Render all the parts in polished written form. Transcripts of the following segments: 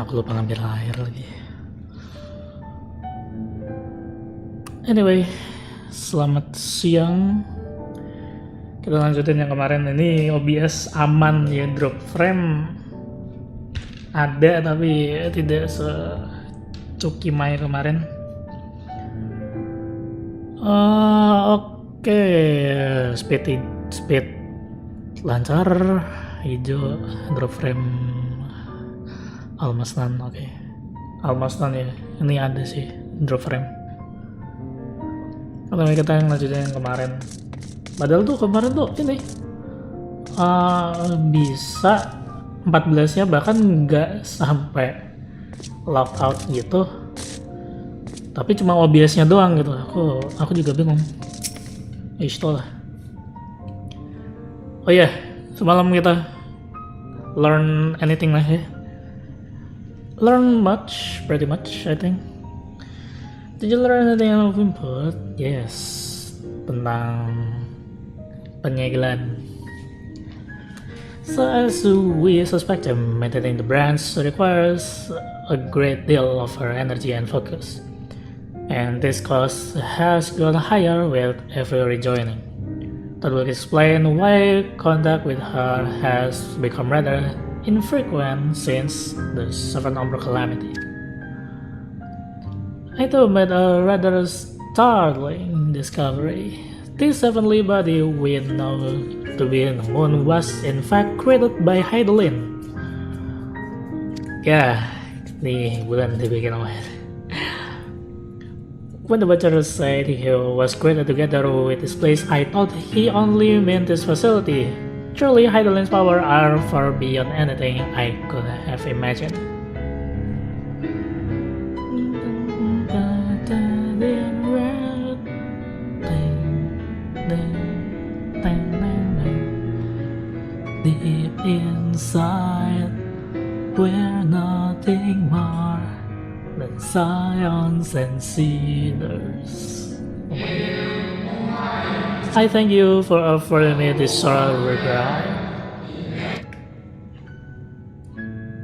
Aku lupa ngambil air lagi. Anyway, selamat siang. Kita lanjutin yang kemarin. Ini OBS aman ya, drop frame ada tapi tidak secukimai kemarin. Oke, speed lancar, hijau, drop frame almost none. Oke, almost none ya. Ini ada sih drop frame. Atau kita yang lanjutin yang kemarin. Padahal tuh kemarin tuh ini bisa 14-nya bahkan nggak sampai logout gitu. Tapi cuma OBS-nya doang gitu. Aku juga bingung. Lah. Oh iya, semalam kita learn anything lah ya. Learn much, pretty much I think. Did you learn anything of input? Yes, tentang penyegelan. So as we suspect, maintaining the branch requires a great deal of her energy and focus. And this cost has gone higher with every rejoining. That will explain why contact with her has become rather infrequent since the 7 Umbra calamity. I too made a rather startling discovery. This heavenly body we know to be in the moon was in fact created by Heidelin. Ya, di bulan dibikin oleh. When the Butcher said he was created together with this place, I thought he only meant this facility. Surely Heidelin's power are far beyond anything I could have imagined. Deep inside, we're nothing more than scions and cedars. I thank you for offering me this sorrow regret.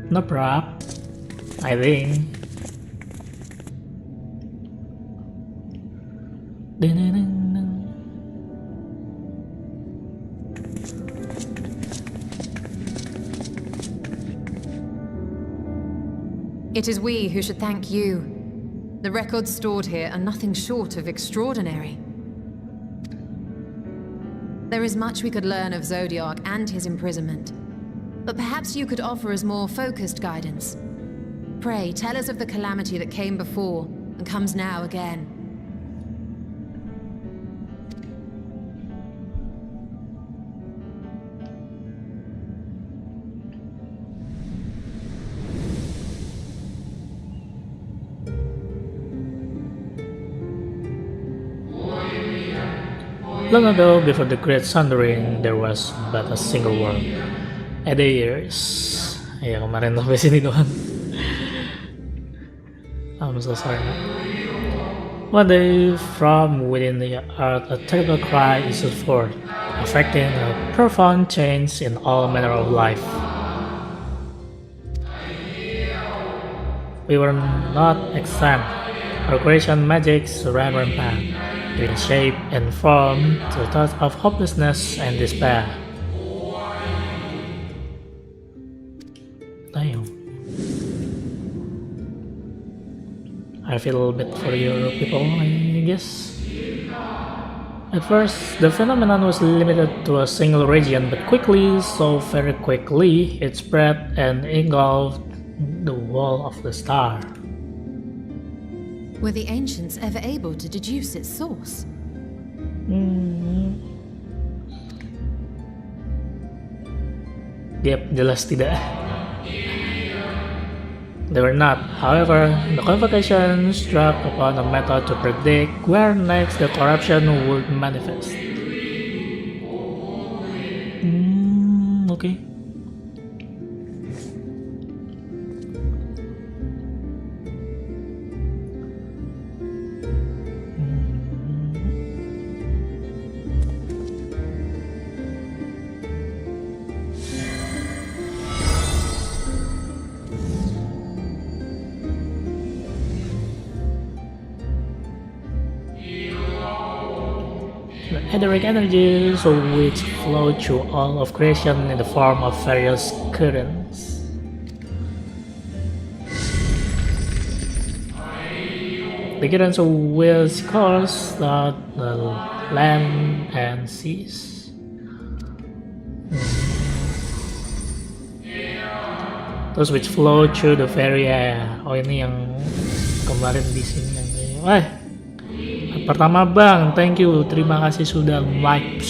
No prob, I think. It is we who should thank you. The records stored here are nothing short of extraordinary. There is much we could learn of Zodiac and his imprisonment, but perhaps you could offer us more focused guidance. Pray, tell us of the calamity that came before and comes now again. Long ago, before the Great Sundering, there was but a single world. Years. Ya kemarin sampai sini doang. I'm so sorry. One day, from within the earth, a terrible cry issued forth, affecting a profound change in all manner of life. We were not exempt. Our creation magics ran rampant, giving shape and form to thoughts of hopelessness and despair. Damn. I feel bad for your people, I guess. At first, the phenomenon was limited to a single region, but very quickly, it spread and engulfed the whole of the star. Were the ancients ever able to deduce its source? Yep, jelas tidak. They were not. However, the convocation struck upon a method to predict where next the corruption would manifest. Okay. etheric energies which flow through all of creation in the form of various currents. The currents which course the land and seas. Those which flow through the very air. Oh, ini yang kemarin di sini yang pertama bang, thank you, terima kasih sudah like.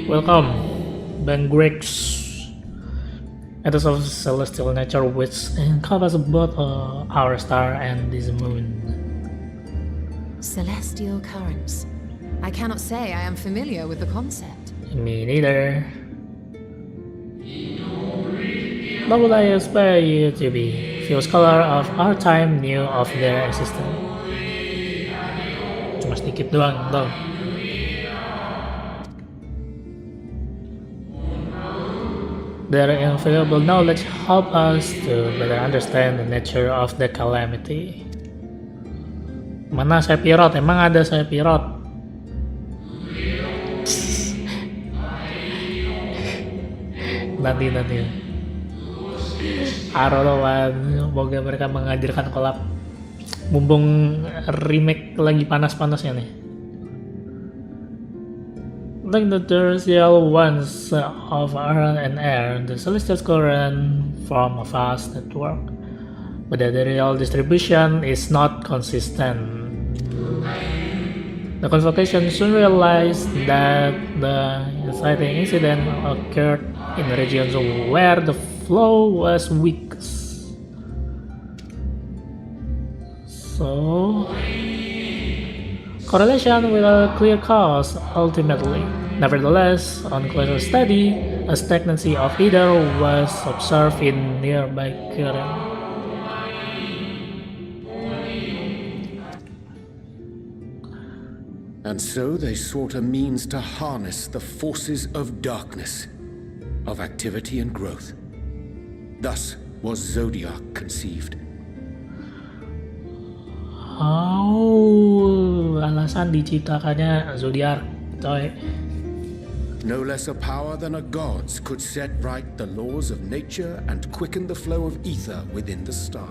Welcome Bang Grex. It is of celestial nature which encompasses both our star and this moon. Celestial currents. I cannot say I am familiar with the concept. Me neither. Nor would I expect you to be. Few scholars of our time knew of their existence. Cuma sedikit doang, tau. Their invaluable knowledge help us to better understand the nature of the calamity. Mana Sephiroth? Emang ada Sephiroth? Nanti. I don't know, semoga mereka menghadirkan collab. Mumpung remake lagi panas-panasnya nih. Like the terrestrial ones of earth and air, the celestial current form a vast network, but the real distribution is not consistent. The convocation soon realized that the inciting incident occurred in regions where the flow was weakest. So, correlation with a clear cause ultimately. Nevertheless, on closer study, a stagnancy of either was observed in nearby current. And so they sought a means to harness the forces of darkness, of activity and growth. Thus was Zodiac conceived. Oh, alasan diciptakannya zodiak, coy. No less a power than a god's could set right the laws of nature and quicken the flow of ether within the star.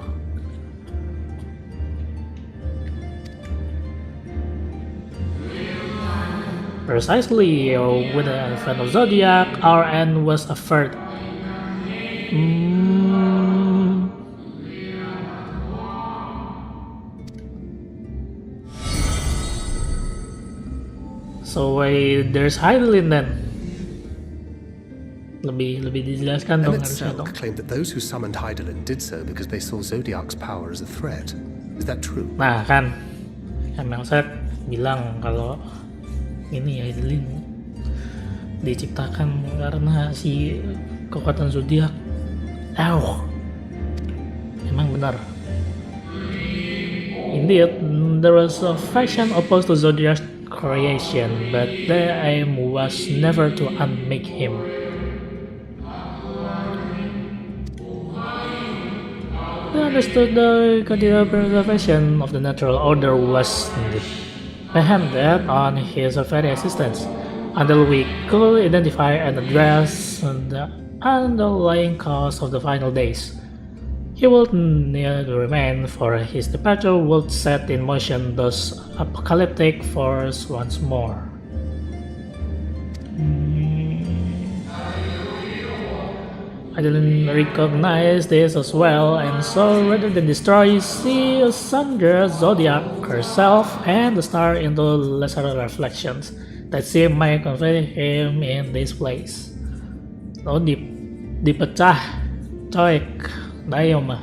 Precisely, with the advent of zodiac, our end was averted. So there's Heidelin then. Lebih dijelaskan dong harusnya dong. Claimed that those who summoned Heidelin did so because they saw Zodiac's power as a threat. Is that true? Nah kan, Melset bilang kalau ini Heidelin diciptakan karena si kekuatan zodiak. Emang benar. Indeed, there was a faction opposed to Zodiac's creation, but their aim was never to unmake him. They understood the continual preservation of the natural order was dependent on his very existence, until we could identify and address the underlying cause of the final days. He would need to remain, for his departure would set in motion those apocalyptic forces once more. I didn't recognize this as well, and so rather than destroy, she sundered Zodiac herself and the star into lesser reflections that she might convey him in this place. Oh, dipecah, coy. Dayo mah.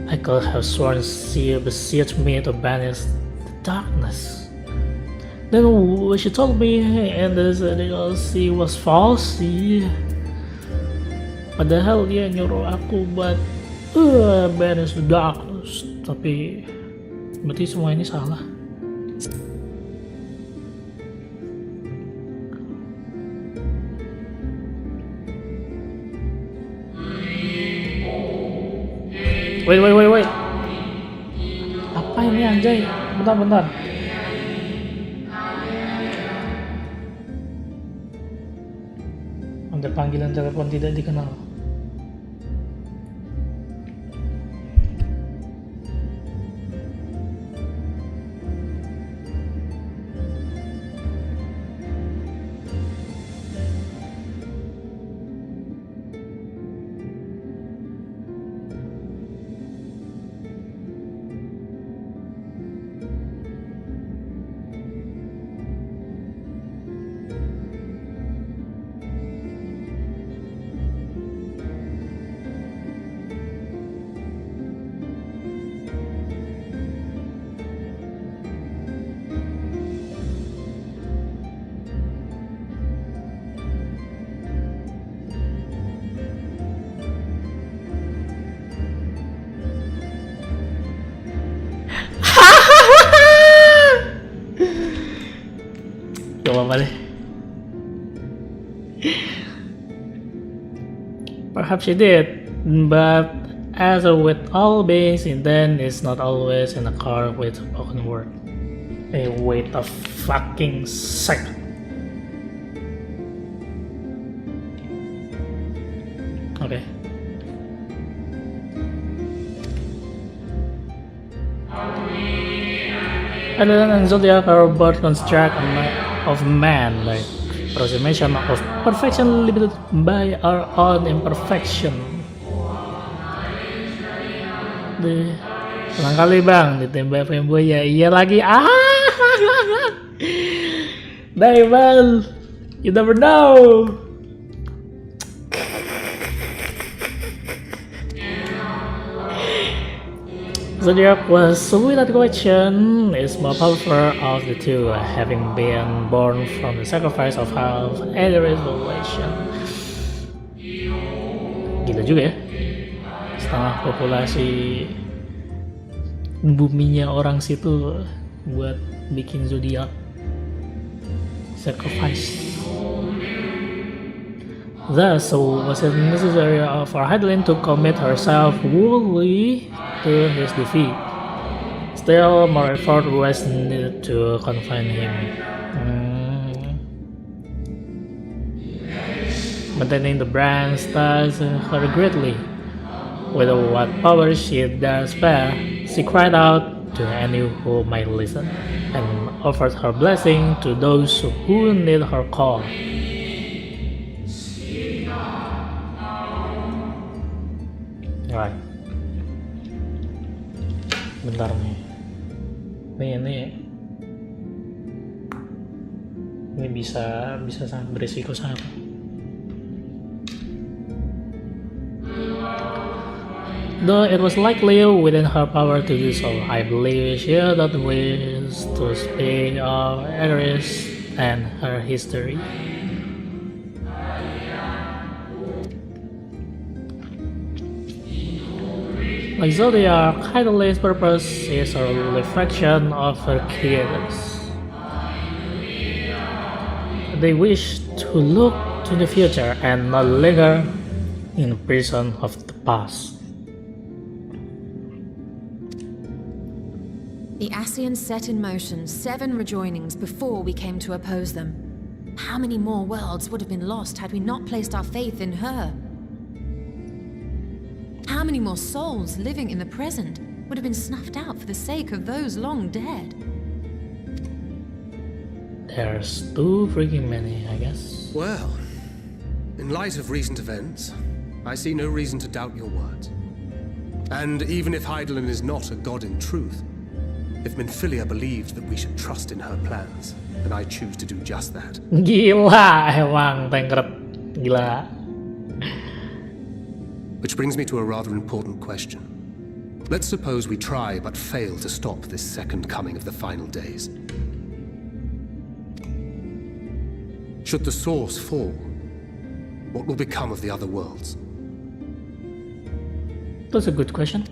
I could have sworn she beseeched me to banish the darkness. Then when she told me and she was false, padahal dia nyuruh aku buat banish the darkness, tapi berarti semua ini salah. Wait. anjay, bentar. Ada panggilan telepon tidak dikenal. Gak apa-apa deh. Perhaps she did, but as with all beings, intent is not always in accord with spoken word. Hey, wait a fucking second. Okay. Kalian and Zodiac are both construct of man, like approximation of perfection limited by our own imperfection. Ulang kali bang, ditembak fanboy ya, iya lagi. Daival, you never know. Zodiac was, without question, is more powerful of the two, having been born from the sacrifice of half Aries relation. Gila juga ya, setengah populasi buminya orang situ buat bikin Zodiac sacrifice. Thus, was it necessary for Heidelin to commit herself wholly to his defeat? Still, more effort was needed to confine him. Maintaining the brand stars her greatly. With what power she dared spare, she cried out to any who might listen, and offered her blessing to those who need her call. Right. Bentar nih. Ini bisa sangat berisiko sangat. Though it was likely within her power to do so, I believe she had not wish to speak of Aries and her history. Like Zodiac, Heidel's purpose is a reflection of her creators. They wish to look to the future and not linger in the prison of the past. The Ascians set in motion 7 rejoinings before we came to oppose them. How many more worlds would have been lost had we not placed our faith in her? How many more souls living in the present would have been snuffed out for the sake of those long dead? There's too freaking many, I guess. Well, in light of recent events, I see no reason to doubt your words. And even if Heidelin is not a god in truth, if Minfilia believes that we should trust in her plans, then I choose to do just that. Gila, emang Tancred. Gila. Which brings me to a rather important question. Let's suppose we try but fail to stop this second coming of the final days. Should the source fall, what will become of the other worlds? That's a good question.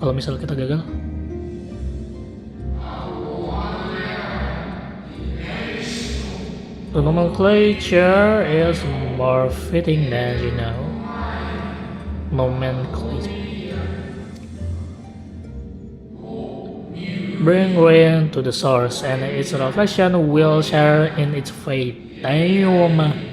Kalau misal kita gagal, the nomenclature is more fitting than you know. Nomenclature. bring rain to the source, and its reflection will share in its fate. Damn.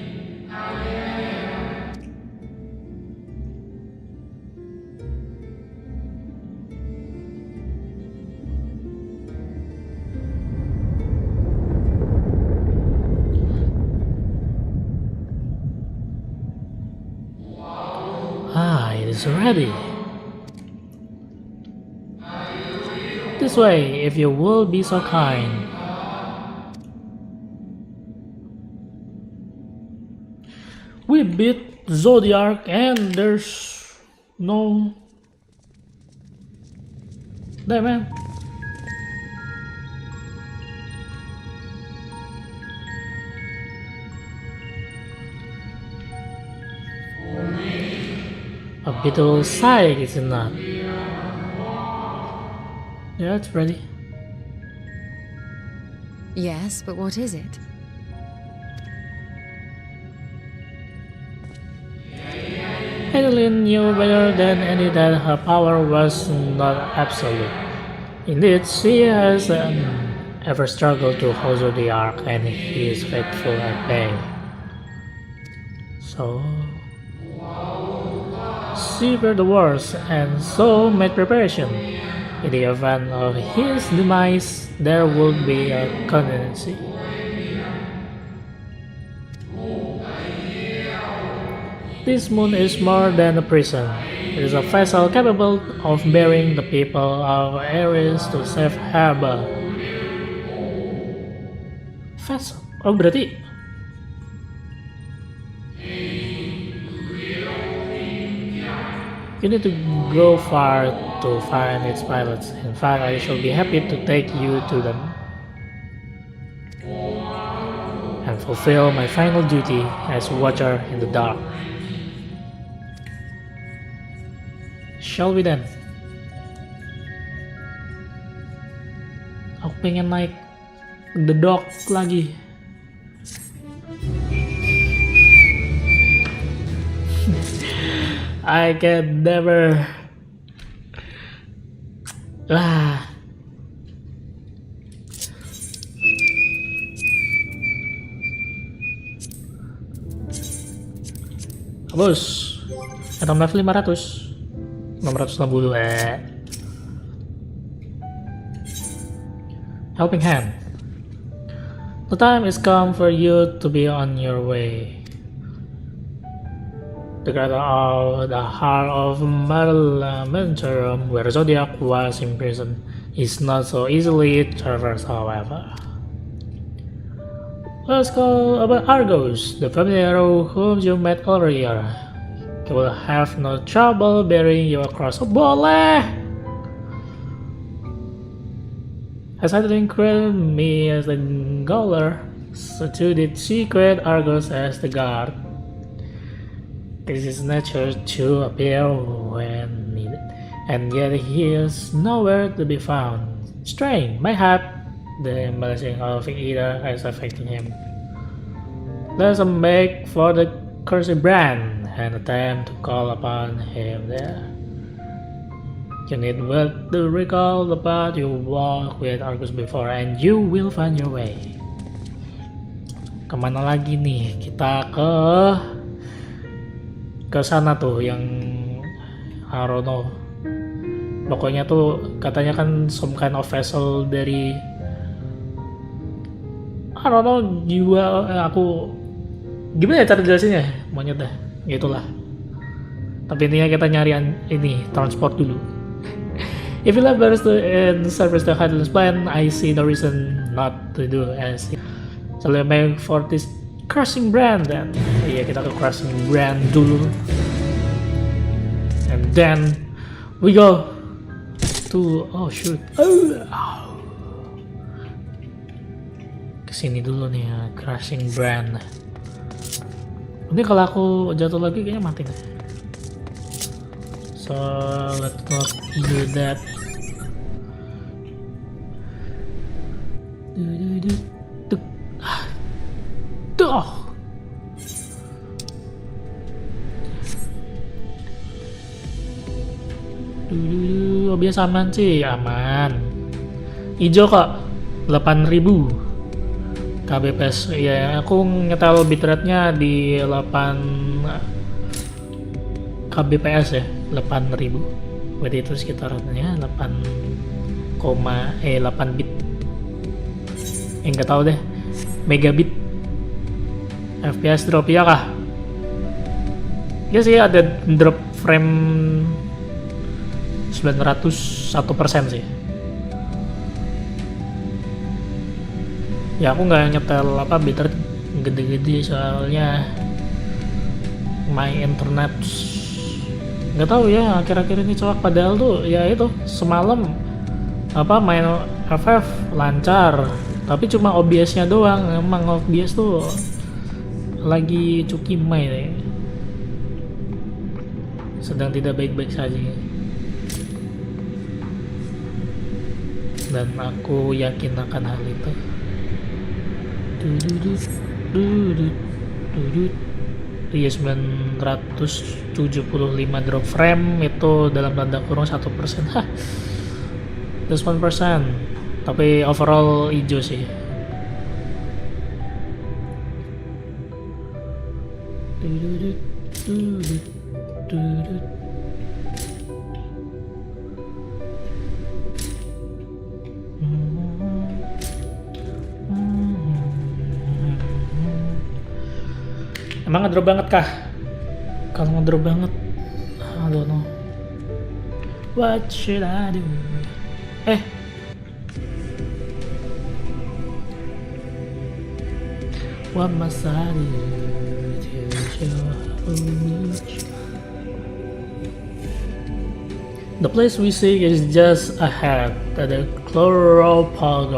It is ready. This way, if you will be so kind. We beat Zodiac and there's no... Damn, man. A beautiful sight, is it not? Yeah, it's ready. Yes, but what is it? Adeline knew better than any that her power was not absolute. Indeed, she has ever struggled to hold the ark, and he is faithful at bay. So... she feared the worst, and so made preparation. In the event of his demise, there would be a contingency. This moon is more than a prison. It is a vessel capable of bearing the people of Ares to safe harbor. Vessel? Oh, berarti you need to go far to find its pilots. In fact, I shall be happy to take you to them and fulfill my final duty as watcher in the dark. Shall we then? Aku pengen naik the dock lagi. I can never. Bos, item level 500, 660. Helping hand. The time is come for you to be on your way. The crater of the heart of Mancharum, where Zodiac was imprisoned, is not so easily traversed, however. Let's go about Argos, the familiar whom you met earlier. He will have no trouble bearing you across. Boleh! As I didn't create me as the Gauler, so too did she create Argos as the guard. It is his nature to appear when needed, and yet he is nowhere to be found. Strange, mayhap the embellishing of either is affecting him. Let's make for the cursed brand and attempt to call upon him there. You need but to recall the path you walked with Argus before, and you will find your way. Kemana lagi nih? Kita ke sana tuh yang I don't know. Pokoknya tuh katanya kan some kind of vessel dari I don't know, aku gimana ya cara jelasinnya, monyet dah, gitulah. Tapi intinya kita nyari ini transport dulu. If you love bears and service the Highlands plan, I see no reason not to do as. So let's make for this crushing brand then. Iya, kita ke crushing brand dulu. And then we go to kesini dulu nih ya, crushing brand. Ini kalau aku jatuh lagi kayaknya mati deh. So let's not do that. Biasa aman sih, aman. Ijo kok 8000 kbps. Ya aku nyetel bitrate-nya di 8 kbps ya, 8000. Berarti itu sekitarnya 8 bit. Nggak tahu deh, megabit. FPS drop ya kah? Ya sih ada drop frame 901% sih. Ya aku nggak nyetel bitrate gede-gede soalnya my internet nggak tahu ya akhir-akhir ini coak. Padahal tuh ya itu semalam main FF lancar, tapi cuma OBS-nya doang. Emang OBS tuh lagi cukimai deh, sedang tidak baik-baik saja. Dan aku yakin akan hal itu. Iya 975 drop frame itu dalam tanda kurung 1%. Hah, 1%. Tapi overall hijau sih. Emang ngedrop banget kah? Kalau ngedrop banget, I don't know. What should I do? What must I do to show much? The place we seek is just ahead at the Chloropos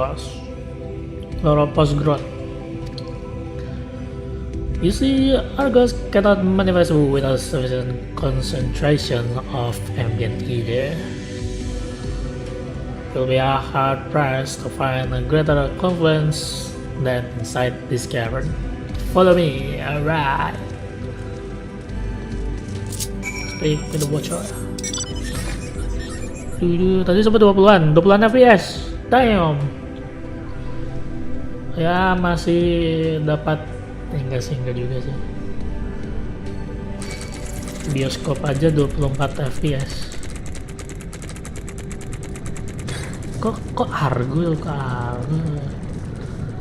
growth. You see, Argos cannot manifest without sufficient concentration of ambient ether. You'll be hard pressed to find a greater confluence than inside this cavern. Follow me, alright. Speak with the watcher. Tadi sempat 20-an fps. Damn. Ya masih dapat. Enggak juga sih. Bioskop aja 24 fps. Kok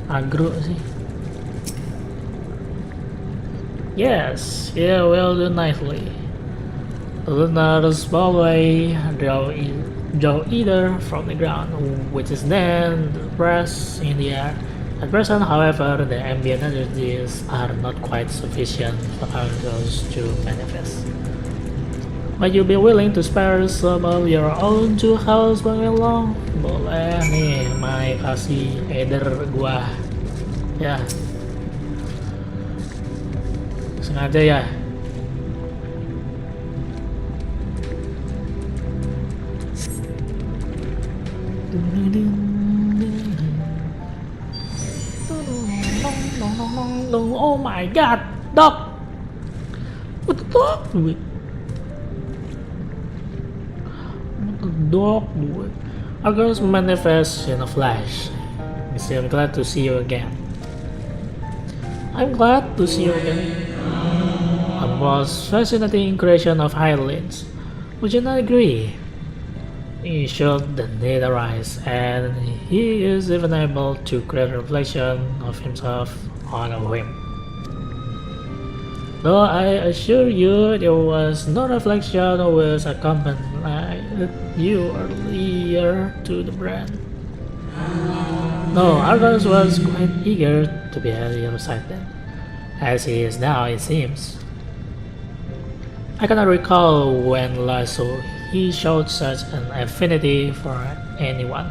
agro sih. Yes, yeah, well done nicely. Another small way draw either from the ground, which is then pressed in the air. At present, however, the ambient energies are not quite sufficient for Argos to manifest. Might you be willing to spare some of your own to house by along? Boleh nih, Mai kasih header gua. Ya. Sengaja ya. Oh my god, dog! What the dog do it? What the dog do it? Argos manifest in a flash. I'm glad to see you again. I'm glad to see you again. A most fascinating creation of Highlands. Would you not agree? He showed the need arise, and he is even able to create a reflection of himself on a whim. Though I assure you there was no reflection which accompanied you earlier to the brand. No, Argos was quite eager to be at your side then, as he is now it seems. I cannot recall when last he showed such an affinity for anyone.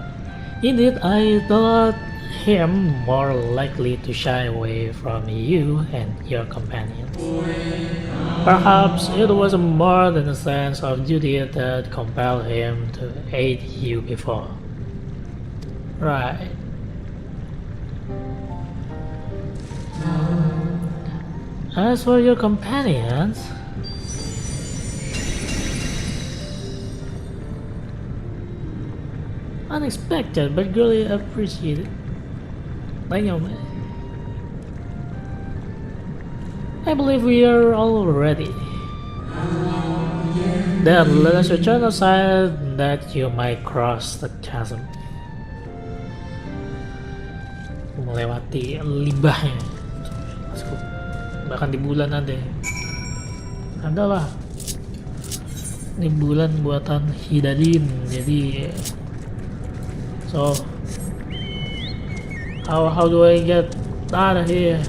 Indeed, I thought him more likely to shy away from you and your companions. Perhaps it was more than a sense of duty that compelled him to aid you before. Right. As for your companions, Unexpected but greatly appreciated. Thank you, man. I believe we are all ready. Then let us return aside that you might cross the chasm. Melewati limbahnya. Bahkan di bulan ada lah. Ini bulan buatan Hidadin, jadi so how do I get out of here?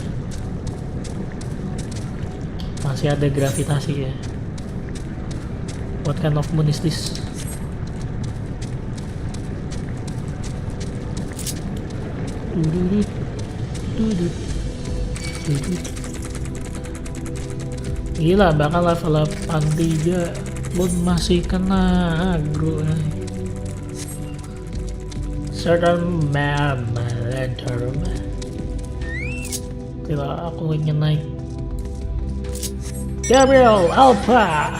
Masih ada gravitasi ya. What kind of moon is this? Gila, bahkan level 83 pun masih kena aggro. Certain man enter. Gila, aku ingin naik Gabriel Alpha.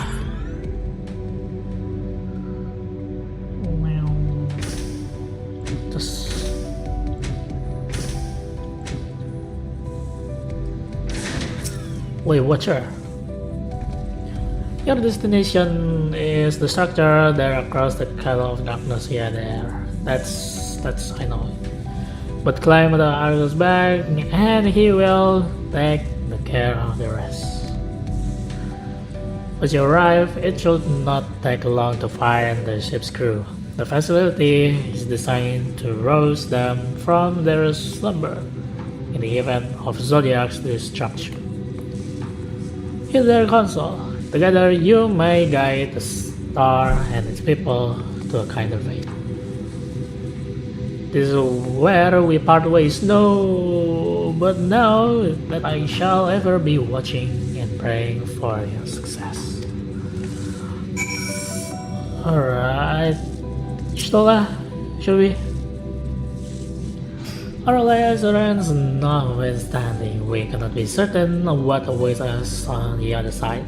Wait, Watcher. Your destination is the structure there across the color of darkness. Yeah, there. That's I know. But climb the Argos back, and he will take the care of the rest. As you arrive, it should not take long to find the ship's crew. The facility is designed to rouse them from their slumber in the event of Zodiac's destruction. Hit their console. Together you may guide the star and its people to a kinder fate. This is where we part ways. No, but now that I shall ever be watching and praying for your success. Alright, should we? Our liaisons notwithstanding, we cannot be certain of what awaits us on the other side.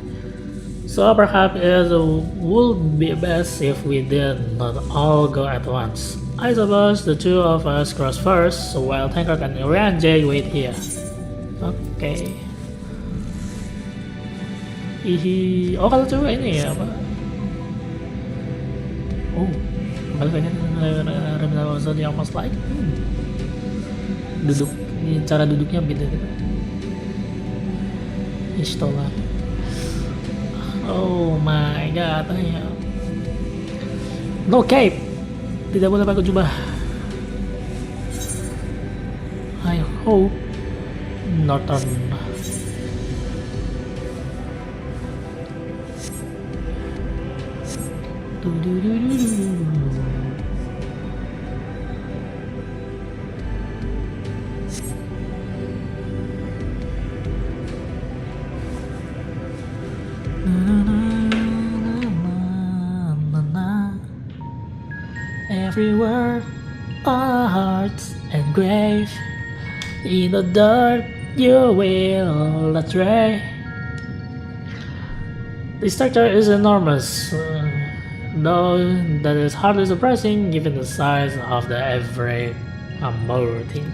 So perhaps it would be best if we did not all go at once. I suppose the two of us cross first, while Tankard and Urian J wait here. Okay. Oh, kalau cewek ini ya, apa? Oh, balik Remnant Zodiac Most Like. Duduk, cara duduknya beda gitu. Istola. Oh my god, no cape, tidak boleh pakai jubah. I hope Northern. Everywhere are hearts engraved in the dirt you will attray. The structure is enormous, though that is hardly surprising given the size of the average routine.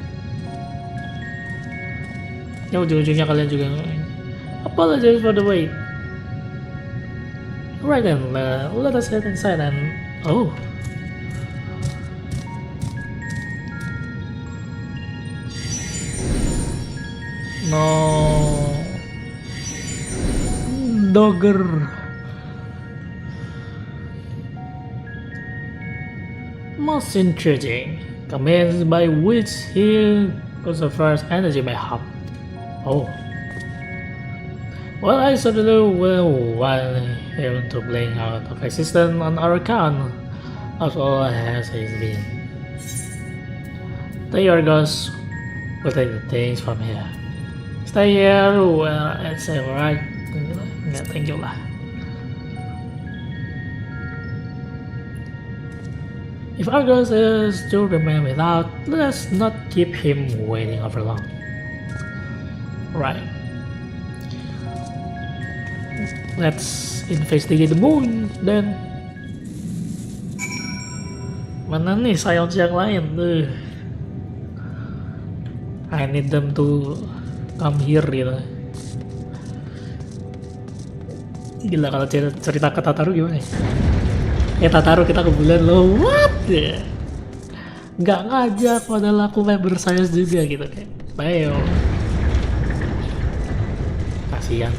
Ya ujung-ujungnya kalian juga apologize for the wait. Right then, let us head inside and oh. No, Dogger. Most intriguing, commenced by which he conserves energy by half. Oh, well, I certainly will want him to bring out of existence on our account, as all as he's been. The Yorgos will take the things from here. Stay here, well, it's alright. Yeah, thank you lah. If Argos is to remain without, let's not keep him waiting over long. Right. Let's investigate the moon then. Mana nih sounds yang lain tuh? I need them to come here gitu. Gila kalau cerita ke Tataru gimana ya? Tataru kita ke bulan loh, what? Nggak ngajak padahal aku member science juga gitu kayak. Ayo. Kasihan.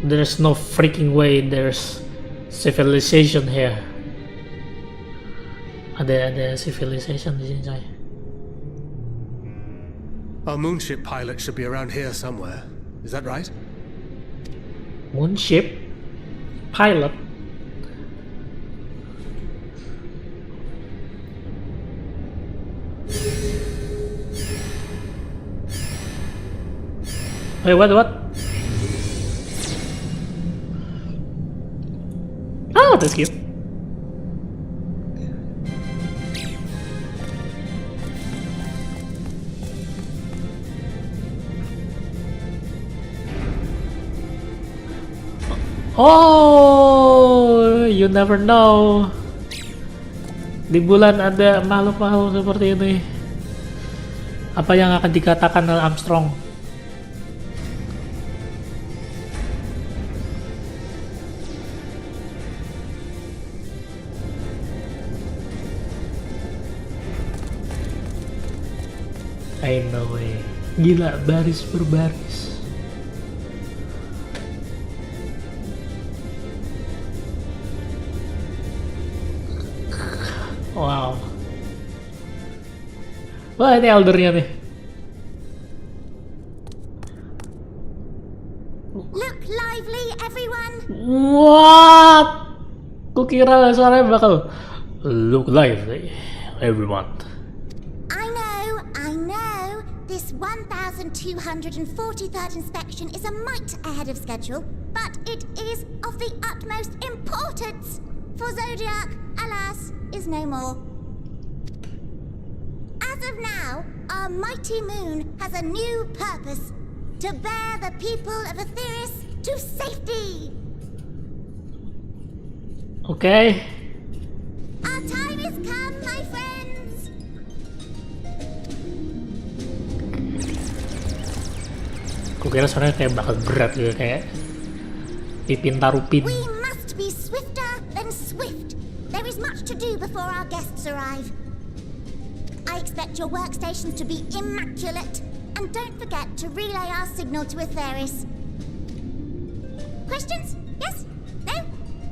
There's no freaking way there's civilization here. Ada civilization di sini coy. Our moonship pilot should be around here somewhere. Is that right? Moonship pilot. Wait, what? Oh, that's cute. Oh, you never know. Di bulan ada makhluk-makhluk seperti ini. Apa yang akan dikatakan oleh Armstrong? I know way. Gila, baris per baris. Wow. Wah, ini eldernya nih. Look lively, everyone. What? Kukira suaranya bakal look lively, everyone. I know. This 1243rd inspection is a mite ahead of schedule, but it is of the utmost importance. For Zodiac, alas, is no more. As of now, our mighty moon has a new purpose: to bear the people of Etheris to safety. Okay. Our time has come, my friends. Kukira suaranya kayak bakal berat gitu, kayak Pipin Tarupin. We must be swifter than swift. There is much to do before our guests arrive. I expect your workstations to be immaculate, and don't forget to relay our signal to Etheris. Questions? Yes? No?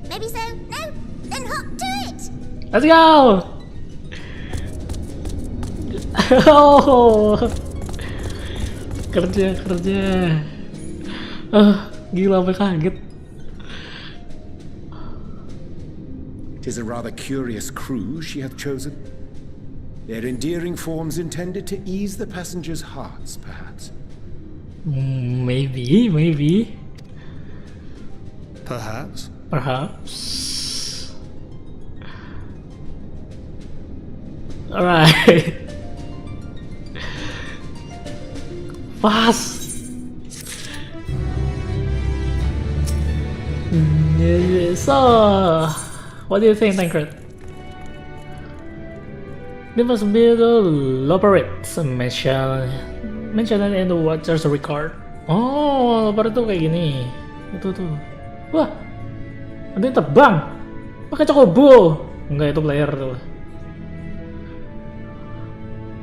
Maybe so? No? Then hop to it! Let's go! Oh, kerja. Gila, sampai kaget. Tis a rather curious crew she hath chosen. Their endearing forms intended to ease the passengers' hearts, perhaps. Maybe. Perhaps. Alright. Pas. So, what do you think, Tancred? This must be the Loperate mentioned in the Watcher's record. Oh, Loperate tuh kayak gini. Itu tuh. Wah, ada yang terbang. Pakai Chocobo. Enggak, itu player tuh.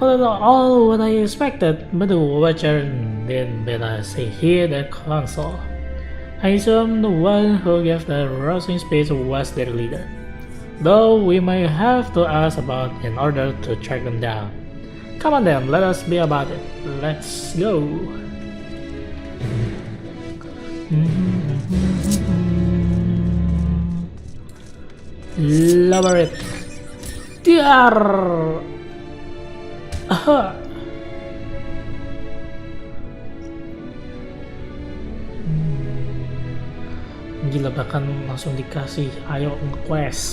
All what I expected, but the Watcher didn't better say here the console. I assume the one who gave the rousing speech was their leader, though we may have to ask about in order to track them down. Come on then, let us be about it. Let's go. Elaborate. Tiar. Aha. Gila, bahkan langsung dikasih ayo nge-quest.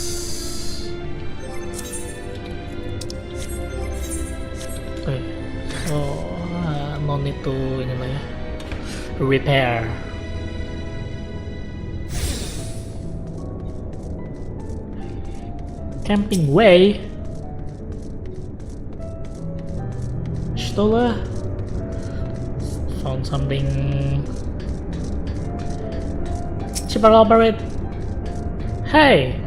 So no need to ini lah ya, repair. Camping way. Stola. Found something cheaper operate. Hey.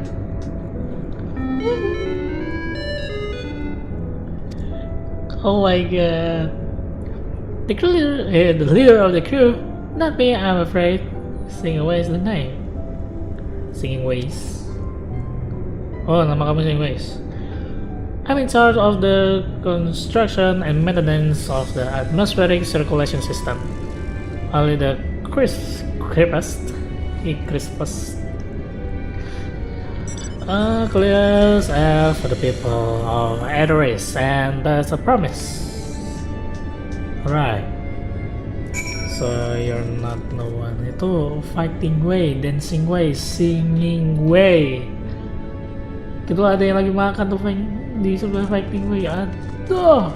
Oh my god. The leader of the crew. Not me, I'm afraid. Singing Ways the name. Singing Ways. Oh, nama kamu Singing Ways. I'm in charge of the construction and maintenance of the atmospheric circulation system. Only the crispest clears air for the people of Edoris, and that's a promise. Alright. So you're not the one. Itu fighting way, dancing way, singing way. Gitu ada yang lagi makan tuh di sebelah fighting way. Aduh.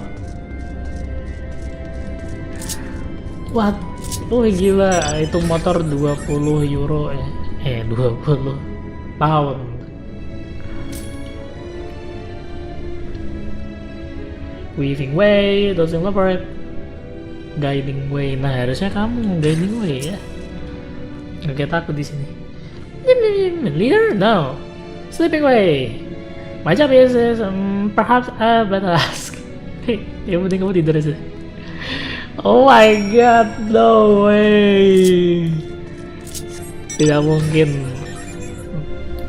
What? Oh gila, itu motor 20 euro 20 pound. Weaving way, doesn't elaborate. Guiding way. Nah, harusnya kamu guiding way ya. Oke, takut di sini. Leader? No. Sleeping way. My job is perhaps a better ask. Yang penting kamu tidur aja. Oh my god, no way. Tidak mungkin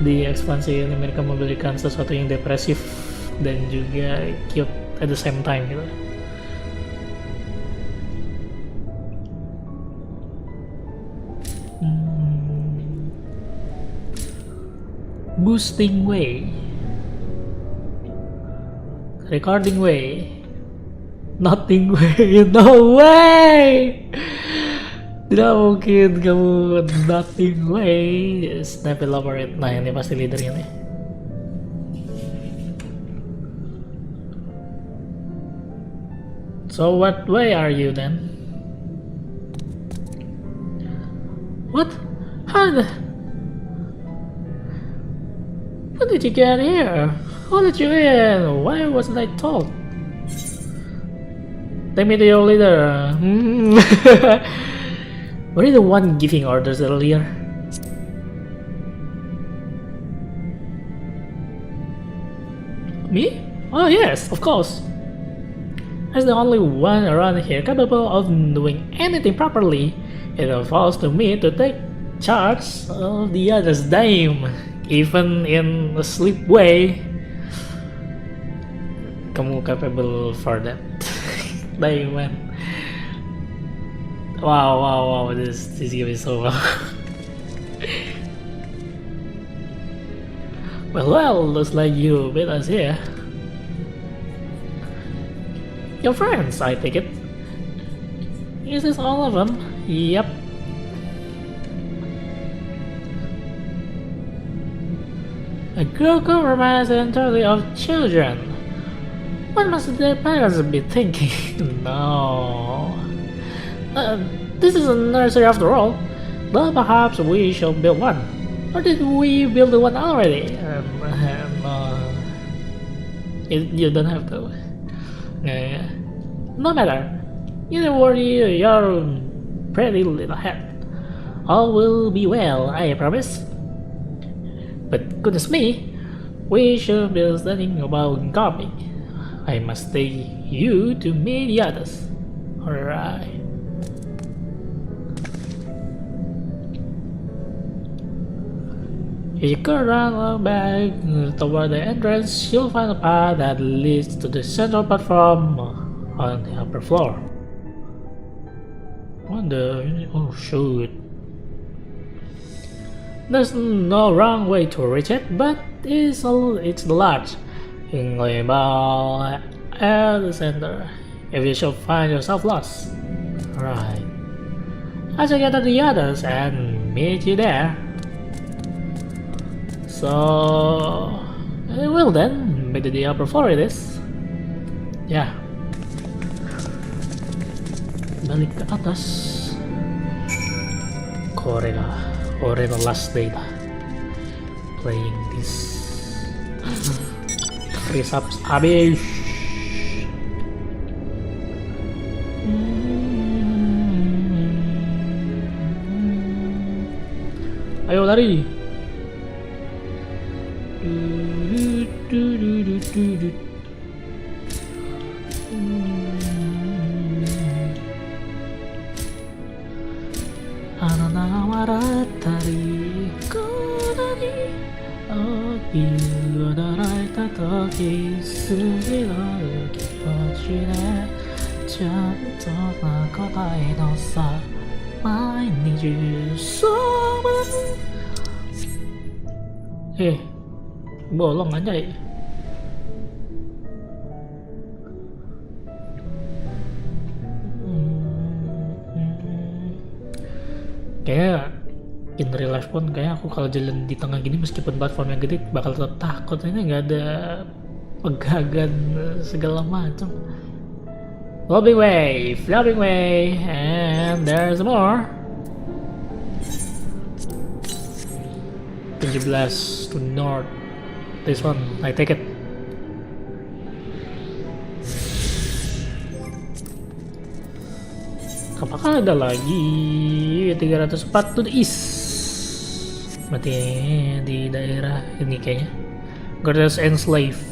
di ekspansi ini mereka memberikan sesuatu yang depresif dan juga cute at the same time gitu. Boosting way, recording way, nothing way, no way. Tidak mungkin kamu nothing way. Snap elaborate. Nah ini pasti leadernya nih. So what way are you then? What? How the? How did you get here? Who let you in? Why wasn't I told? Take me to your leader. Were you the one giving orders earlier? Me? Oh yes, of course. As the only one around here capable of doing anything properly, it falls to me to take charge of the others. Damn. Even in a sleep way, kamu capable for that. Damn man. Wow, this game is so well. Well, looks like you beat us here. Your friends, I take it. Is this all of them? Yep. A girl compromised entirely of children. What must their parents be thinking? No. This is a nursery after all. Well, perhaps we should build one. Or did we build one already? You don't have to. No matter. You don't worry your pretty little head. All will be well, I promise. But goodness me, we should be studying about copying. I must take you to meet the others. Alright. If you go around back toward the entrance, you'll find a path that leads to the central platform on the upper floor. Oh shoot. There's no wrong way to reach it, but it's large, about at the center. If you should find yourself lost, right? I shall gather the others and meet you there. So, well then, maybe the upper floor it is. Yeah. balik ke atas. Kore the last day lah playing this. Free subs habis. Ayo lari. Bolong aja ya. Kayak in real life pun kayak aku kalau jalan di tengah gini meskipun platformnya gede bakal tetap takut, ini nggak ada pegangan segala macam. Flopping way, and there's more. 17 to north. This one, I take it. Apakah ada lagi 304 to the east? Berarti di daerah ini kayaknya. Guardians and Slave.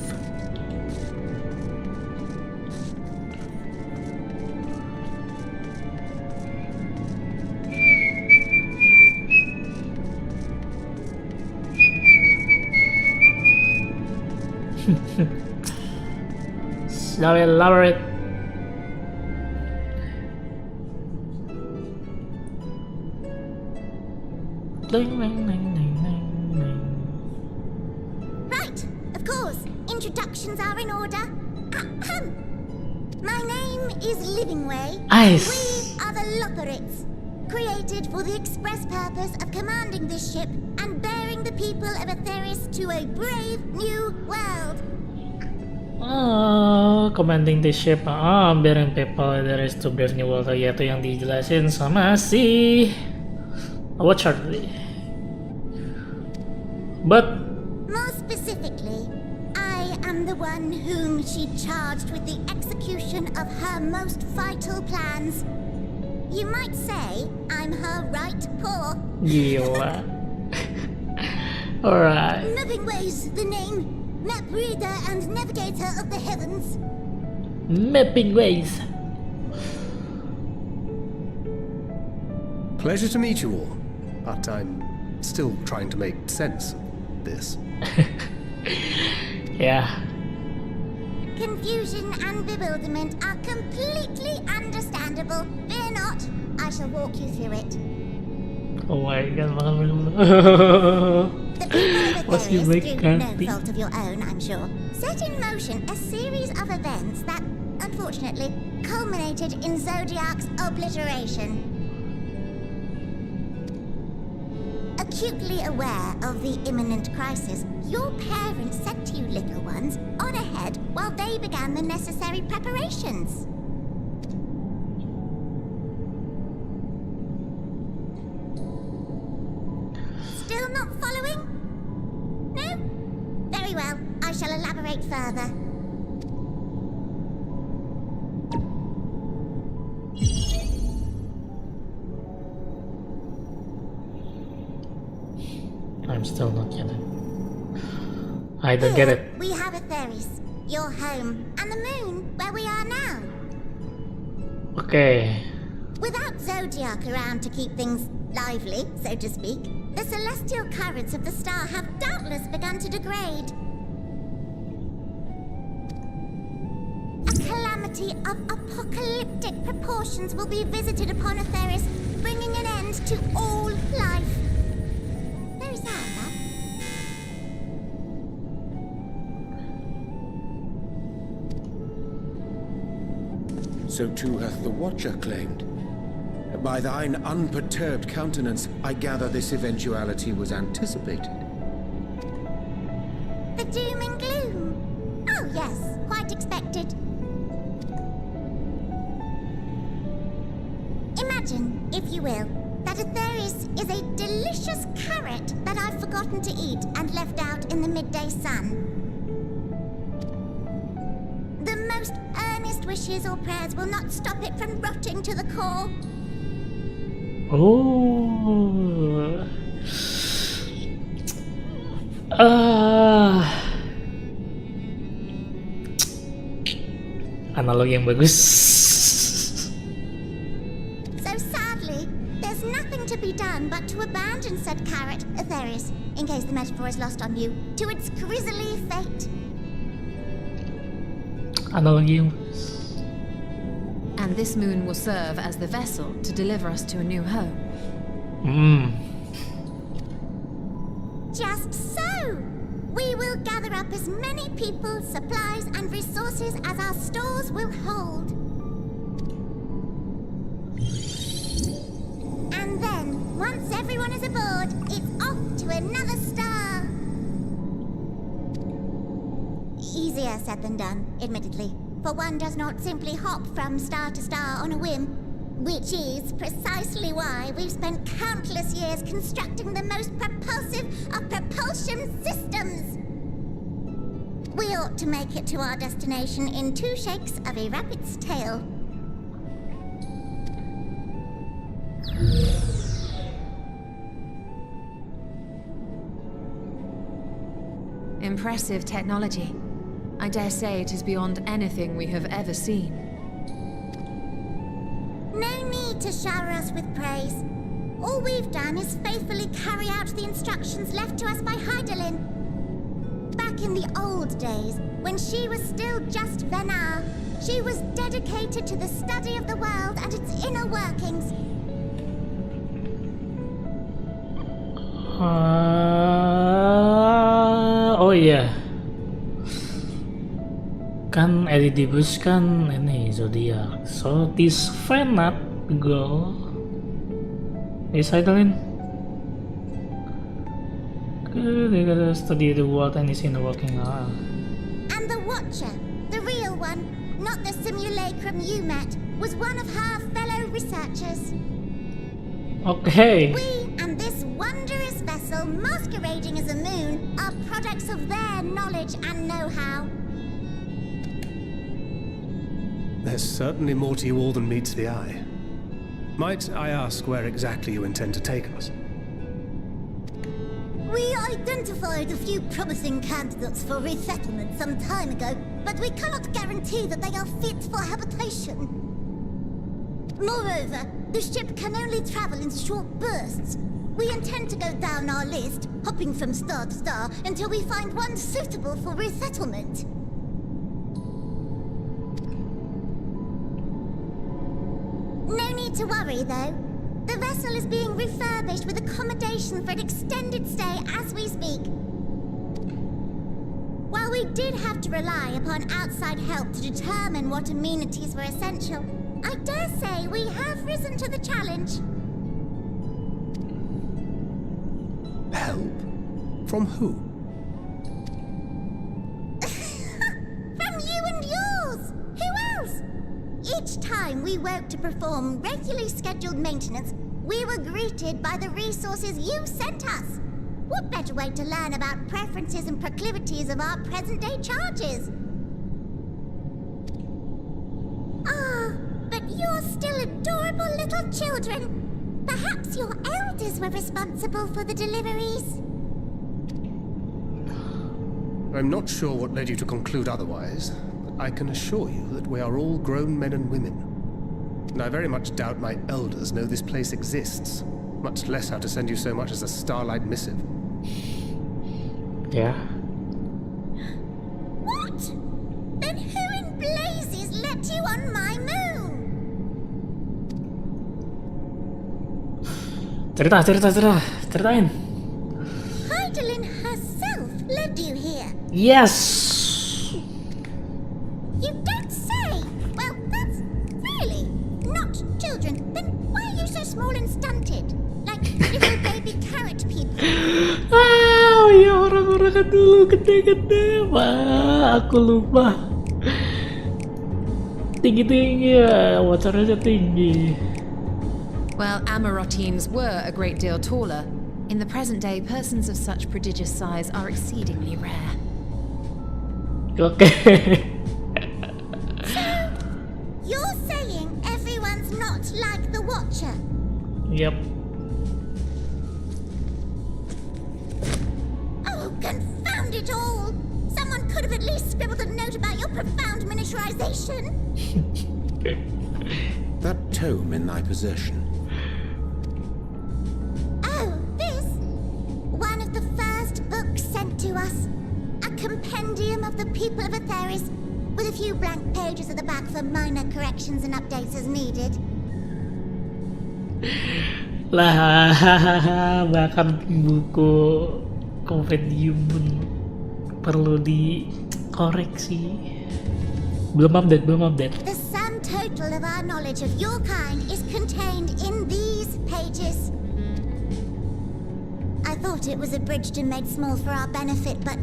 Now elaborate. Right, of course. Introductions are in order. Ahem. My name is Livingway. Ice. We are the Loperites, created for the express purpose of commanding this ship and bearing the people of Atheris to a brave new world. Commanding the ship, bearing people there is to brave new world, yaitu yang dijelasin sama si Watcher. But more specifically, I am the one whom she charged with the execution of her most vital plans. You might say I'm her right paw. Gila. Alright. Livingway's the name. Map reader and navigator of the heavens. Mapping ways. Pleasure to meet you all, but I'm still trying to make sense of this. Yeah. Confusion and bewilderment are completely understandable. Fear not, I shall walk you through it. Oh my god, The people of What's your Atheris, through no break, fault of your own, I'm sure, set in motion a series of events that, unfortunately, culminated in Zodiac's obliteration. Acutely aware of the imminent crisis, your parents said to you little ones, on ahead while they began the necessary preparations. Still not following? No? Very well, I shall elaborate further. I'm still not getting. I don't get it. We have Atheris, your home, and the moon, where we are now. Okay. Without Zodiac around to keep things lively, so to speak, the celestial currents of the star have doubtless begun to degrade. A calamity of apocalyptic proportions will be visited upon Atheris, bringing an end to all life. Very sad, that. So too hath the Watcher claimed. By thine unperturbed countenance, I gather this eventuality was anticipated. The doom and gloom. Oh yes, quite expected. Imagine, if you will, that Atheris is a delicious carrot that I've forgotten to eat and left out in the midday sun. The most earnest wishes or prayers will not stop it from rotting to the core. Oh. Analogi yang bagus. So sadly, there's nothing to be done but to abandon said carrot, Atheris, in case the metaphor is lost on you, to its grisly fate. Analogi yang bagus. And this moon will serve as the vessel to deliver us to a new home. Just so! We will gather up as many people, supplies, and resources as our stores will hold. And then, once everyone is aboard, it's off to another star. Easier said than done, admittedly. For one does not simply hop from star to star on a whim, which is precisely why we've spent countless years constructing the most propulsive of propulsion systems. We ought to make it to our destination in 2 shakes of a rabbit's tail. Impressive technology. I dare say it is beyond anything we have ever seen. No need to shower us with praise. All we've done is faithfully carry out the instructions left to us by Hydaelyn. Back in the old days, when she was still just Venar, she was dedicated to the study of the world and its inner workings. Oh iya, kan Edidibus kan ini zodiak, so this Fanat girl is Hydaelyn. They gotta study the world and his inner working. And the Watcher, the real one, not the simulacrum you met, was one of her fellow researchers. Okay. We and this wondrous vessel masquerading as a moon are products of their knowledge and know-how. There's certainly more to you all than meets the eye. Might I ask where exactly you intend to take us? We identified a few promising candidates for resettlement some time ago, but we cannot guarantee that they are fit for habitation. Moreover, the ship can only travel in short bursts. We intend to go down our list, hopping from star to star, until we find one suitable for resettlement. No need to worry, though. The vessel is being refurbished with accommodation for an extended stay as we speak. While we did have to rely upon outside help to determine what amenities were essential, I dare say we have risen to the challenge. Help? From who? From you and yours! Who else? Each time we woke to perform regularly scheduled maintenance, we were greeted by the resources you sent us. What better way to learn about preferences and proclivities of our present-day charges? Ah, but you're still adorable little children. Perhaps your elders were responsible for the deliveries. I'm not sure what led you to conclude otherwise, but I can assure you that we are all grown men and women. And I very much doubt my elders know this place exists, much less how to send you so much as a starlight missive. Yeah. What? Then who in blazes let you on my moon? Ceritain. Hydaelyn herself led you here. Yes. You don't say! Well, that's really not children. Then why are you so small and stunted? Like little baby carrot people. Ya orang-orang kan dulu gede-gede, Pak. Aku lupa. Tinggi-tinggi ya, wacaranya tinggi. While Amarotines were a great deal taller, in the present day, persons of such prodigious size are exceedingly rare. Oke. You're saying everyone's not like the Watcher? Yep. Oh, confound it all! Someone could have at least scribbled a note about your profound miniaturization. That tome in thy possession. Oh, this? One of the first books sent to us. A compendium of the people of Atheris, with a few blank pages at the back for minor corrections and updates as needed. Lah, bahkan buku kompendium pun perlu dikoreksi. Belum update. The sum total of our knowledge of your kind is contained in these pages. I thought it was abridged and made small for our benefit, but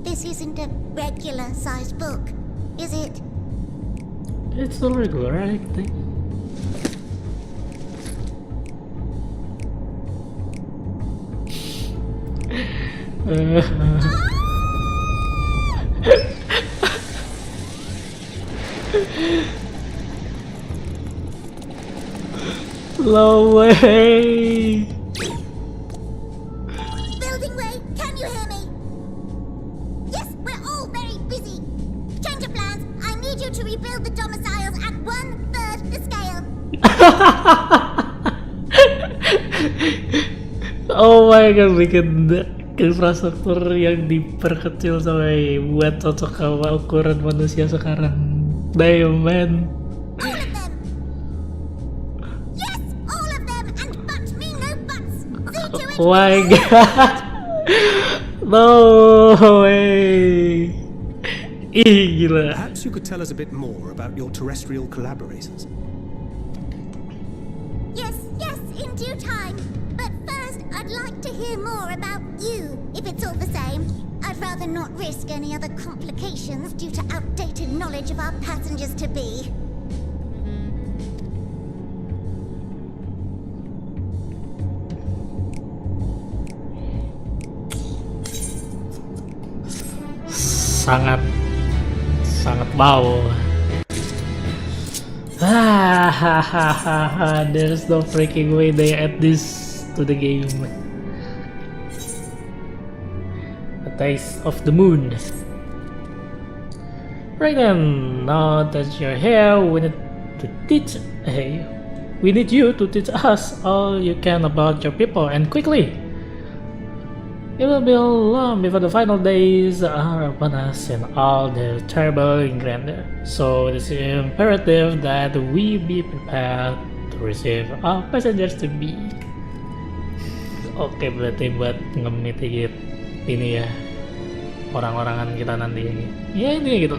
this isn't a regular-sized book, is it? It's a regular, I think. No way! Building way, can you hear me? Yes, we're all very busy. Change of plans. I need you to rebuild the domiciles at 1/3 the scale. Oh my god, bikin infrastruktur yang diperkecil sampai buat cocok sama ukuran manusia sekarang. Damn, man. All of them. Yes, all of them, and but me no buts. See to it. Oh my god. No way. Ih, gila. Perhaps you could tell us a bit more about your terrestrial collaborators. Yes, in due time. But first, I'd like to hear more about you, if it's all the same. I'd rather not risk any other complications due to outdated knowledge of our passengers-to-be. Sangat wow. There's no freaking way they add this to the game. A taste of the moon. Right then, now that you're here, we need you to teach us all you can about your people, and quickly. It will be long before the final days are upon us in all their terrible grandeur. So it is imperative that we be prepared to receive our passengers to be. Oke, berarti buat nge-mitigate ini ya, orang-orangan kita nanti. Ya ini gitu,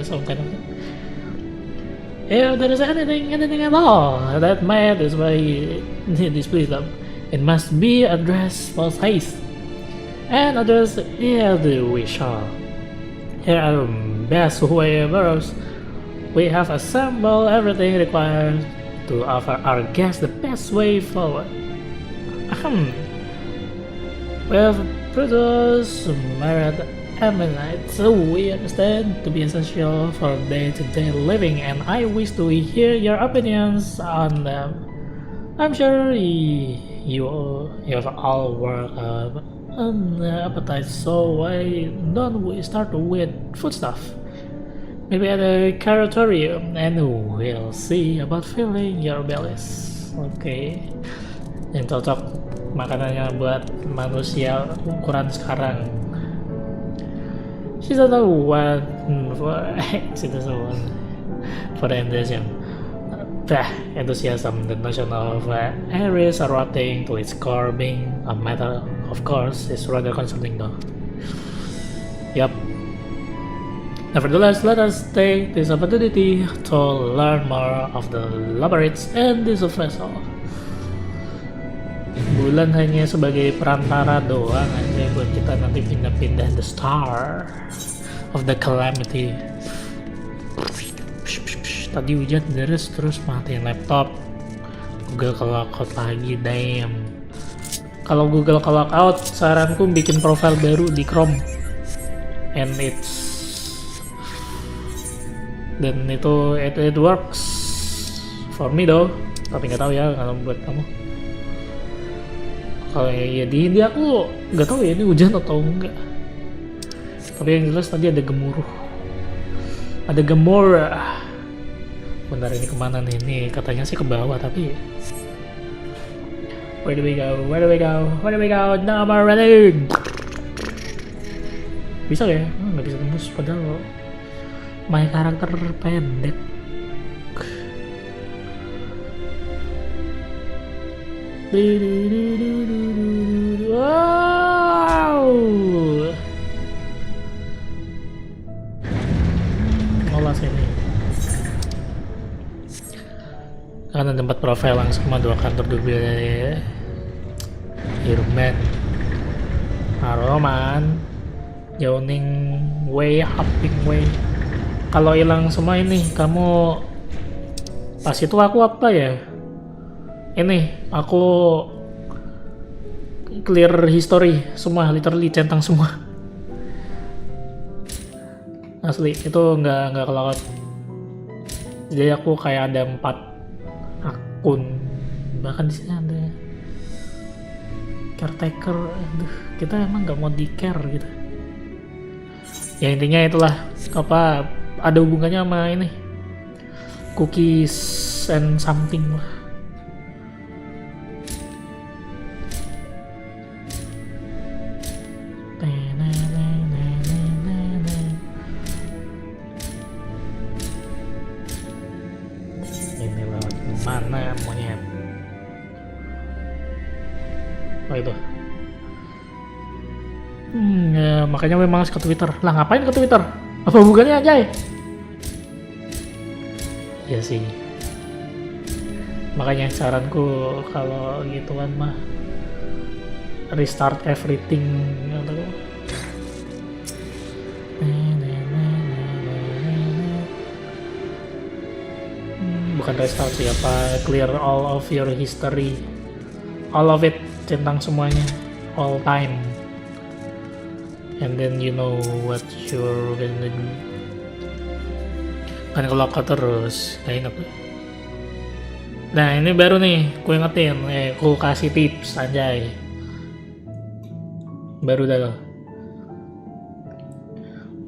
some kind of. If there is anything at all that might displease them, it must be addressed for haste. And others, yeah, we shall. Here are best waivers. We have assembled everything required to offer our guests the best way forward. We have produced merit amenities we understand to be essential for day-to-day living, and I wish to hear your opinions on them. I'm sure you have all worked up an appetite, so why don't we start with foodstuff? Maybe at a curatorium, and we'll see about filling your bellies. Oke, yang cocok makanannya buat manusia ukuran sekarang. She doesn't want for the enthusiasm. The notion of Ares rotting to its core being a matter of course is rather concerning though. Yup. Nevertheless, let us take this opportunity to learn more of the labyrinths and this vessel. Bulan hanya sebagai perantara doang aja buat kita nanti pindah-pindah the star of the calamity. Tadi hujan deras terus matiin laptop. Google ke lockout lagi, damn. Kalau Google ke lockout, saranku bikin profile baru di Chrome. And it works for me though. Tapi nggak tahu ya kalau buat kamu. Kalau ya di India aku nggak tahu ya ini hujan atau enggak. Tapi yang jelas tadi ada gemuruh. Ada gemora. Bentar, ini kemana nih? Ini katanya sih ke bawah tapi where do we go? Now I'm ready. Bisa ya? Nggak bisa tembus padahal my karakter pendek. Wow. Ngolah sini. Karena tempat profil langsung sama 2 kantor dulu ya. Irman, Aroman, Yawning way, hopping way. Kalau hilang semua ini, kamu pas itu aku apa ya? Ini aku clear history semua, literally centang semua. Asli itu nggak kelewat. Jadi aku kayak ada 4 akun, bahkan di sini ada caretaker. Aduh, kita emang nggak mau di care gitu. Ya intinya itulah, apa ada hubungannya sama ini cookies and something lah. Ini lewat mana monyet? Oh itu. Ya, makanya memang harus ke Twitter. Lah ngapain ke Twitter? Apa hubungannya aja? Ya sih. Makanya saranku kalau gituan mah restart everything gitu. Bukan restart sih, apa clear all of your history, all of it, centang semuanya, all time, and then you know what you're gonna do. Kan kalau aku terus gak inget. Nah ini baru nih, ku ingetin, ku kasih tips anjay. Baru dah loh.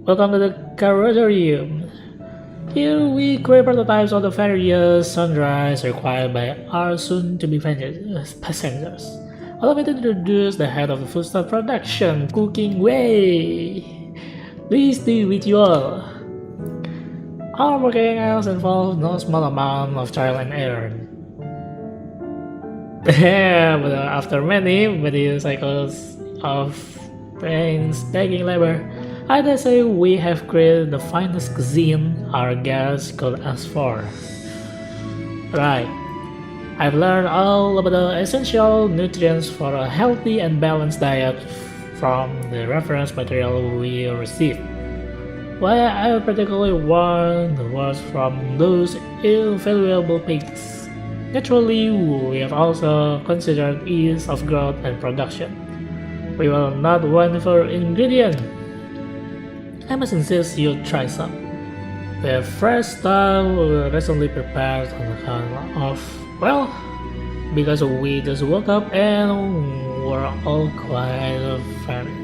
Welcome to the carroserium. Here we create prototypes of the various sundries required by our soon-to-be passengers. Allow me to introduce the head of the foodstuff production cooking way. Please do with you all. Our working hours involve no small amount of trial and error. But after many cycles of painstaking labor, I dare say we have created the finest cuisine our guests could ask for. Right. I've learned all about the essential nutrients for a healthy and balanced diet from the reference material we received. Why I particularly want the words from those invaluable pigs. Naturally, we have also considered ease of growth and production. We will not want for ingredient. I must insist you try some. We have fresh stuff recently prepared on account of, well, because we just woke up and we're all quite famished.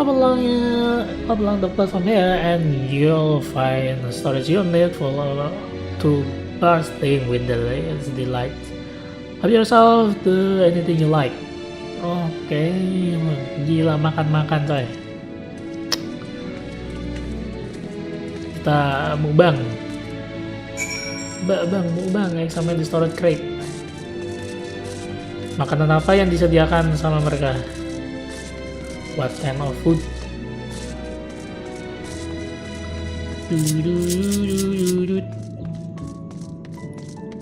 Up along the platform here and you'll find a storage unit full of to bursting with delight. Help yourself to anything you like. Oke, gila makan-makan coy. Kita mukbang. Mukbang sama di storage crate. Makanan apa yang disediakan sama mereka? What kind of food?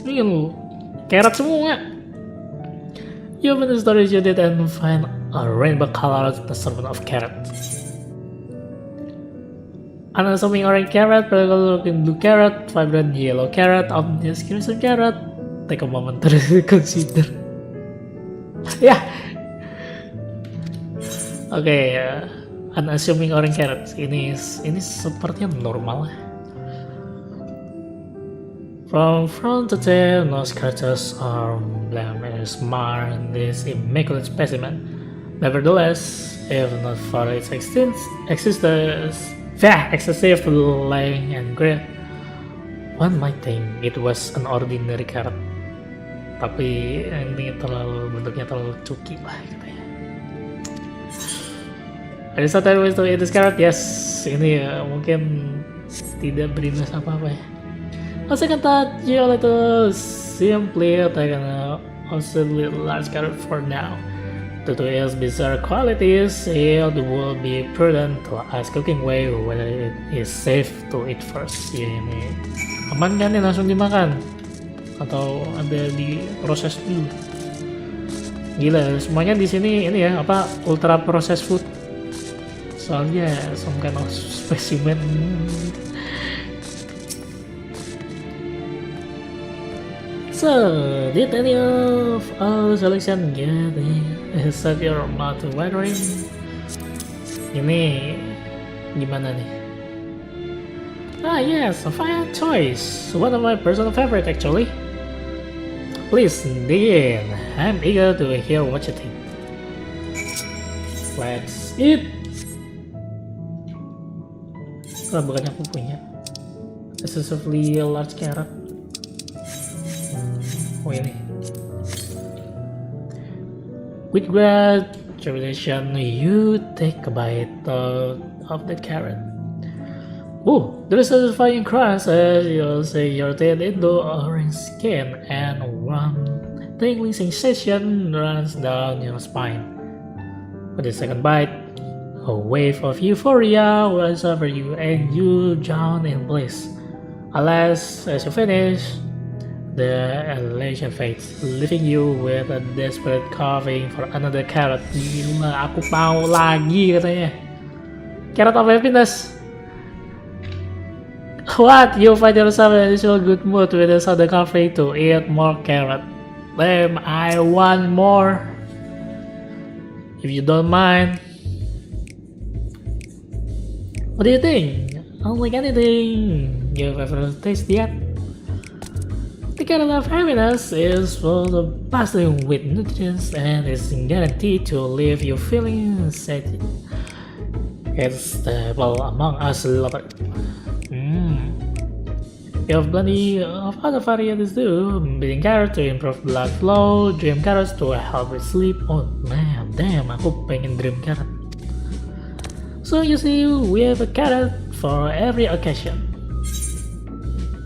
Ini lu, carrot semua. You open the storage unit and find a rainbow-colored assortment of carrots. unassuming orange carrot, looking blue carrot, vibrant yellow carrot, obvious crimson carrot. Take a moment to consider. Ya. Oke, unassuming orange carrot. Ini sepertinya normal. From front to tail, no scratches or blemishes mar this immaculate specimen. Nevertheless, if not for its excessive length and grade, one might think it was an ordinary carrot. Tapi ini bentuknya terlalu cuki lah katanya. Ada satu ways to eat this carrot? Yes, ini mungkin tidak beringas apa-apa ya. A second thought, you like to simply take an absolutely large carrot for now. Due to its bizarre qualities, it will be prudent to ask cooking way whether it is safe to eat first. Ini aman kan nih langsung dimakan? Atau ada di proses dulu? Gila, semuanya di sini ini ya apa ultra processed food. Soalnya some kind of specimen. So, did any of our selection set your mouth watering? Ini gimana nih? Ah yes, a fine choice. One of my personal favorite actually. Please dig in. I'm eager to hear what you think. Let's eat. Bukannya aku punya excessively large carrot. Oh ini. With great trepidation, you take a bite of the carrot. Oh, there is a satisfying crunch as you see your teeth into orange skin, and one tingling sensation runs down your spine. With the second bite, a wave of euphoria runs over you, and you drown in bliss. Alas, as you finish, the elation fades, leaving you with a desperate craving for another carrot. Gila, aku mau lagi katanya. Carrot of happiness. What? You find yourself in a usual good mood with a sudden craving to eat more carrot. Damn, I want more. If you don't mind. What do you think? Unlike anything you've ever tasted yet, the carrot of happiness is full of bustling with nutrients and is guaranteed to leave you feeling sated. It's stable among us lovers. You have plenty of other varieties too. Beating carrot to improve blood flow, dream carrots to help with sleep. Oh man, damn, aku pengen dream carrot. So you see, we have a carrot for every occasion.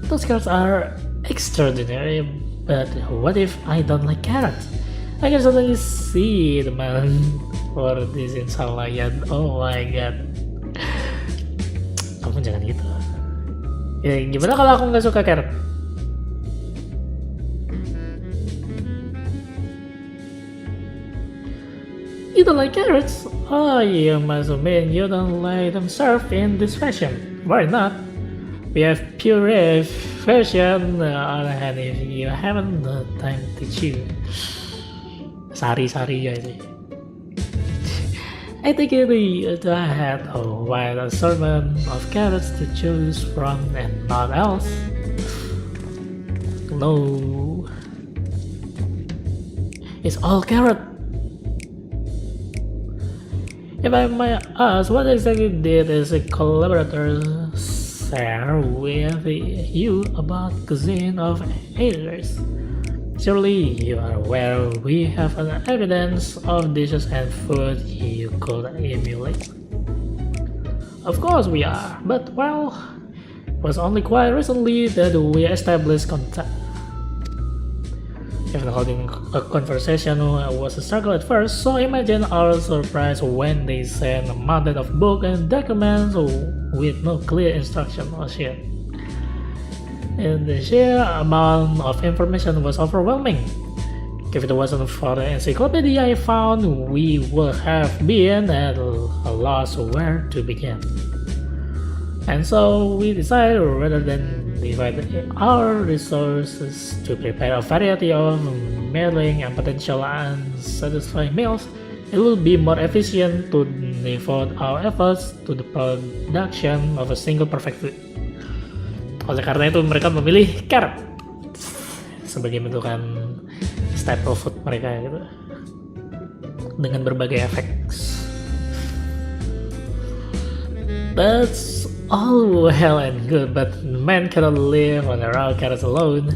Those carrots are extraordinary, but what if I don't like carrots? I can suddenly see the man for this inshallah ya. Oh my god. Kamu jangan gitu. Ya, gimana kalau aku nggak suka carrot? You don't like carrots? Oh, you must mean you don't like them served in this fashion. Why not? We have puree version on hand if you haven't the time to chew. Sari-sari ya itu. I think it had a wide assortment of carrots to choose from and not else. No. It's all carrot. If I might ask, what exactly did this collaborator share with you about cuisine of eaters? Surely you are aware we have an evidence of dishes and food you could emulate. Of course we are, but well, it was only quite recently that we established contact. Even holding a conversation was a struggle at first, so imagine our surprise when they sent a mountain of books and documents with no clear instruction or shit. And the sheer amount of information was overwhelming. If it wasn't for the encyclopedia I found, we would have been at a loss where to begin. And so we decided, rather than divide our resources to prepare a variety of middling and potential unsatisfying meals, it will be more efficient to devote our efforts to the production of a single perfect food. Oleh karena itu mereka memilih carrot sebagai bentukan staple food mereka gitu, dengan berbagai efek. That's all well and good, but man cannot live on raw carrots alone.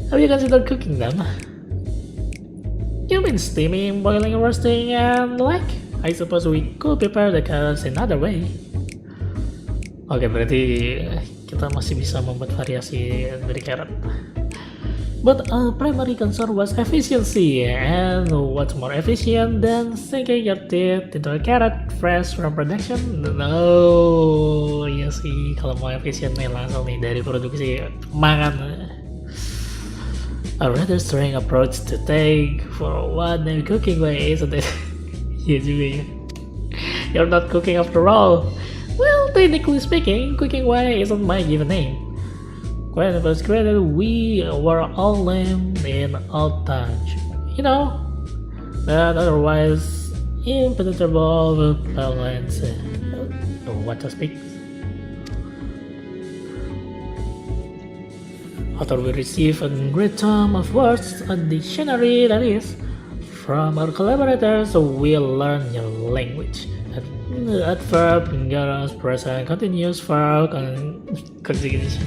Have you considered cooking them? You mean steaming, boiling, roasting, and the like? I suppose we could prepare the carrots another way. Oke, berarti kita masih bisa membuat variasi dari carrot. But our primary concern was efficiency, and what's more efficient than sinking your teeth into a carrot fresh from production? No, iya sih, kalau mau efisien nih langsung nih dari produksi makan. A rather strange approach to take for one named cooking way, isn't it? Iya juga ya. You're not cooking after all. Well, technically speaking, cooking way isn't my given name. When it was created, we were all named in old tongue, you know, but otherwise impenetrable balance. What to speak? After we receive a great tom of words, a dictionary that is, from our collaborators, we learn your language. Adverb, penggaras, present, continuous verb, conjugation.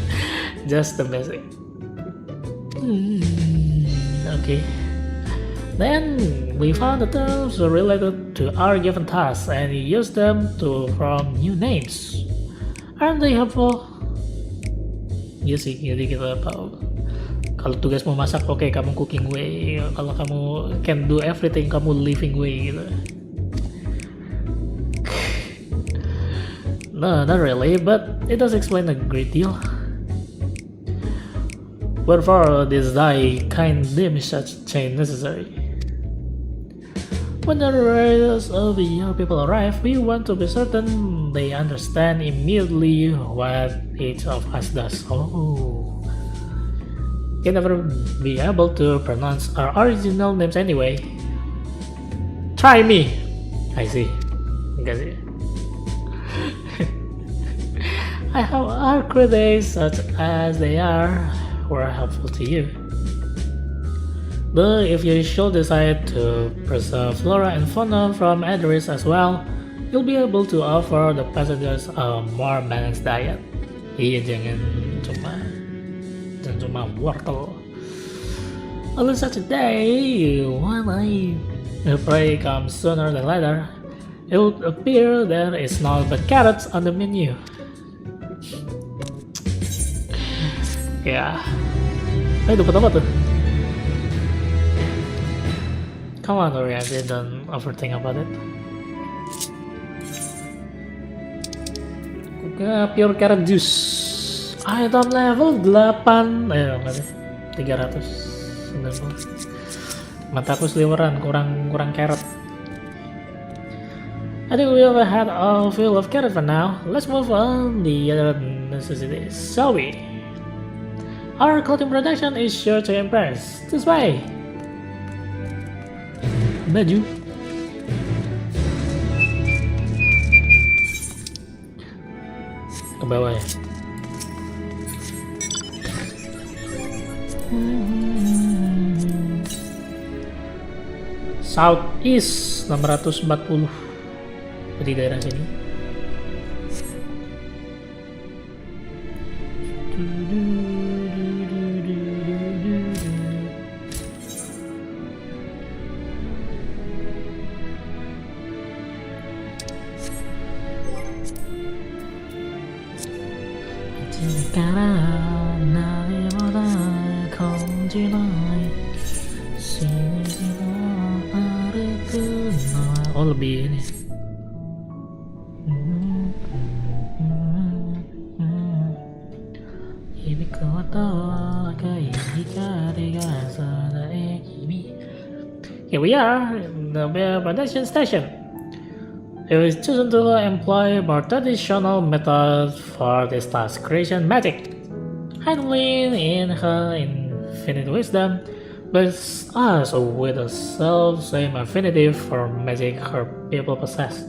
Just the basic. Okay. Then we found the terms related to our given tasks and used them to form new names. Aren't they helpful? Iya sih, jadi kita tahu. Kalau tugas memasak, oke, kamu cooking way. Kalau kamu can do everything, kamu living way gitu. No, not really, but it does explain a great deal. Wherefore, this kind deems such change necessary. When the rest of the young people arrive, we want to be certain they understand immediately what each of us does. Oh, you'll never be able to pronounce our original names anyway. Try me. I see. Enggak sih. I hope our critics, such as they are, were helpful to you. But if you should decide to preserve flora and fauna from address as well, you'll be able to offer the passengers a more balanced diet. Iya, jangan cuma wortel. On such a day, when I pray comes sooner than later, it would appear there is not but carrots on the menu. Ya, dapat apa tuh? Come on, Oriente, don't overthink about it. Pure carrot juice. Item level 8. Enggak sih. 390. Mataku seliweran, kurang carrot. I think we have had a fill of carrot for now. Let's move on the other necessities, shall we? Our clothing production is sure to impress. This way. Baju. Ke bawah ya. Southeast 640 di daerah sini. Oh, lebih ini. Here we are in the production station. It was chosen to employ more traditional methods for this task, creation magic. Heidelin, in her infinite wisdom, blessed us with the self-same affinity for magic her people possess.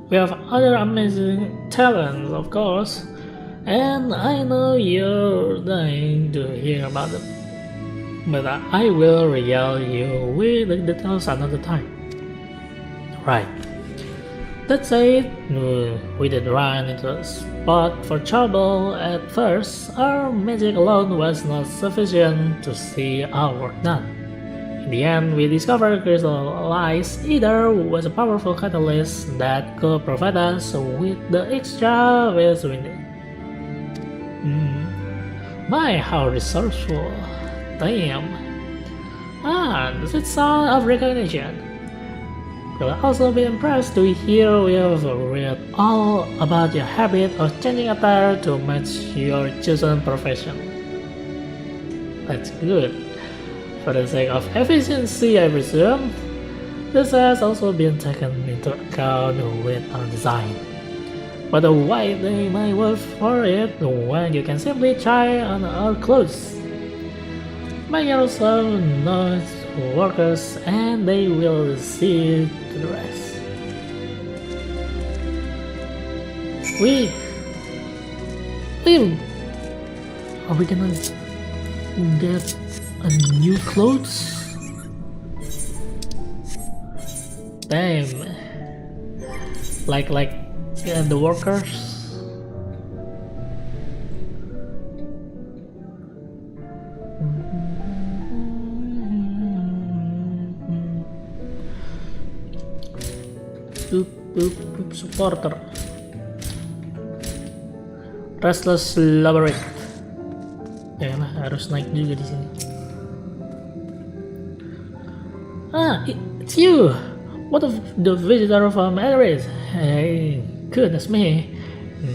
We have other amazing talents, of course, and I know you're dying to hear about them. But I will regale you with the details another time. Right. That said, we did run into a spot for trouble at first. Our magic alone was not sufficient to see our work done. In the end, we discovered crystallized ether was a powerful catalyst that could provide us with the extra ways we need. My, how resourceful. Damn. Does it sound of recognition? You'll also be impressed to hear we have read all about your habit of changing attire to match your chosen profession. That's good. For the sake of efficiency, I presume, this has also been taken into account with our design. But why they might work for it when you can simply try on our clothes? Make yourself known to workers and they will see to the rest. Are we gonna get a new clothes? Damn. Like the workers. Supporter. Restless Labyrinth. Ya lah, harus naik juga di sini. It's you. What of the visitor from Eris? Hey, goodness me.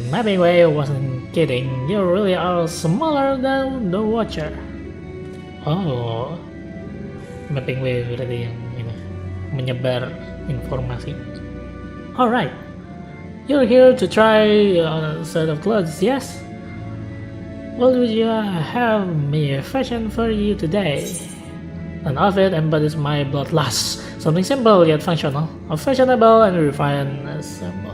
Mapping Way wasn't kidding. You really are smaller than the Watcher. Oh, Mapping Way berarti yang ini menyebar informasi. Alright, you're here to try a set of clothes, yes? What would you have me fashion for you today? An outfit embodies my bloodlust. Something simple yet functional. A fashionable and refined symbol.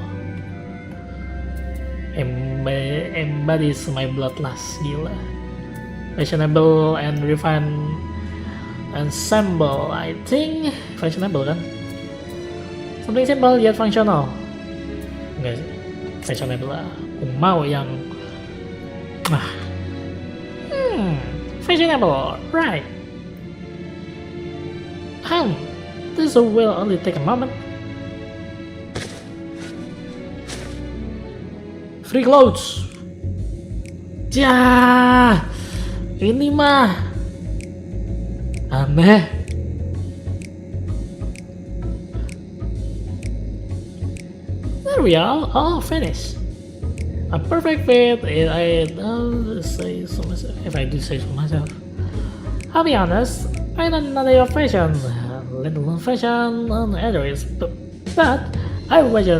Embodies my bloodlust, gila. Fashionable and refined ensemble, I think. Fashionable kan? Something simple yet functional. Enggak sih, fashionable lah. Aku mau yang fashionable, right? This will only take a moment. Free clothes. Ya, ini mah aneh. There we are, all finished. A perfect fit if I do say so myself. I'll be honest, I don't know your fashion, let alone fashion on others, but I wager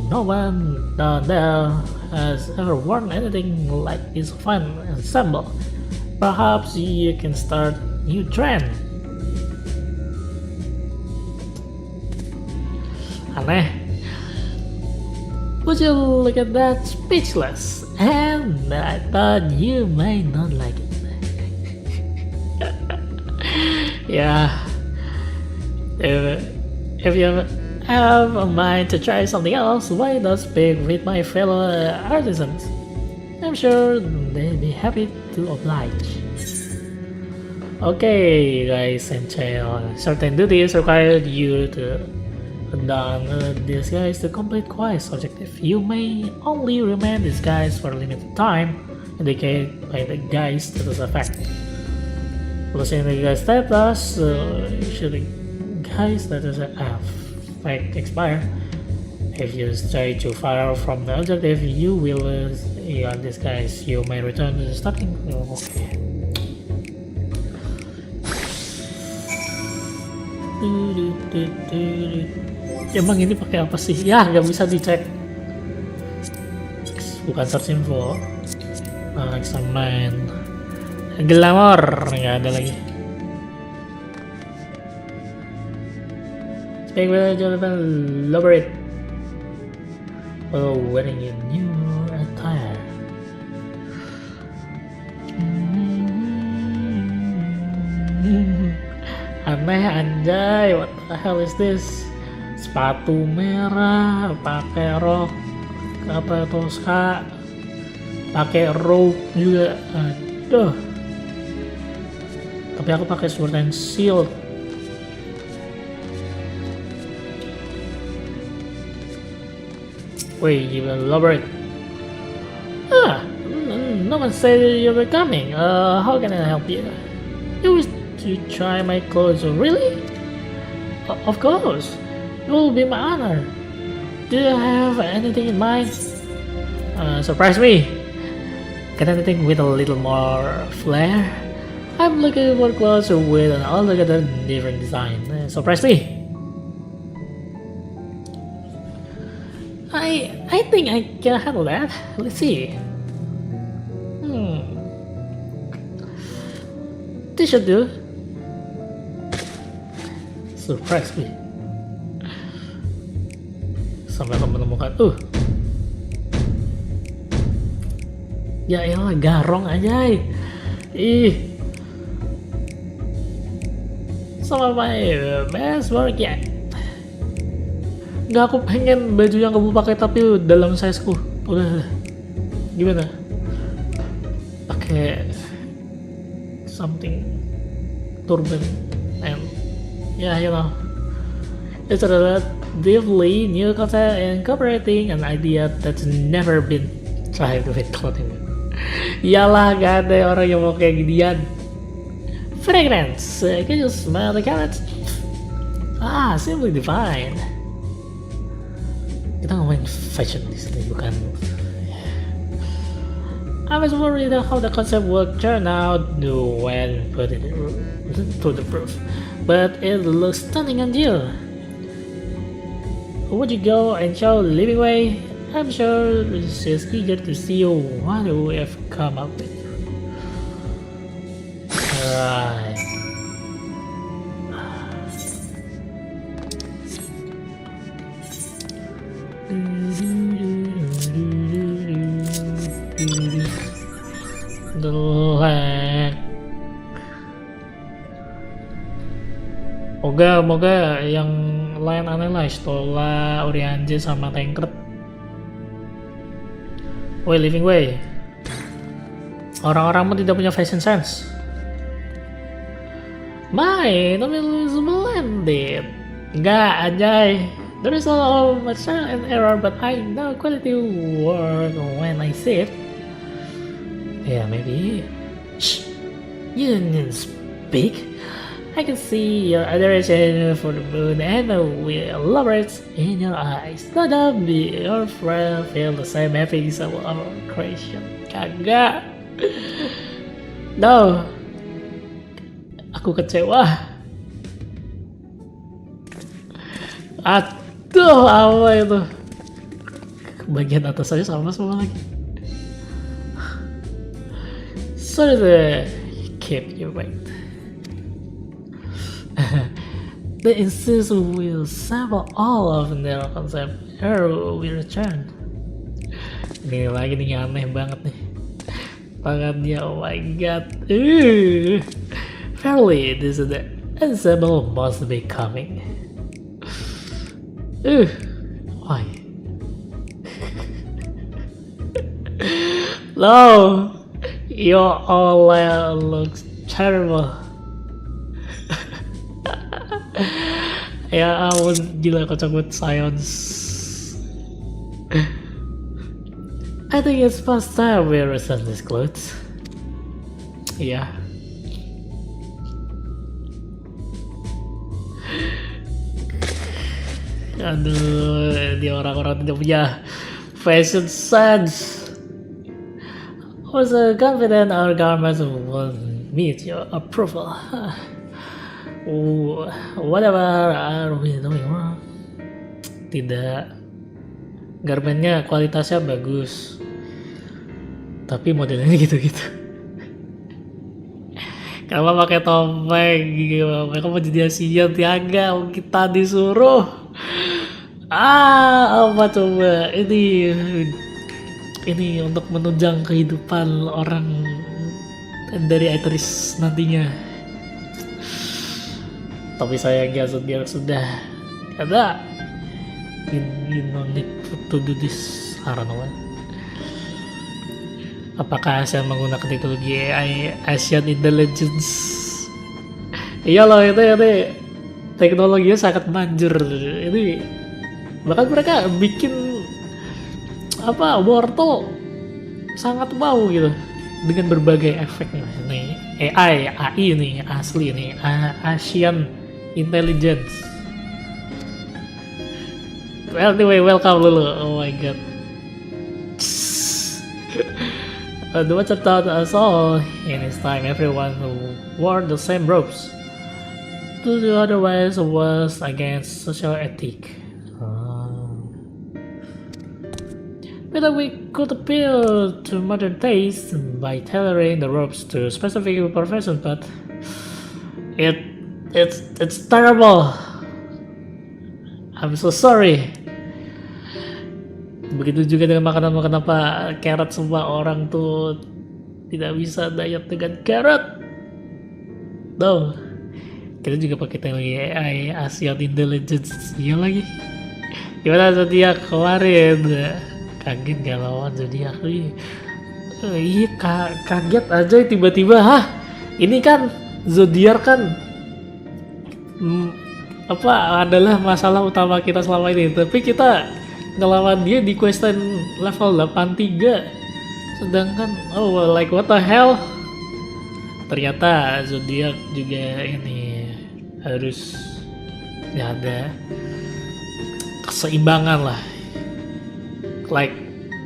no one down there has ever worn anything like this fun ensemble. Perhaps you can start a new trend. Aneh. Would you look at that? Speechless. And I thought you might not like it. Yeah. If you have a mind to try something else, why not speak with my fellow artisans? I'm sure they'd be happy to oblige. Okay, guys, entail certain duties required you to don disguise to complete quest objective. You may only remain disguised for a limited time, indicated by the guise status effect. Losing the guise status, should the guise status effect expire. If you stray too far from the objective, you will lose your disguise. You may return to the starting. Okay. Emang ini pakai apa sih? Ya, nggak bisa dicek. Bukan search info. Examine. Glamour, nggak ada lagi. Speak with Jonathan, elaborate. Oh, wearing a new attire. Aneh anjay, what the hell is this? Sepatu merah, pakai rok apa Tosca, pakai robe juga. Aduh. Tapi aku pakai sword and shield. Wait, you elaborate. No one said you were coming. How can I help you? You wish to try my clothes, really? Of course. It will be my honor. Do you have anything in mind? Surprise me. Get anything with a little more flair? I'm looking for clothes with an altogether different design. Surprise me. I think I can handle that. Let's see. This should do. Surprise me. Sampai aku menemukan ya elah, garong aja. Ih. Sama my best work ya. Nggak, aku pengen baju yang kamu pakai tapi dalam sizeku. Udah. Gimana? Pakai something turban and yeah, you know. It's a relatively new concept incorporating an idea that's never been tried with clothing. Iyalah, gak ada orang yang mau kayak ginian. Fragrance, can you smell the carrots? Simply divine. Kita ngomongin fashion di sini, bukan. I was worried how the concept would turn out when put it to the proof, but it looks stunning on you. Would you go and show Living Way? I'm sure she's eager to see what we have come up with. Alright. Moga yang lain aneh lah, Stola, Orianje sama Tancred. Woi, Living Way. Orang-orangmu tidak punya fashion sense. Mine, is blended. Enggak, anjay. There is so much trial and error, but I know quality work when I see it. Yeah, maybe. Shh. You didn't speak. I can see your adoration for the moon and the wheel elaborates in your eyes. Not be your friend feel the same happiness of our creation. Kagak. No. Aku kecewa. Aduh, apa itu? Bagian atas saja sama semua lagi. So keep your weight. They insist we'll sample all of their concept ere we return. Ini lagi nih, aneh banget nih. Tangannya, oh my god. Fairly, this is the ensemble must be coming. Why? No, your all looks terrible. Ya ampun, gila kocak banget science. I think it's past time we return these clothes. Yeah. Aduh, dia orang-orang tidak punya fashion sense. I was confident our garments will meet your approval. Whatever are we doing wrong? tidak, garmennya kualitasnya bagus, tapi modelnya gitu-gitu. Kenapa pakai topeng gitu? Mereka mau jadi Asian tiaga, kita disuruh. Apa coba? Ini untuk menunjang kehidupan orang dari aktris nantinya. Tapi sayangnya sudah ada. You don't need to do this. I don't know. Apakah ASEAN menggunakan teknologi AI Asian Intelligence? Iya loh, itu teknologinya sangat manjur. Ini bahkan mereka bikin wortel sangat wow gitu dengan berbagai efek nih. AI nih asli nih, Asian Intelligence. Well, anyway, welcome dulu. Oh my god. The Watcher taught us all in his time everyone who wore the same robes. To do otherwise was against social ethic. Whether we could appeal to modern taste by tailoring the robes to specific professions, but it's terrible. I'm so sorry. Begitu juga dengan makanan apa carrot, semua orang tuh tidak bisa diet dengan carrot. No, kita juga pakai teknologi AI Asian Intelligence. Iya lagi. Gimana zodiak kemarin? Kaget gak lawan zodiak? Iya kaget aja tiba-tiba. Ini kan zodiak kan adalah masalah utama kita selama ini, tapi kita ngelawan dia di question level 83, sedangkan like what the hell, ternyata zodiak juga ini harus ada keseimbangan lah. Like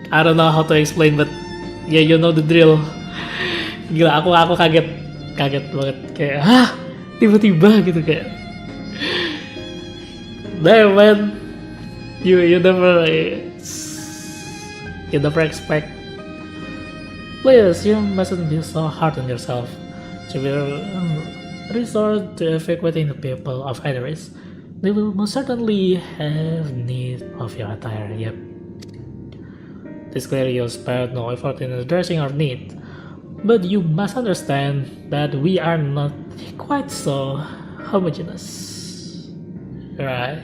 I don't know how to explain, but yeah, you know the drill. Gila, aku kaget banget, kayak tiba-tiba gitu, kayak damn man. You never expect. Please, you mustn't be so hard on yourself. To be resort to evacuating the people of either race. They will most certainly have need of your attire. Yep. This clearly you spared no effort in addressing our need, but you must understand that we are not quite so homogeneous, right?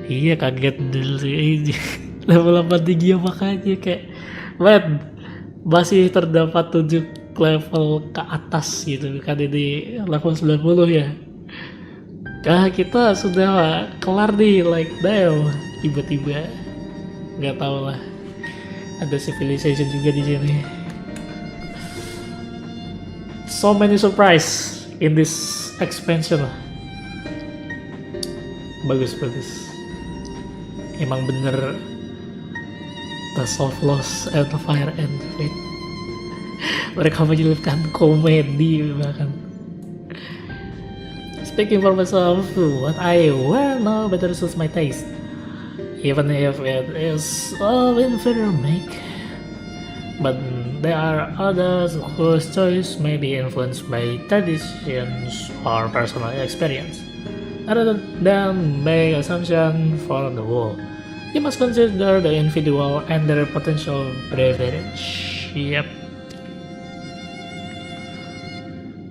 Iya, kaget dulu sih. Level 83 makanya kayak masih terdapat 7 level ke atas gitu kan, ini level 90 ya. Kita sudah kelar nih, like damn, tiba-tiba nggak tahu lah, ada civilization juga di sini. So many surprise in this expansion lah. Bagus. Emang bener the soft loss and fire and fate. Mereka menyelipkan komedi bahkan. Speaking for myself, what I wear now better suits my taste, even if it is of inferior make. But there are others whose choice may be influenced by traditions or personal experience, rather than make assumption for the whole. You must consider the individual and their potential privilege. Yep.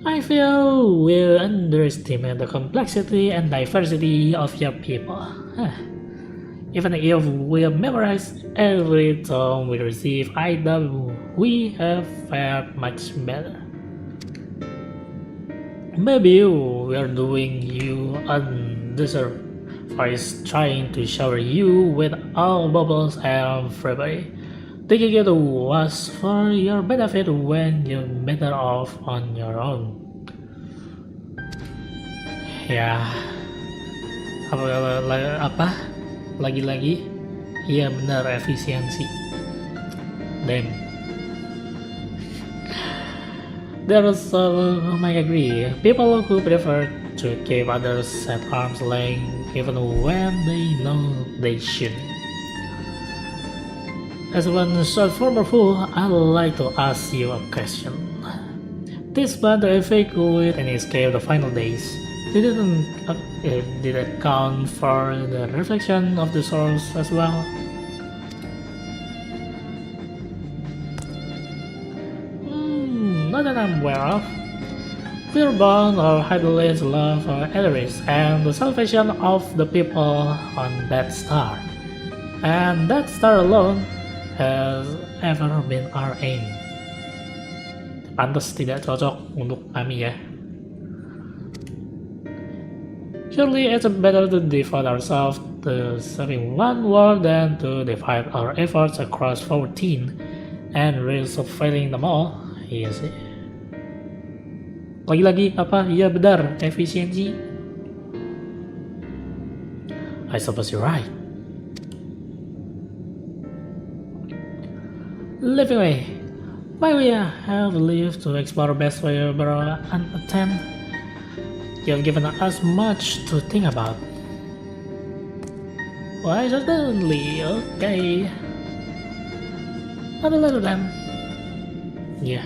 I feel we underestimate the complexity and diversity of your people. Even if we memorize every tone we receive, we have fared much better. Maybe we are doing you undeserved for trying to shower you with all bubbles and free. Thinking it was for your benefit when you're better off on your own. Ya, apa? Lagi-lagi, iya benar, efisiensi. Damn. There are some whom I agree. People who prefer to keep others at arm's length even when they know they shouldn't. As one short former fool, I'd like to ask you a question. Despite the evacuate and escape the final days, did it count for the reflection of the source as well? Not that I'm aware of. We're born or Hydralian's love for Eris and the salvation of the people on that star. And that star alone has ever been our aim. Pantas tidak cocok untuk kami ya. Surely it's better to devote ourselves to serving one world than to divide our efforts across 14 and risk of failing them all. Iya sih. Lagi-lagi apa? Iya benar, efisiensi. I suppose you're right. Living way. Why we have lived to explore best way unattended. You've given us much to think about. Why certainly, okay. Not a little then. Yeah.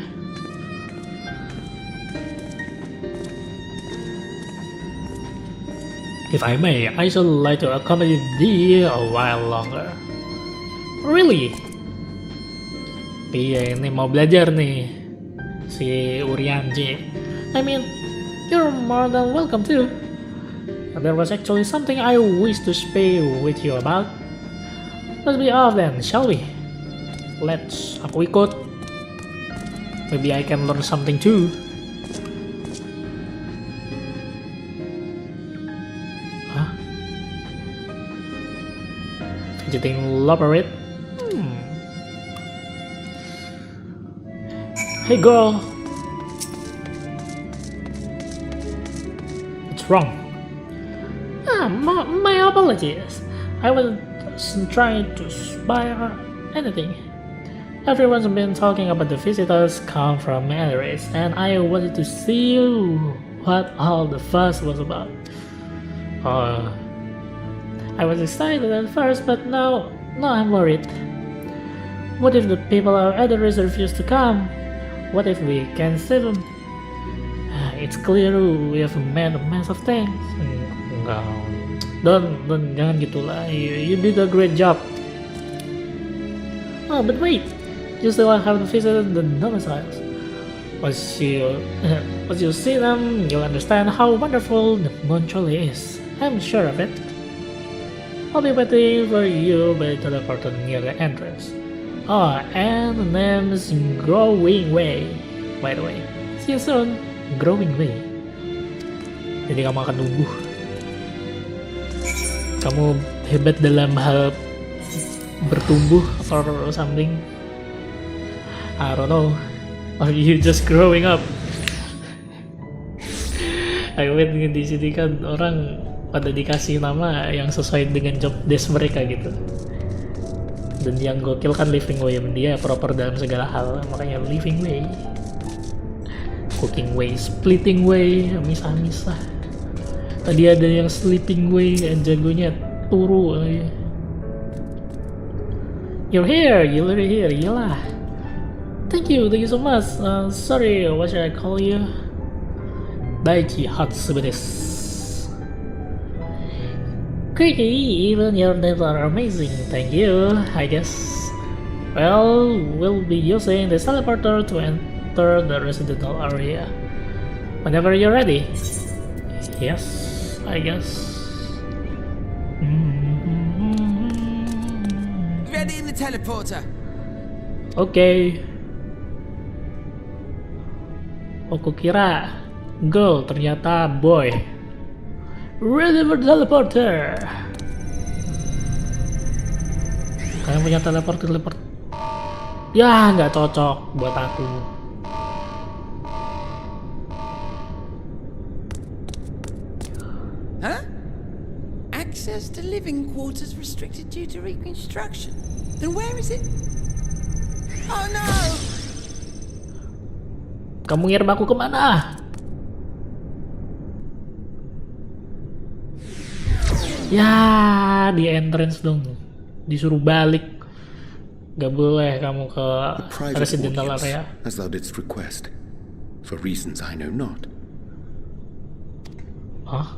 If I may, I should like to accompany thee a while longer. Really? Iya, ini mau belajar nih si Urianji. I mean, you're more than welcome to. There was actually something I wish to speak with you about. Let's be off then, shall we? Let's. Aku ikut. Maybe I can learn something too. Huh? Fidgeting Loperate? Hey girl! What's wrong? My apologies. I wasn't trying to spy or anything. Everyone's been talking about the visitors come from Eris, and I wanted to see what all the fuss was about. I was excited at first, but now I'm worried. What if the people of Eris refuse to come? What if we can save them? It's clear we have made a mess of things. Don't jangan gitulah. You did a great job. Oh, but wait, you still haven't visited the domiciles. Once you see them, you'll understand how wonderful the moon truly is. I'm sure of it. I'll be waiting for you by the teleporter near the entrance. Oh, and the name is Growing Way, by the way. See you soon, Growing Way. Jadi kamu akan tumbuh. Kamu hebat dalam hal bertumbuh or something. I don't know. Or you just growing up. I mean di sini kan orang pada dikasih nama yang sesuai dengan job desk mereka gitu. Dan yang gokil kan living way, dia proper dalam segala hal, makanya living way, cooking way, splitting way, misah-misah. Tadi ada yang sleeping way, jagonya turu. You're here, iyalah. Thank you so much. Sorry, what should I call you? Dayqi Hatsubu desu. Great, even your names are amazing, thank you, I guess. Well, we'll be using the teleporter to enter the residential area. Whenever you're ready. Yes, I guess. Ready in the teleporter. Okay. Aku kira girl, ternyata boy. Ready for teleporter. Kalian punya teleport. Ya, nggak cocok buat aku. Huh? Access to living quarters restricted due to reconstruction. Then where is it? Oh no! Kamu ngirim aku kemana? Ya, di entrance dong. Disuruh balik. Gak boleh kamu ke A private residential audience, area. as thou didst request, for reasons I know not. Hah?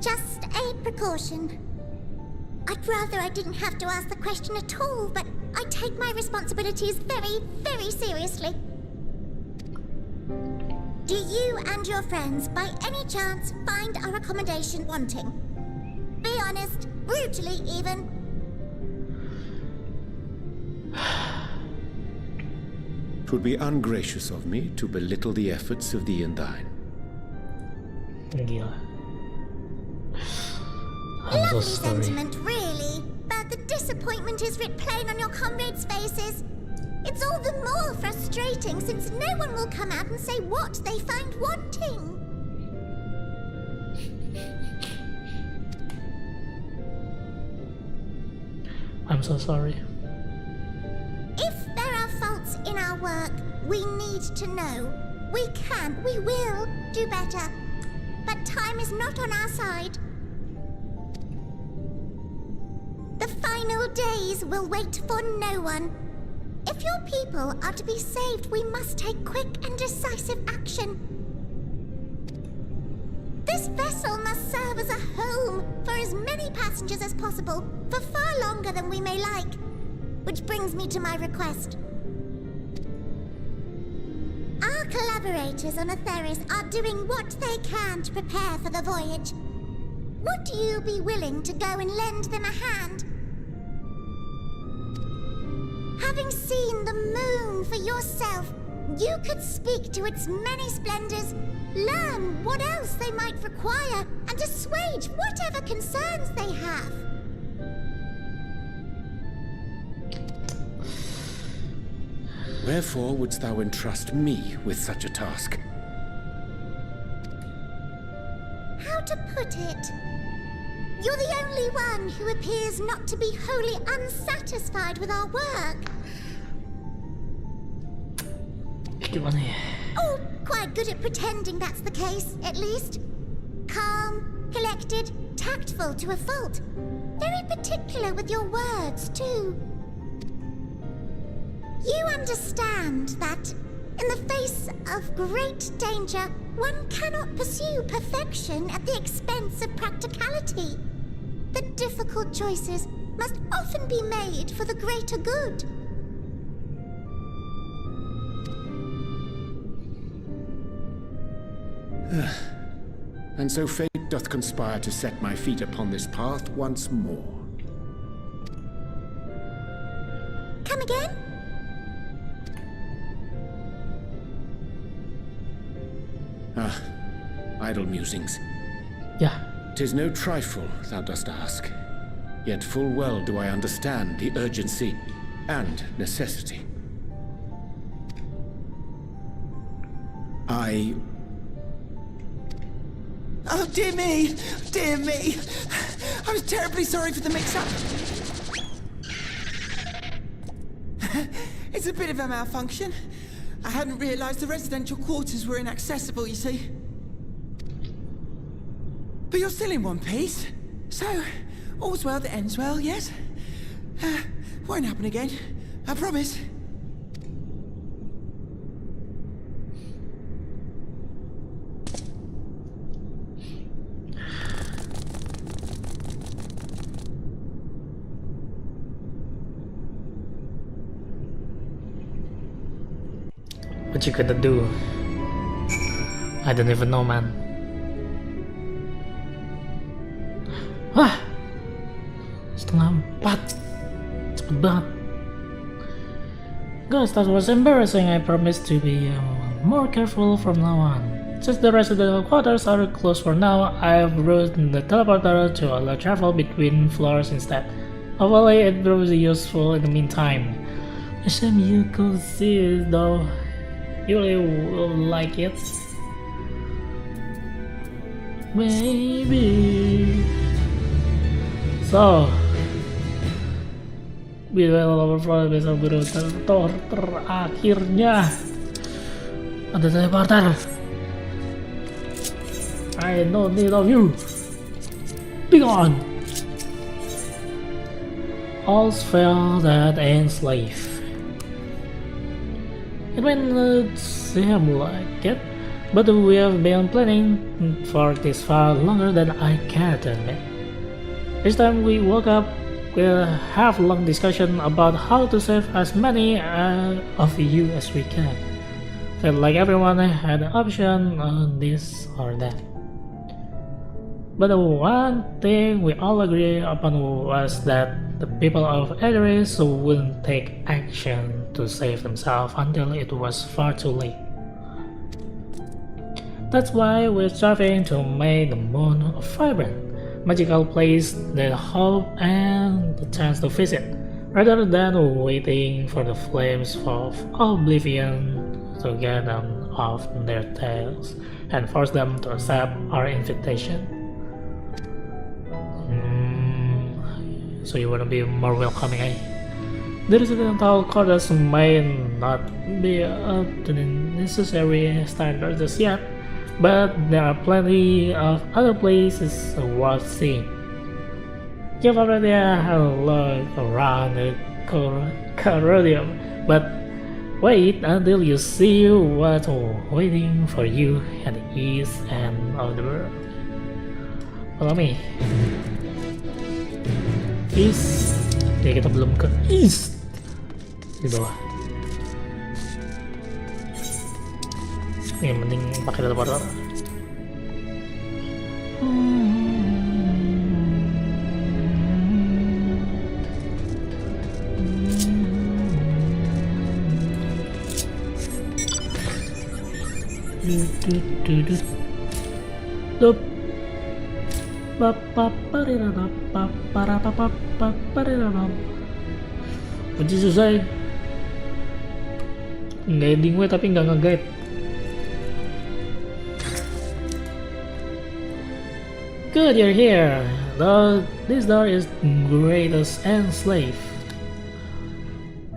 Just a precaution. I'd rather I didn't have to ask the question at all, but I take my responsibilities very, very seriously. Do you and your friends, by any chance, find our accommodation wanting? Be honest, brutally even. It would be ungracious of me to belittle the efforts of thee and thine. Gila. I'm so Lovely sorry. sentiment, really, but the disappointment is writ plain on your comrades' faces. It's all the more frustrating since no one will come out and say what they find wanting. I'm so sorry. If there are faults in our work, we need to know. We can, we will do better. But time is not on our side. The final days will wait for no one. If your people are to be saved, we must take quick and decisive action. This vessel must serve as a home for as many passengers as possible, for far longer than we may like. Which brings me to my request. Our collaborators on Atheris are doing what they can to prepare for the voyage. Would you be willing to go and lend them a hand? Having seen the moon for yourself, you could speak to its many splendors, learn what else they might require, and assuage whatever concerns they have. Wherefore wouldst thou entrust me with such a task? How to put it? You're the only one who appears not to be wholly unsatisfied with our work. Gimana ya? Oh, quite good at pretending that's the case, at least. Calm, collected, tactful to a fault. Very particular with your words, too. You understand that, in the face of great danger, one cannot pursue perfection at the expense of practicality. The difficult choices must often be made for the greater good. And so fate doth conspire to set my feet upon this path once more. Come again? Idle musings. Ya, 'Tis no trifle thou dost ask. Yet full well do I understand the urgency and necessity. Oh, dear me! Dear me! I was terribly sorry for the mix-up. It's a bit of a malfunction. I hadn't realized the residential quarters were inaccessible, you see. But you're still in one piece. So, all's well that ends well, yes? Won't happen again. I promise. what you gonna do? I don't even know, man. Wah, 3:30. Cepet banget. Guys, that was embarrassing. I promise to be more careful from now on. Since the residential quarters are closed for now, I've routed the teleporter to allow travel between floors instead. Hopefully it proves useful in the meantime. A shame you could see it though. You really will like it. Maybe. So, bila overflow besok terakhirnya. Ada teleporter. I no need of you. Be gone. All's fair that ends life. It may not seem like it, but we have been planning for this far longer than I care to admit. Each time we woke up, we'll have long discussion about how to save as many of you as we can. Felt like everyone had an option on this or that. But the one thing we all agree upon was that the people of Edoris wouldn't take action to save themselves until it was far too late. That's why we're striving to make the moon a vibrant, magical place that hope and the chance to visit, rather than waiting for the flames of oblivion to get them off their tails and force them to accept our invitation. So you wanna be more welcoming, eh? The residential quarters may not be up to the necessary standards just yet, but there are plenty of other places worth seeing. You've already had a look around the Corrodium, but wait until you see what's waiting for you at the east end of the world. Follow me. East. Ya, kita belum ke east. Di bawah. Ini mending pakai teleporter. Dup. Kunci selesai. Guiding gue tapi nggak nge-guide. Good, you're here. This door is greatest enslave.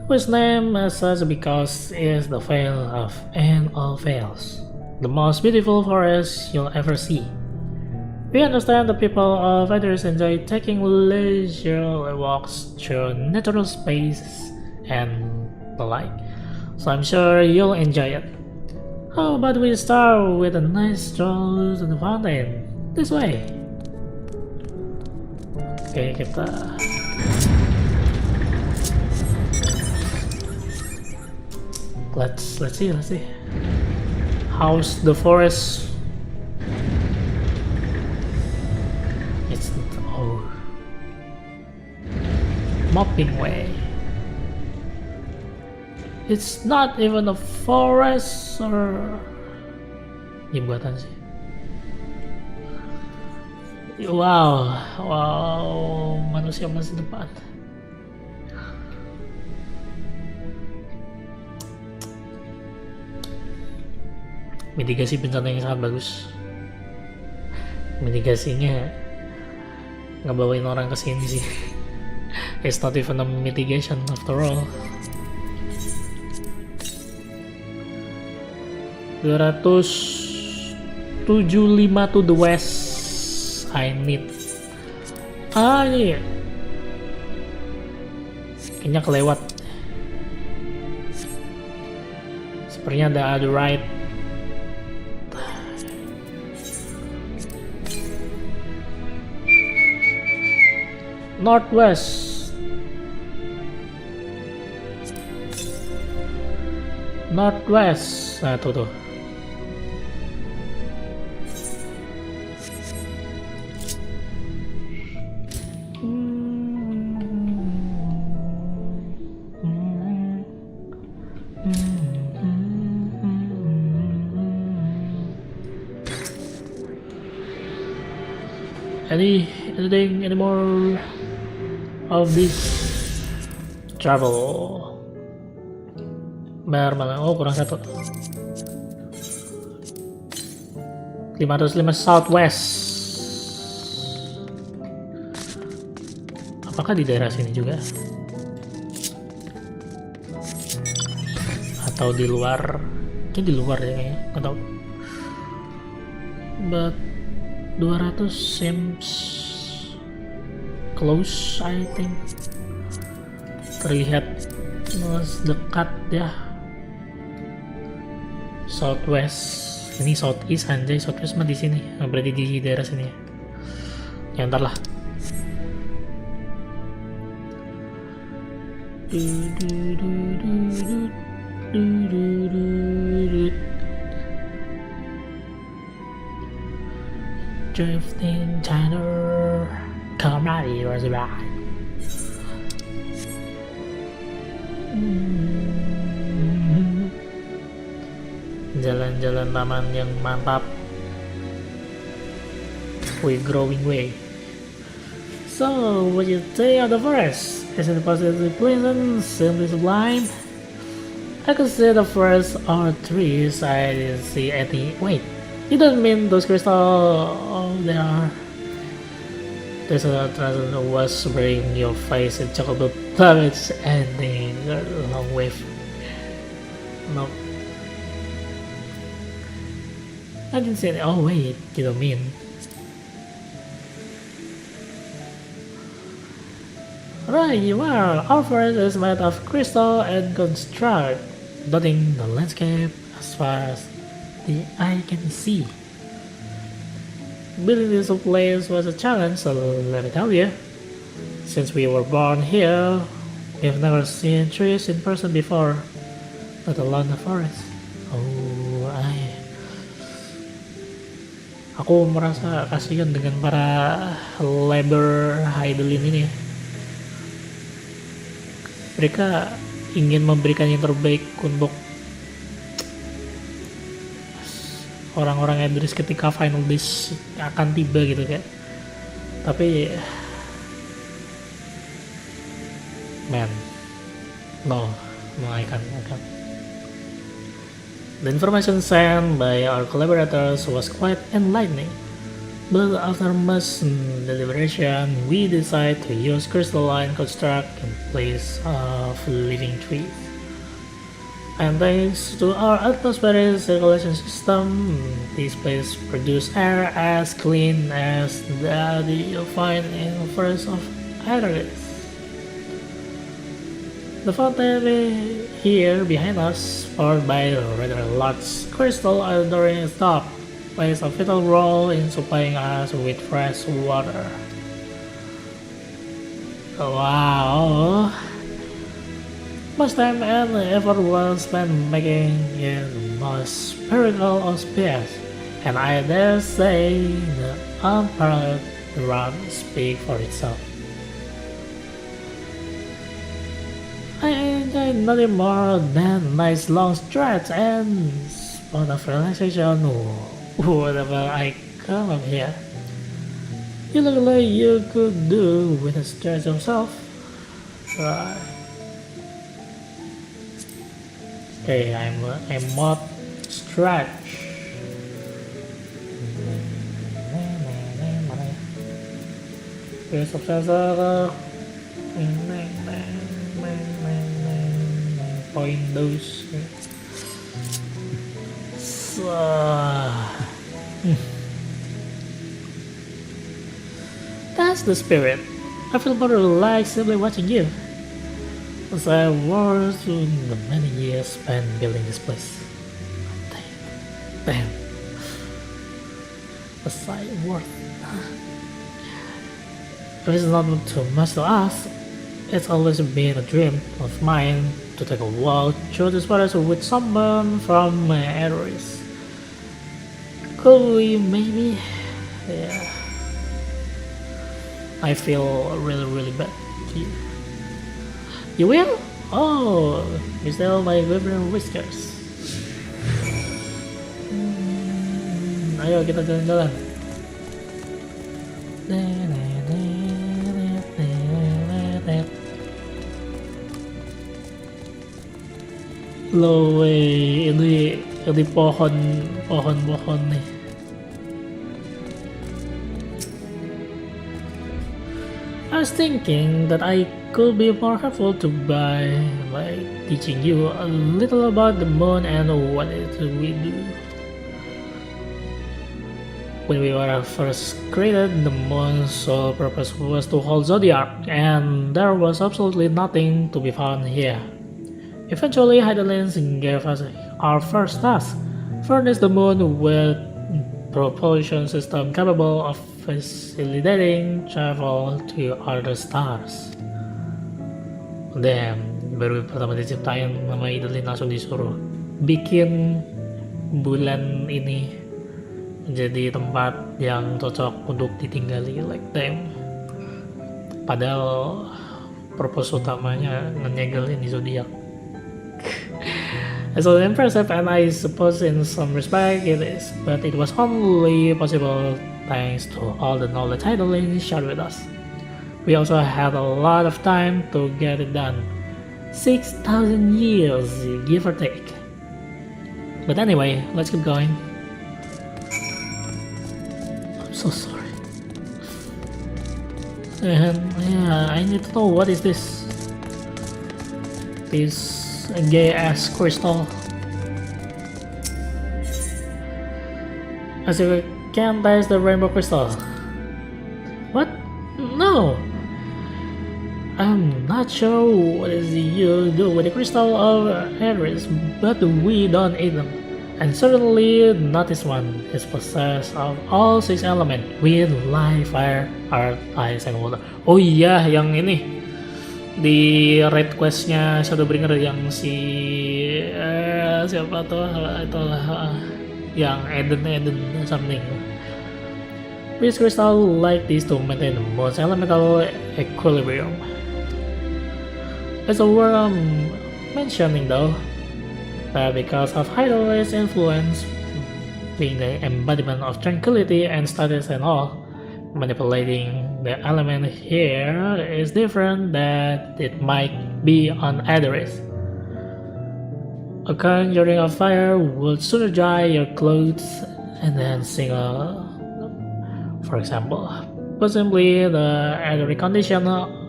Whose name as such because it is the veil of end all veils, the most beautiful forest you'll ever see. We understand the people of Edoris enjoy taking leisurely walks through natural spaces and the like, so I'm sure you'll enjoy it. How about we start with a nice stroll to the fountain? This way. Oke, kita let's see. How's the forest? It's mopping way. It's not even a forest or ini buatan sih. Wow, manusia masa depan. Mitigasi bencana yang sangat bagus. Mitigasinya ngebawain orang ke sini sih. It's not even a mitigation after all. 275 to the west. I need. Ini kayaknya kelewat. Sepertinya ada the right. Northwest. Nah tuh. Any more of this travel? Bayar mana? Oh, kurang satu. 505 Southwest. Apakah di daerah sini juga? Atau di luar di luar ya kayaknya, nggak tahu. But 200 seems close, I think. Terlihat dekat ya. Southwest, ini southeast, anjay, southwest mah di sini, berarti di daerah sini ya. Ya ntar lah. Drifting China, come right, jalan-jalan taman yang mantap. We growing way. So, what you say of the forest? Is it positively pleasant, simply sublime? I could see the forest or trees. I didn't see any. Wait, you don't mean those crystals? Oh, they are. There's a translucent was bring your face and chocolate plumage ending a long wave. No. I didn't say that. Oh wait, you don't mean. Right, you are. Our forest is made of crystal and construct, dotting the landscape as far as the eye can see. Building this place was a challenge, so let me tell you. Since we were born here, we've never seen trees in person before, let alone the forest. Oh, aku merasa kasihan dengan para labor idolin ini. Mereka ingin memberikan yang terbaik untuk orang-orang Idris ketika final disk akan tiba gitu kan. Tapi no, I can't. The information sent by our collaborators was quite enlightening, but after much deliberation, we decided to use crystalline construct in place of living trees. And thanks to our atmospheric circulation system, this place produces air as clean as that you'll find in the forest of Idris. The fountain here behind us, powered by a rather large crystal during its top, plays a vital role in supplying us with fresh water. Wow! Much time and effort was spent making it the most spherical of space, and I dare say the unparalleled run speak for itself. I enjoy nothing more than nice long stretch and spot of relaxation whatever I come up here. You look like you could do with a stretch yourself. Right. Okay, I'm mod stretch. Here's a sensor. Point those. So, that's the spirit. I feel more relaxed simply watching you, as I was through the many years spent building this place. Damn. A sight worth. If it's not too much to ask, it's always been a dream of mine to take a walk through this forest with someone from my areas. Could we maybe? Yeah. I feel really bad. You will? Oh, you still my vibrant whiskers. Ayo kita jalan-jalan. Loh, ini pohon nih. I was thinking that I could be more helpful by teaching you a little about the moon and what we do. When we were first created, the moon's sole purpose was to hold Zodiac, and there was absolutely nothing to be found here. Eventually, Heidelins gave us our first task: furnish the moon with propulsion system capable of facilitating travel to other stars. Damn, baru pertama diciptain sama Heidelin langsung disuruh bikin bulan ini jadi tempat yang cocok untuk ditinggali, like damn. Padahal purpose utamanya ngenyegel ini zodiak. It's so impressive, and I suppose in some respect it is, but it was only possible thanks to all the knowledge Heidelin shared with us. We also had a lot of time to get it done. 6,000 years, give or take. But anyway, let's keep going. I'm so sorry. And yeah, I need to know, what is this? This gay ass crystal. As you can taste the rainbow crystal. What? No! I'm not sure what is you do with the crystal of Aries, but we don't eat them. And certainly not this one. It's possessed of all 6 elements: wind, light, fire, earth, ice, and water. Oh iya, yang ini di red questnya Shadowbringer yang siapa tuh itu yang Eden something. This crystal like this to maintain the most elemental equilibrium. It's a word I'm mentioning though, that because of Heidelin's influence being the embodiment of tranquility and status and all, manipulating the element here is different than it might be on Adoris. A conjuring of fire would sooner dry your clothes and then single, for example. But simply the Adoris condition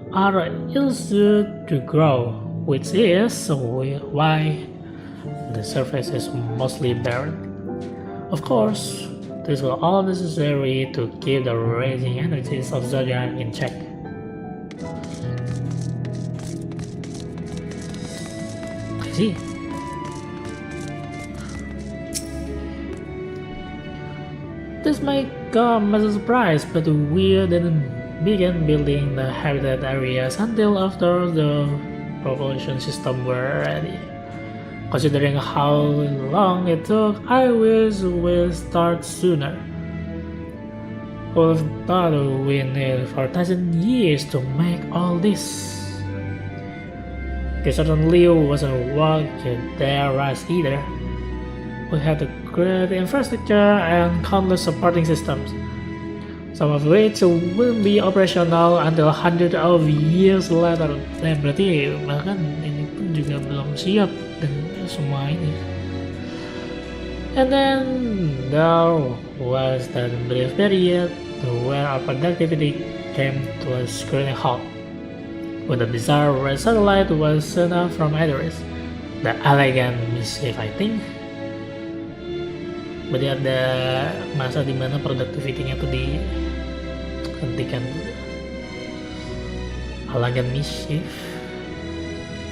are used to grow, which is why the surface is mostly barren. Of course, this will all necessary to keep the raging energies of Zodiac in check. I see. This may come as a surprise, but we didn't begin building the habitat areas until after the propulsion system were ready. Considering how long it took, I wish we'd start sooner. Who've thought we needed 4,000 years to make all this? It certainly wasn't walk there right either. We had a great infrastructure and countless supporting systems, some of which wouldn't be operational until hundreds of years later. Dan berarti bahkan ini pun juga belum siap dengan semua ini. And then there was that brief period where our productivity came to a screaming halt, when the bizarre red satellite was sent up from Adoris, the elegant mischief, I think. Berarti ada masa dimana productivity-nya tuh dihentikan. Elegant mischief.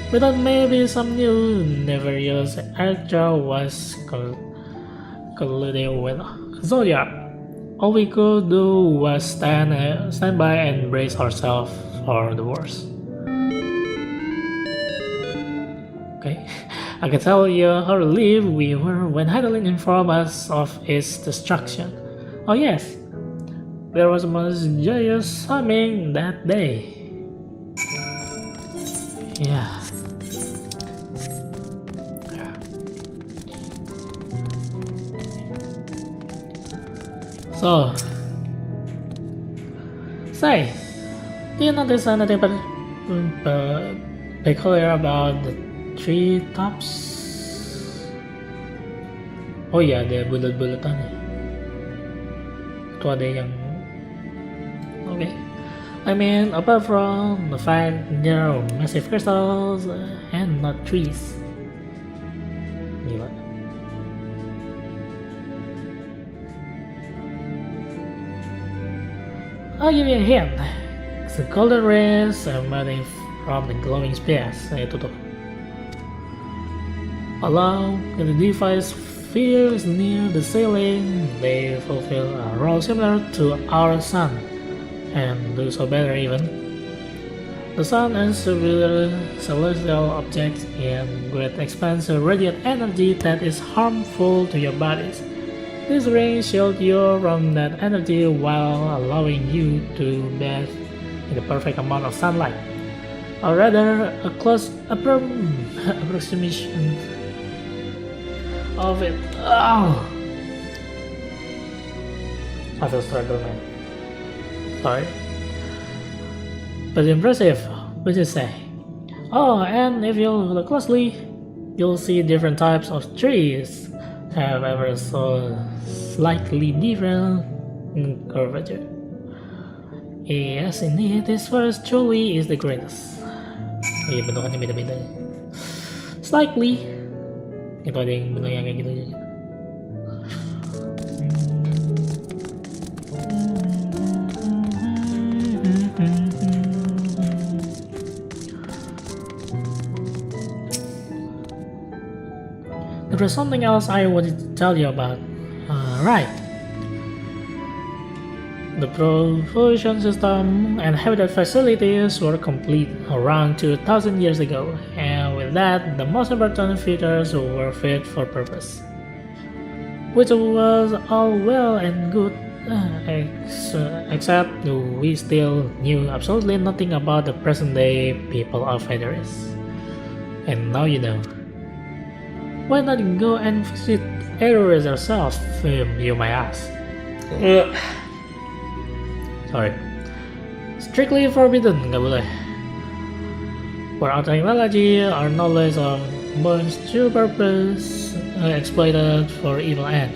We thought maybe some new, never used actor was colluding with Zodiac. All we could do was stand by and brace ourselves for the worst. Okay, I can tell you how relieved we were when Heidelin informed us of its destruction. Oh yes, there was most joyous humming that day. Yeah. So, say, do you notice anything peculiar about the tree tops? Oh iya, ada bulat-bulatan ya. Itu ada yang... Okay. I mean, apart from the fact there are massive crystals and not trees. Gila. I'll give you a hint. The golden rays emanating from the glowing spears. Itu tuh. Along the device spheres near the ceiling, they fulfill a role similar to our sun, and do so better even. The sun and similar celestial objects in great expanse radiate energy that is harmful to your bodies. This ring shields you from that energy while allowing you to bathe in the perfect amount of sunlight, or rather, a close approximation of it. Oh. I feel struggle, man. Sorry. But impressive, would you say? Oh, and if you look closely, you'll see different types of trees have ever so slightly different in curvature. Yes, indeed, this forest truly is the greatest. Iya, bentukannya beda-beda. Slightly. Itu ada yang bentuknya kayak gitu aja. There was something else I wanted to tell you about. Right. The propulsion system and habitat facilities were complete around 2,000 years ago, and with that, the most important features were fit for purpose. Which was all well and good, except we still knew absolutely nothing about the present-day people of Edoris. And now you know. Why not go and visit Edoris yourself, you might ask? Sorry. Strictly forbidden, nggak boleh. For our technology, our knowledge of bonds to purpose exploited for evil end.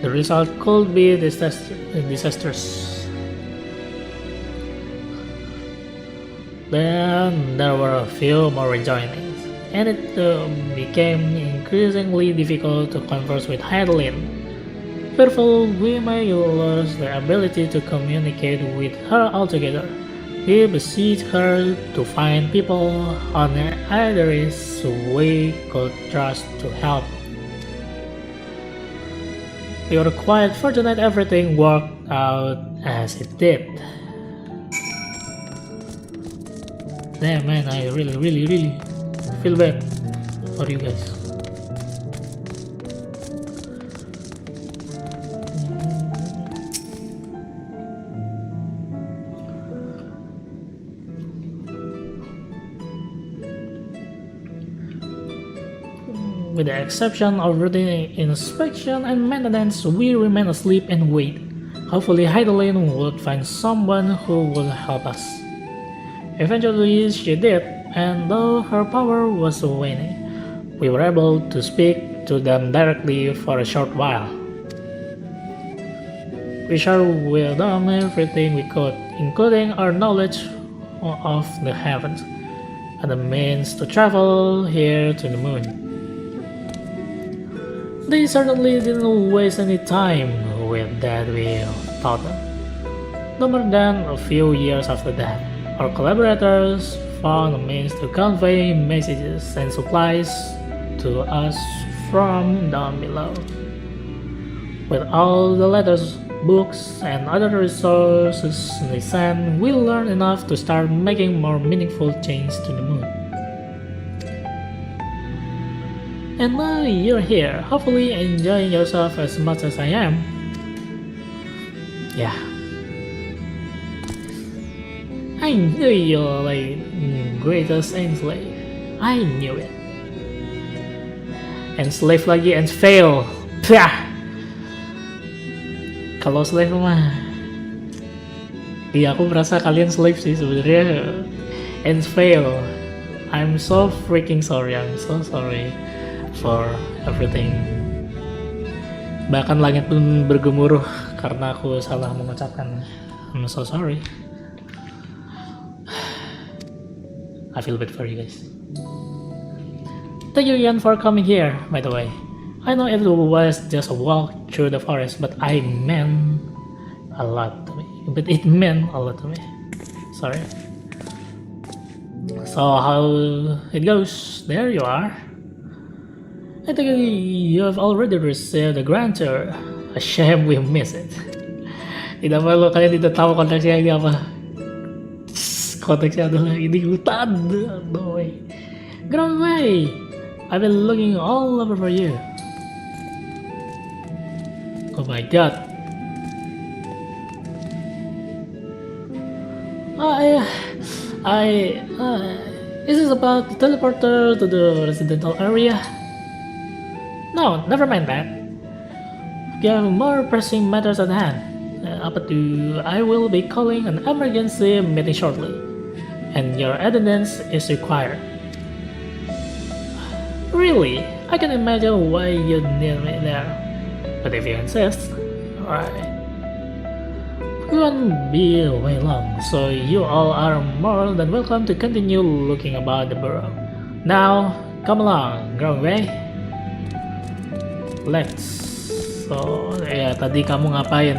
The result could be disastrous. Then there were a few more rejoinings, and it became increasingly difficult to converse with Heidelin. Fearful we may lose the ability to communicate with her altogether, we beseech her to find people on Edoris we could trust to help. We were quite fortunate everything worked out as it did. Damn man, I really feel bad for you guys. With the exception of routine inspection and maintenance, we remain asleep and wait. Hopefully Heidelin would find someone who would help us. Eventually she did, and though her power was waning, we were able to speak to them directly for a short while. We shared with them everything we could, including our knowledge of the heavens, and the means to travel here to the moon. They certainly didn't waste any time with that, we taught them. No more than a few years after that, our collaborators found a means to convey messages and supplies to us from down below. With all the letters, books, and other resources they sent, we learned enough to start making more meaningful change to the moon. And now you're here, hopefully enjoying yourself as much as I am. Yeah. I knew you're like greatest enslave. I knew it. Enslave lagi and fail. Pah! Kalau slave mah, iya aku merasa kalian slave sih sebenarnya. And fail. I'm so freaking sorry. I'm so sorry for everything. Bahkan langit pun bergemuruh karena aku salah mengucapkan. I'm so sorry. I feel bad for you guys. Thank you again for coming here, by the way. I know it was just a walk through the forest, but it meant a lot to me. Sorry. So how it goes, there you are. I think you have already received the grand tour. A shame we miss it. Tidak perlu kalian tidak tahu konteksnya ini apa. Konteksnya adalah ini hutan. No way. Get away. I've been looking all over for you. Oh my god. Is this about the teleporter to the residential area? No, never mind that. We have more pressing matters at hand. I will be calling an emergency meeting shortly, and your attendance is required. Really? I can imagine why you need me there. But if you insist, alright. We won't be away long, so you all are more than welcome to continue looking about the burrow. Now, come along, grow away. Let's. So, ya tadi kamu ngapain,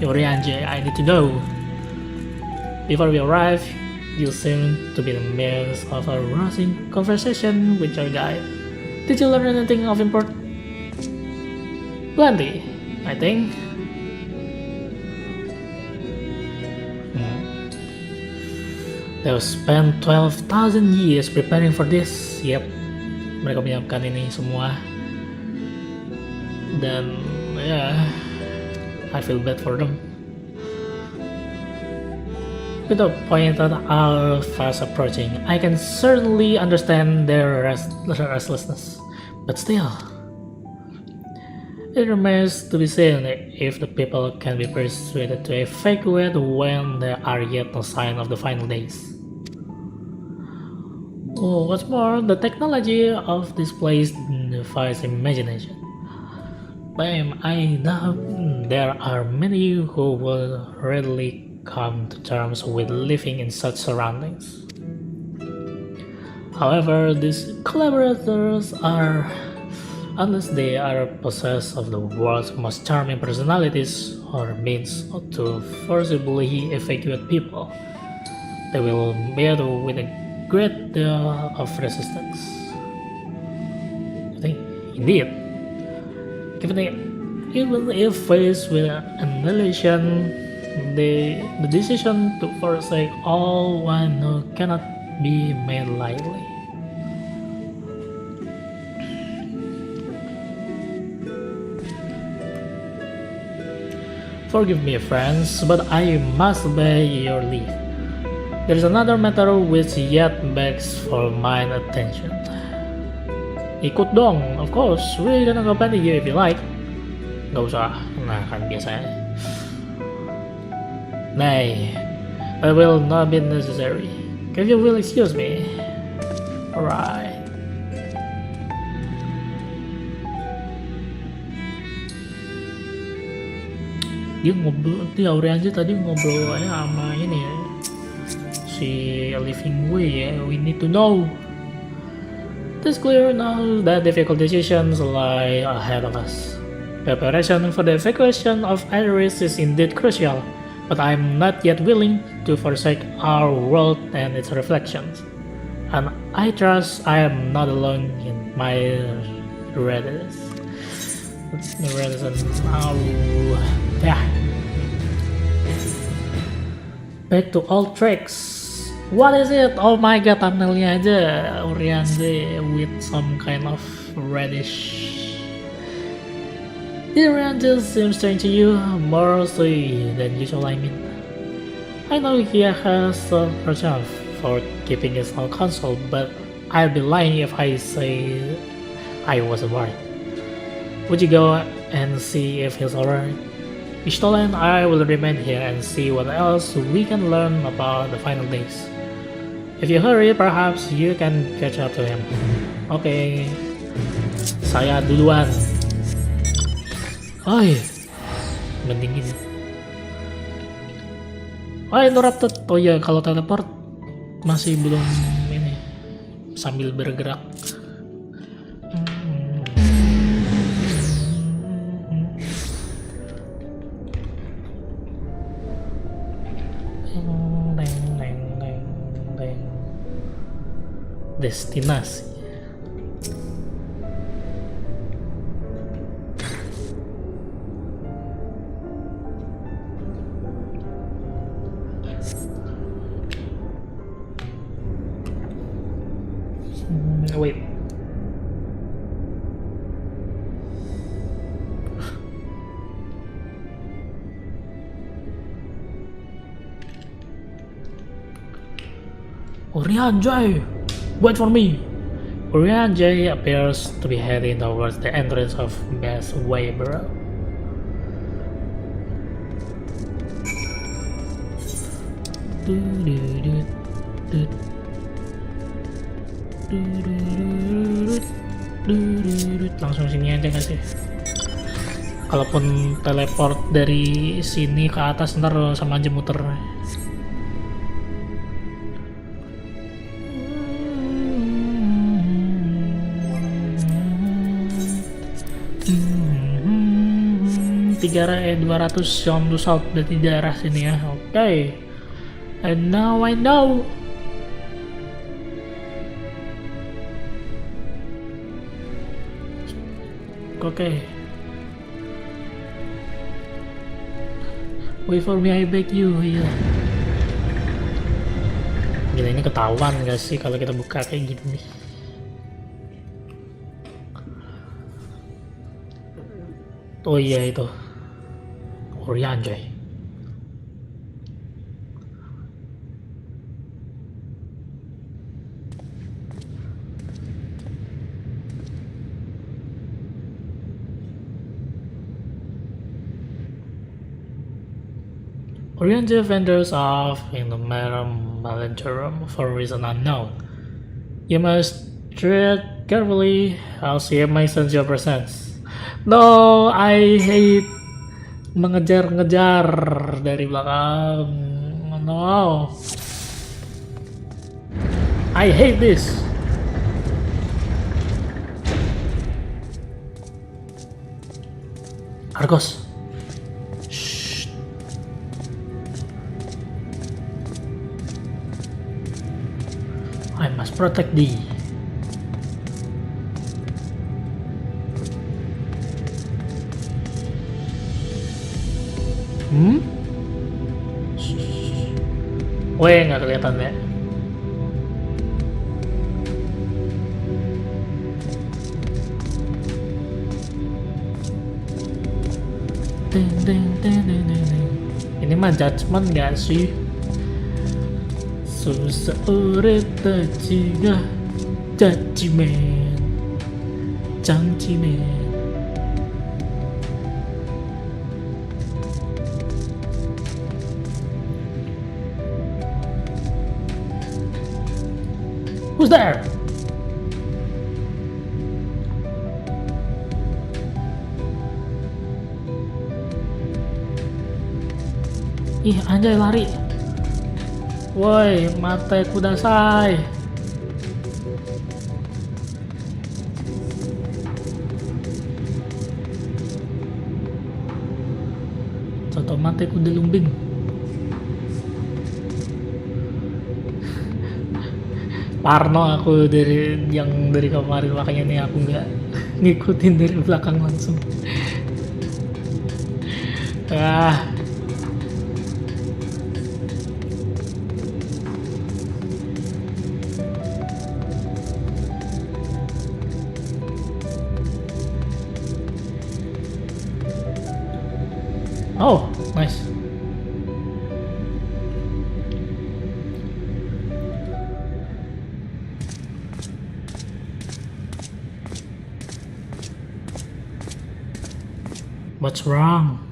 Yorianje? I need to know. Before we arrive, you seem to be in the midst of a rousing conversation with your guide. Did you learn anything of import? Plenty, I think. They've spent 12,000 years preparing for this. Yep, mereka menyiapkan ini semua. Dan ya, I feel bad for them. With the point that our fast approaching, I can certainly understand their restlessness. But still, it remains to be seen if the people can be persuaded to evacuate when there are yet no sign of the final days. Oh, what's more, the technology of this place defies imagination. I doubt there are many who will readily come to terms with living in such surroundings. However, these collaborators are, unless they are possessed of the world's most charming personalities or means to forcibly evacuate people, they will meet with a great deal of resistance. I think, indeed, even if faced with annihilation, the decision to forsake all one who cannot be made lightly. Forgive me, friends, but I must beg your leave. There is another matter which yet begs for mine attention. Ikut dong, of course, we're gonna accompany you if you like. Gak usah, nah kan biasanya. Nay, that will not be necessary. If you will excuse me. Alright. Dia ngobrol, Aurianji tadi ngobrol aja sama ini ya, si Living Way ya. We need to know. It is clear now that difficult decisions lie ahead of us. Preparation for the evacuation of Iris is indeed crucial, but I am not yet willing to forsake our world and its reflections. And I trust I am not alone in my readiness. Yeah. Back to old tricks. What is it? Oh my god, thumbnailnya aja Orianze with some kind of reddish. Did Orianze seem strange to you? More so than usual, I mean. I know he has a reserve for keeping his own console, but I'd be lying if I say I wasn't worried. Would you go and see if he's alright? Ishtal and I will remain here and see what else we can learn about the final days. If you hurry, perhaps you can catch up to him. Okay, saya duluan. Ay, mendingin. Oh, interrupted. Oh ya, kalau teleport masih belum sambil bergerak. Destinasi. Wait. Orianjay, wait for me. Orianjay appears to be heading towards the entrance of Best Way, bro. Langsung sini aja gak sih? Kalaupun teleport dari sini ke atas ntar sama aja muter. Tiga 200 jump to south berarti daerah sini ya. Oke. And now I know. Oke. Wait for me, I beg you. Iya. Gila, ini ketahuan gak sih kalau kita buka kayak gini? Oh iya itu. Orianjay. Oriented vendors off in the manager room for a reason unknown. You must tread carefully. I'll see if my sense your presence. No, I hate mengejar-ngejar dari belakang. No, I hate this. Argos. I must protect thee. Weh, nggak kelihatan ya. Ini mah judgement nggak sih? Seseorang tercegah judgement, judgement. Who's there? Ih, anjay lari. Woi, mate kudasai. Contoh mate kuda lumbing. Parno aku dari kemarin, makanya nih aku nggak ngikutin dari belakang langsung. Oh, nice. What's wrong?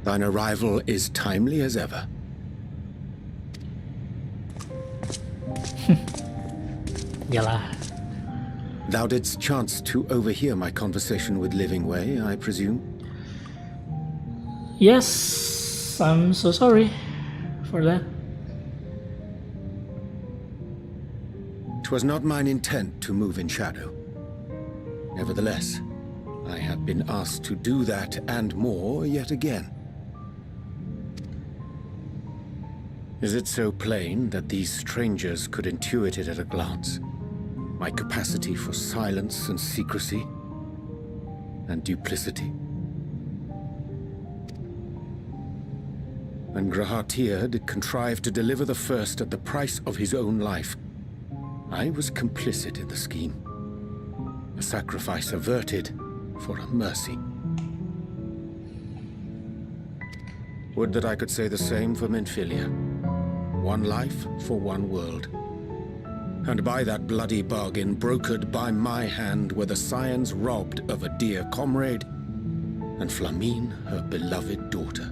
Thine arrival is timely as ever. Yalah. Thou didst chance to overhear my conversation with Living Way, I presume? Yes, I'm so sorry for that. 'Twas not mine intent to move in shadow. Nevertheless, I have been asked to do that and more yet again. Is it so plain that these strangers could intuit it at a glance? My capacity for silence and secrecy and duplicity? When Grahatir did contrive to deliver the first at the price of his own life, I was complicit in the scheme. A sacrifice averted for a mercy. Would that I could say the same for Menphilia. One life for one world. And by that bloody bargain brokered by my hand were the scions robbed of a dear comrade, and Flamine her beloved daughter.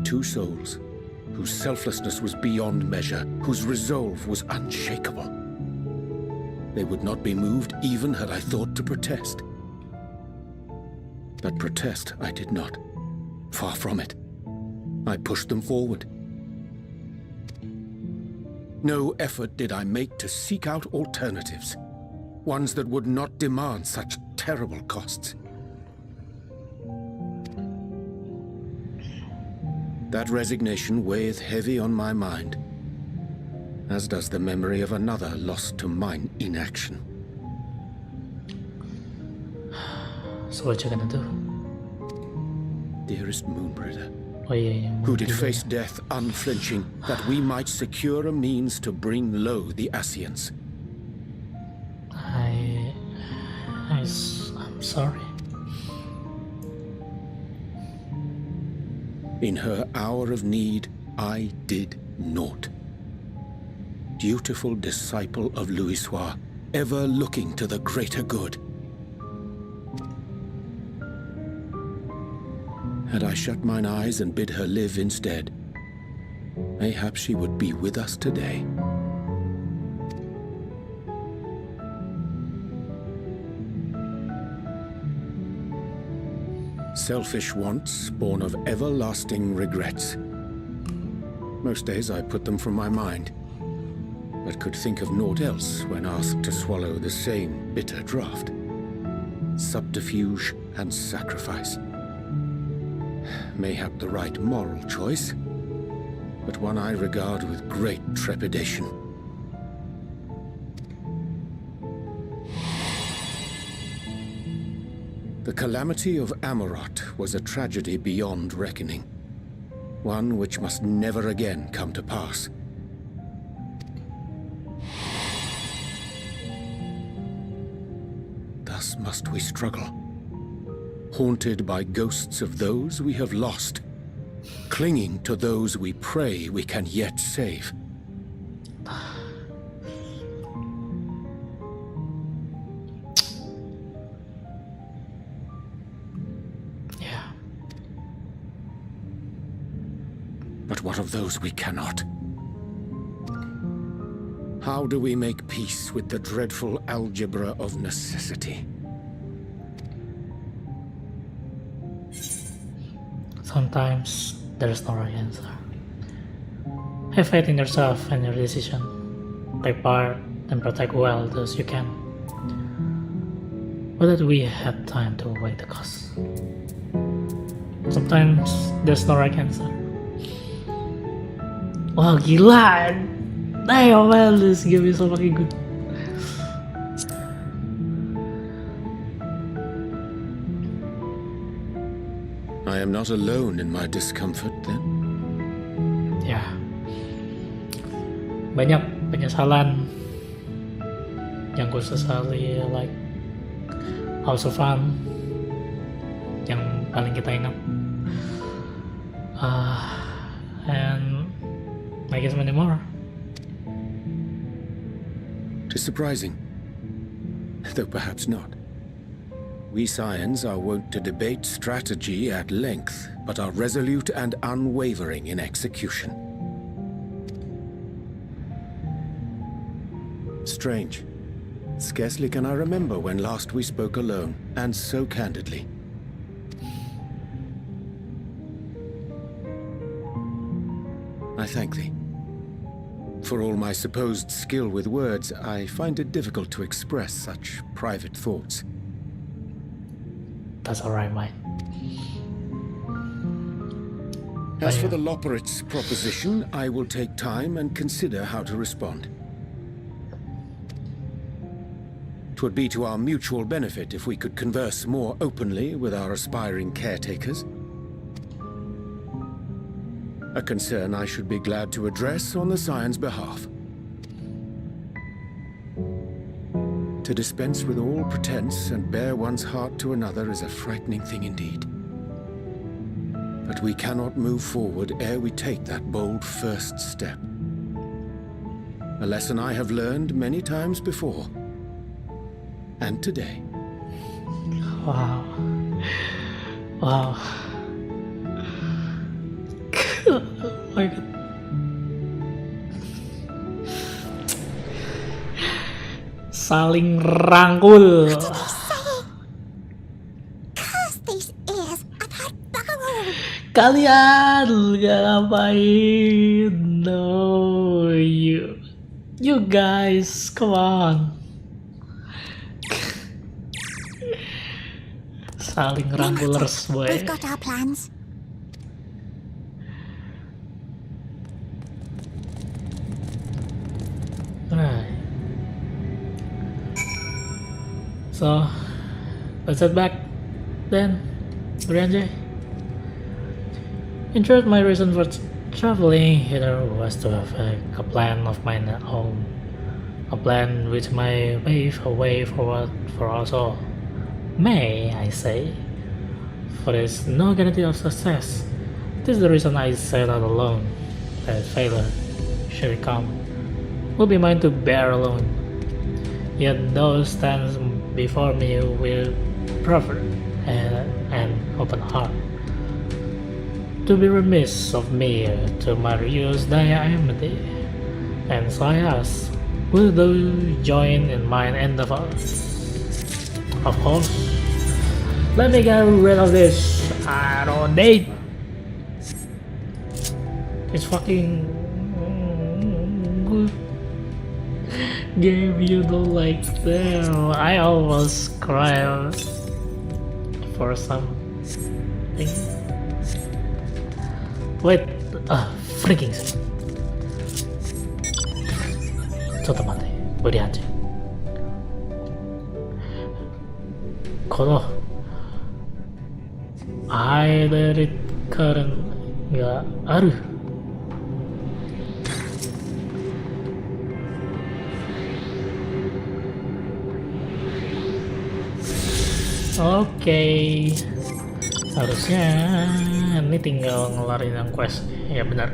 Two souls, whose selflessness was beyond measure, whose resolve was unshakable. They would not be moved even had I thought to protest. But protest I did not. Far from it. I pushed them forward. No effort did I make to seek out alternatives, ones that would not demand such terrible costs. That resignation weigheth heavy on my mind, as does the memory of another lost to mine inaction. So what you gonna do? Dearest Moonbringer, Oh yeah, who did face death unflinching, that we might secure a means to bring low the Ascians. I'm sorry. In her hour of need, I did naught. Dutiful disciple of Louisoix, ever looking to the greater good. Had I shut mine eyes and bid her live instead, mayhap she would be with us today. Selfish wants, born of everlasting regrets. Most days I put them from my mind, but could think of naught else when asked to swallow the same bitter draught. Subterfuge and sacrifice. Mayhap the right moral choice, but one I regard with great trepidation. The calamity of Amarot was a tragedy beyond reckoning, one which must never again come to pass. Thus must we struggle, haunted by ghosts of those we have lost, clinging to those we pray we can yet save. Yeah. But what of those we cannot? How do we make peace with the dreadful algebra of necessity? Sometimes there's no right answer. Have faith in yourself and your decision. Take part and protect well those you can. But that we had time to weigh the cost. Sometimes there's no right answer. Wah gila. Damn man, this game is so fucking good. I am not alone in my discomfort, then? Ya, banyak penyesalan yang gue sesali, like House of Fun yang paling kita ingat, and I guess many more. Tis surprising, though perhaps not. We scions are wont to debate strategy at length, but are resolute and unwavering in execution. Strange. Scarcely can I remember when last we spoke alone, and so candidly. thank thee. For all my supposed skill with words, I find it difficult to express such private thoughts. That's alright, mate. As for the Loporit's proposition, I will take time and consider how to respond. 'Twould be to our mutual benefit if we could converse more openly with our aspiring caretakers. A concern I should be glad to address on the Scion's behalf. To dispense with all pretense and bare one's heart to another is a frightening thing indeed. But we cannot move forward ere we take that bold first step. A lesson I have learned many times before. And today. Wow. Wow. Oh my god. Saling rangkul. Curse these ears! I've heard bugger all! Kalian gak ngapain? No, you guys, come on. Saling rangkulers, boy. We've got our plans. Right. So, let's head back then, Brianjay. In short, my reason for traveling here was to have a plan of my own. A plan which may pave a way forward for us all. May I say? For there is no guarantee of success. This is the reason I set out alone. That failure, should it come, will be mine to bear alone. Yet those stands before me with proffer and open heart. To be remiss of me to my use diamity, and so I ask, will thou join in mine endeavors? Of course. Let me get rid of this. I don't need. It's fucking good game you don't like them. I almost cried for something. Wait, freaking. ちょっと待って、ブリアンジ。このアイデリカルンがある。Oke, harusnya ini tinggal ngelarin yang quest. Ya benar.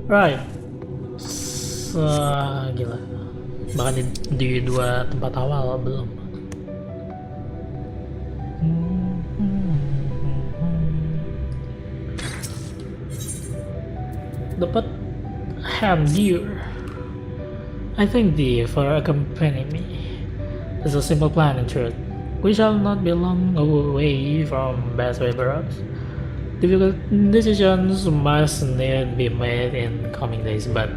Right. Gila. Bahkan di dua tempat awal belum. Dapat hand gear. I thank thee for accompanying me. It's a simple plan in truth. We shall not be long away from best waverers. Difficult decisions must need be made in coming days, but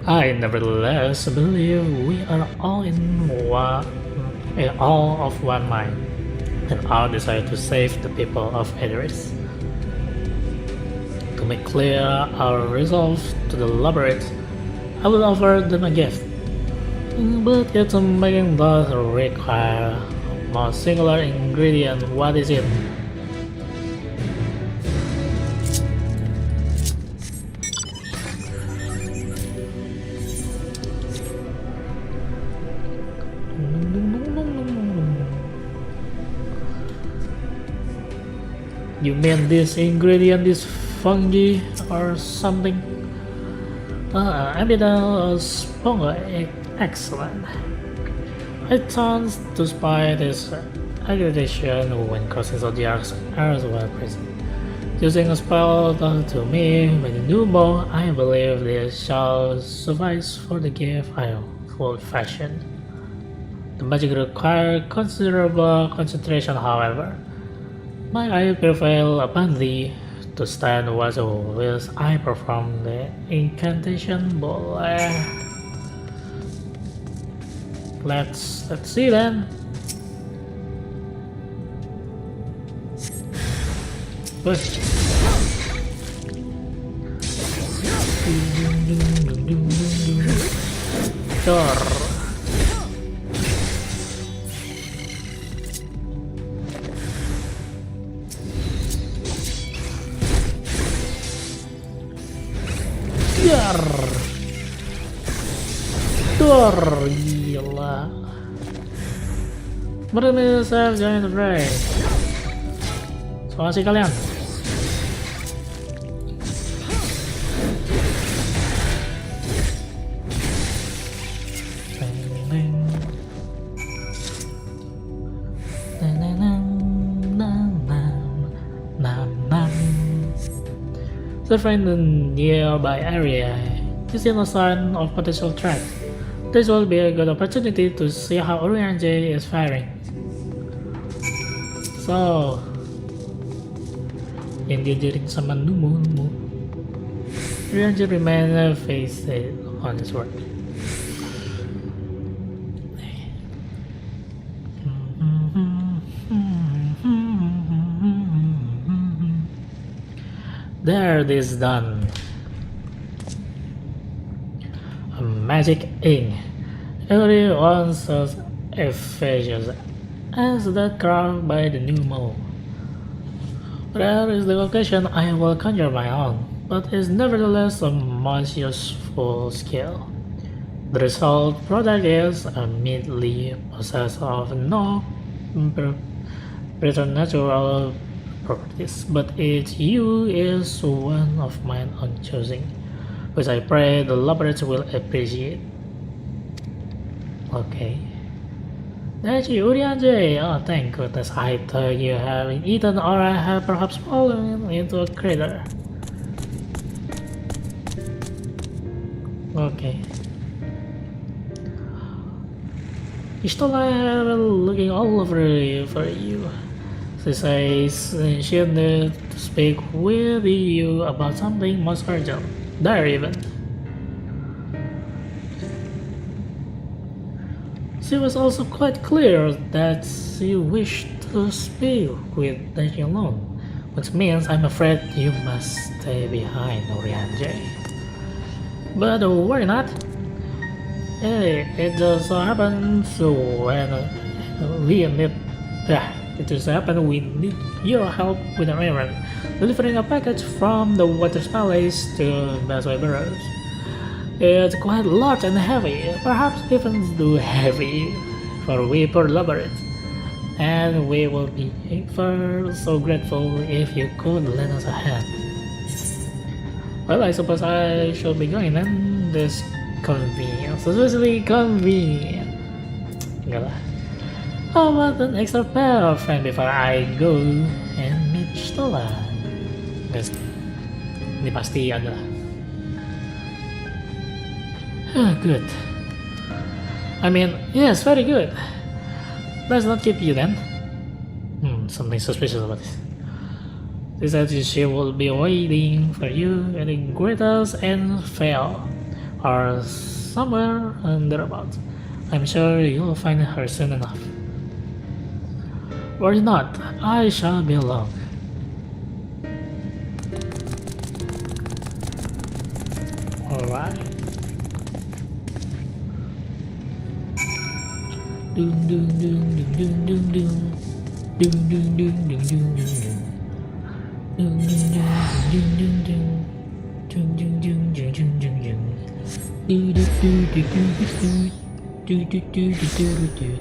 I nevertheless believe we are all of one mind, and our desire to save the people of Edoris. To make clear our resolve to the Labyrinth, I will offer them a gift, but yet to making does require more singular ingredient. What is it? You mean this ingredient is fungi or something? Amidal sponga, excellent. It turns to spy this aggregation when crossing Zodiac's arrows were present. Using a spell done to me with a new bow, I believe this shall suffice for the gift I will fashion. The magic requires considerable concentration, however. Might I prevail upon thee To stand was always I perform the incantation. Boleh. Let's see then. Push. Door. Door. Gila. Berani saya jangan terbaik. Terima kasih kalian. Surveying the nearby area is in a sign of potential threat. This will be a good opportunity to see how Orianjay is faring. So, yang diajarin sama Numu, Orianjay remains faced on his work. There it is done. A magic ink. Everyone says efficacious as that carved by the new mole. There is the location I will conjure my own, but is nevertheless a most useful skill. The result product is immediately possessed of no preternatural properties, but its hue is one of mine own choosing, which I pray the lovers will appreciate. Okay. Dayqi, Orianjay, oh thank goodness, I thought you have eaten or I have perhaps fallen into a crater. Okay. Ishtola have been looking all over for you. She says she needs to speak with you about something most urgent. There even. She was also quite clear that she wished to speak with Dayqi alone, which means I'm afraid you must stay behind, Orianjay. But worry not. Hey, it just so happens when we need. It just happened we need your help with an errand, delivering a package from the Water's Palace to Basway Burrows. It's quite large and heavy, perhaps even too heavy for we poor lovers, and we will be ever so grateful if you could lend us a hand. Well, I suppose I should be going then. This convenient, especially convenient. Enggak lah. How about an extra pair of friends before I go and meet Stola? Guys, ini pasti ada. Good. I mean, yes, very good. Let's not keep you then. Something suspicious about this. She said she will be waiting for you at the greatest and fair, or somewhere thereabouts. I'm sure you'll find her soon enough. Worry not, I shall be along. Alright. Doom doom doom doom doom doom doom. Doom doom doom doom doom doom doom. Doom doom doom doom doom. Doom doom doom doom doom doom doom. Do do do do do do. Do do do do do do.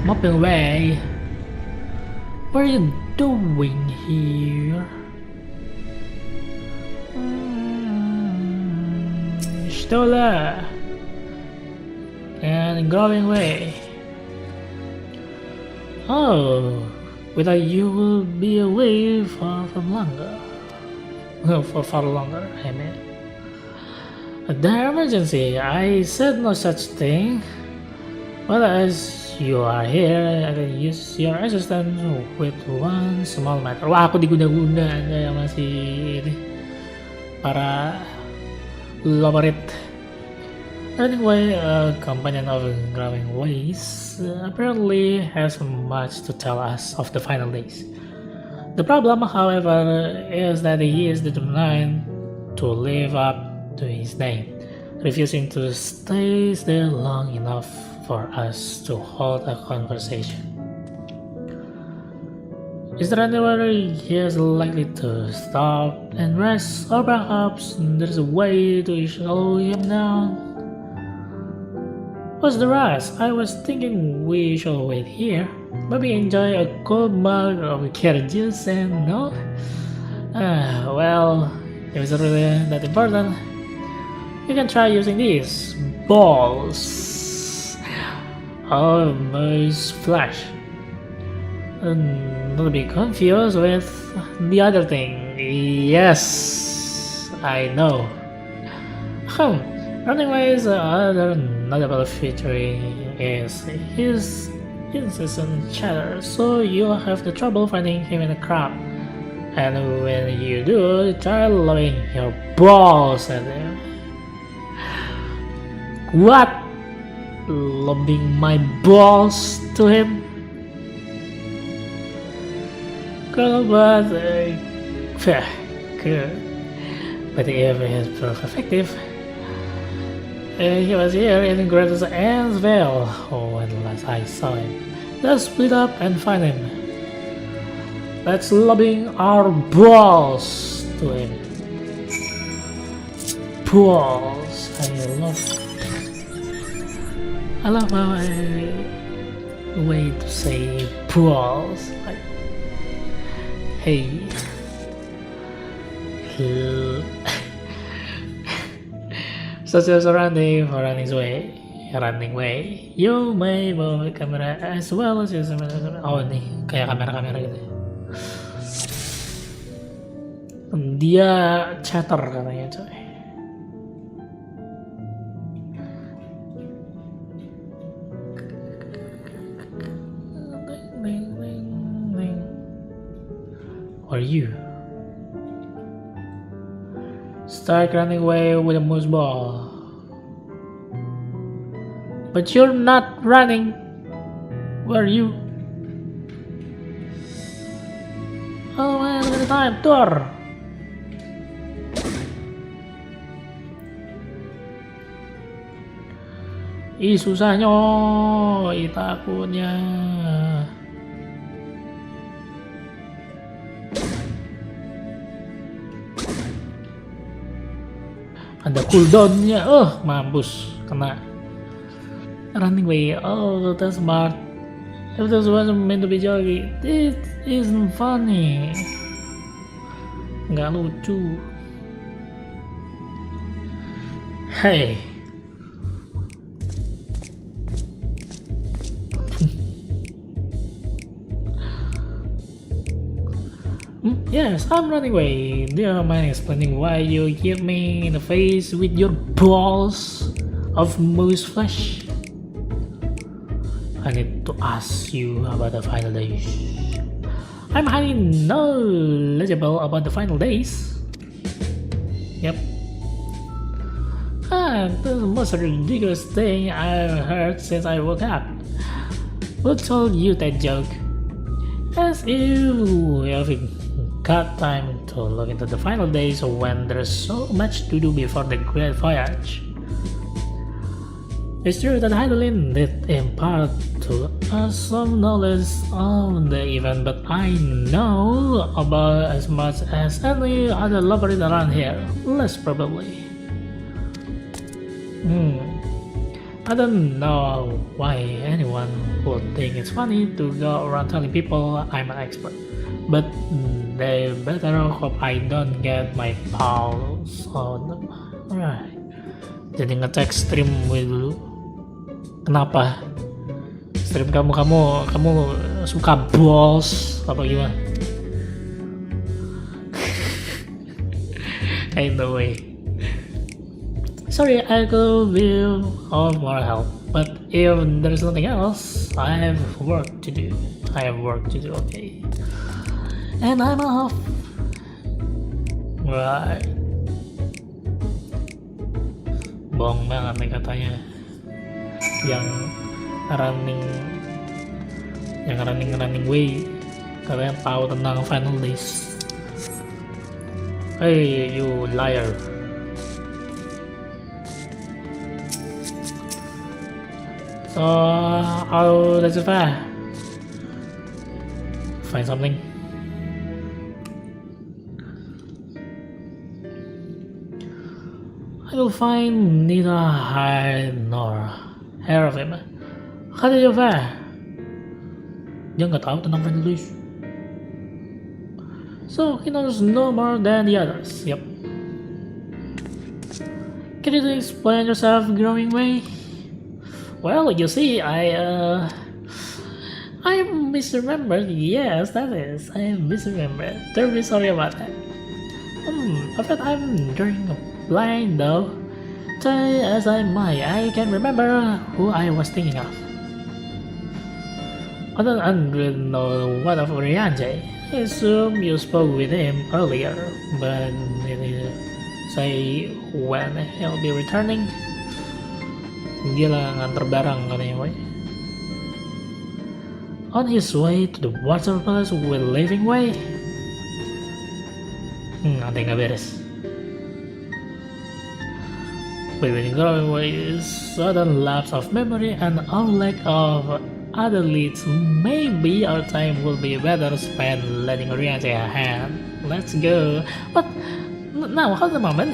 Mopping away. Where are you doing here? Stola and growing way. Oh, without you will be away from longer. For far longer, I mean. The emergency, I said no such thing. But as you are here, I can use your assistance with one small matter. Wah, aku diguna-guna kayak masih ini para lomerit. Anyway, a companion of growing ways apparently has much to tell us of the final days. The problem, however, is that he is determined to live up to his name, refusing to stay there long enough for us to hold a conversation. Is there anywhere he is likely to stop and rest, or perhaps there's a way to slow him down? What's the rush? I was thinking we should wait here. Maybe enjoy a cold mug of carrot juice and no? Well, if it's really that important, you can try using these balls of moose flesh. Don't be confused with the other thing. Yes, I know. Running Away's other notable feature is his incessant chatter, so you'll have the trouble finding him in a crowd. And when you do, try lobbing your balls at him. What? Lobbing my balls to him? But good. But if it's proof effective, he was here in Greatest Ansville when last I saw him. Let's split up and find him. Let's lobbing our balls to him. Balls. I love how way to say balls. Like, hey. Social surrounding for running way. You may move the camera as well as use oh nih kayak kamera gitu. Dia chatter katanya coy. Or you start running away with a moose ball. But you're not running. Where are you? Oh man, look at the time. Tor. Susahnya. Takutnya. Ada cooldownnya, mampus, kena. Running away, that's smart. If this wasn't meant to be jokey, it isn't funny. Nggak lucu. Hey. Yes, I'm running away. Do you mind explaining why you hit me in the face with your balls of moose flesh? I need to ask you about the final days. I'm highly knowledgeable about the final days. Yep. That's the most ridiculous thing I've heard since I woke up. Who told you that joke? As if we have got time to look into the final days when there's so much to do before the great voyage. It's true that Heidelin did impart to us some knowledge on the event, but I know about as much as any other lover around here, less probably. I don't know why anyone would think it's funny to go around telling people I'm an expert. but they better hope I don't get my pulse on them. Alright. Jadi ngecek stream gue dulu. Kenapa? Stream kamu suka balls apa gimana? Ain't no way. Sorry, I could be of more help, but if there's nothing else, I have work to do. Okay. And I'm off. Right. Bohong banget nih katanya. Yang running way. Kalian tahu tentang final days. Hey, you liar. So, how does it fare? Find something. I will find neither hide nor hair of him. How did you fare? Dia nggak tahu tentang final days. So he knows no more than the others. Yep. Can you explain yourself, growing way? Well, you see, I misremembered. Yes, that is. I misremembered. Terribly sorry about that. I bet I'm drawing a blind though. Try as I might, I can't remember who I was thinking of. I don't know what of Orianjay. I assume you spoke with him earlier, but did he say when he'll be returning? Dia lah nganter barang katanya, boy. On his way to the water palace with living way. Ada yang gak beres. But when growing way is sudden lapse of memory and a lack of other leads, maybe our time will be better spent letting Orion say a hand. Let's go. But now, hold a moment.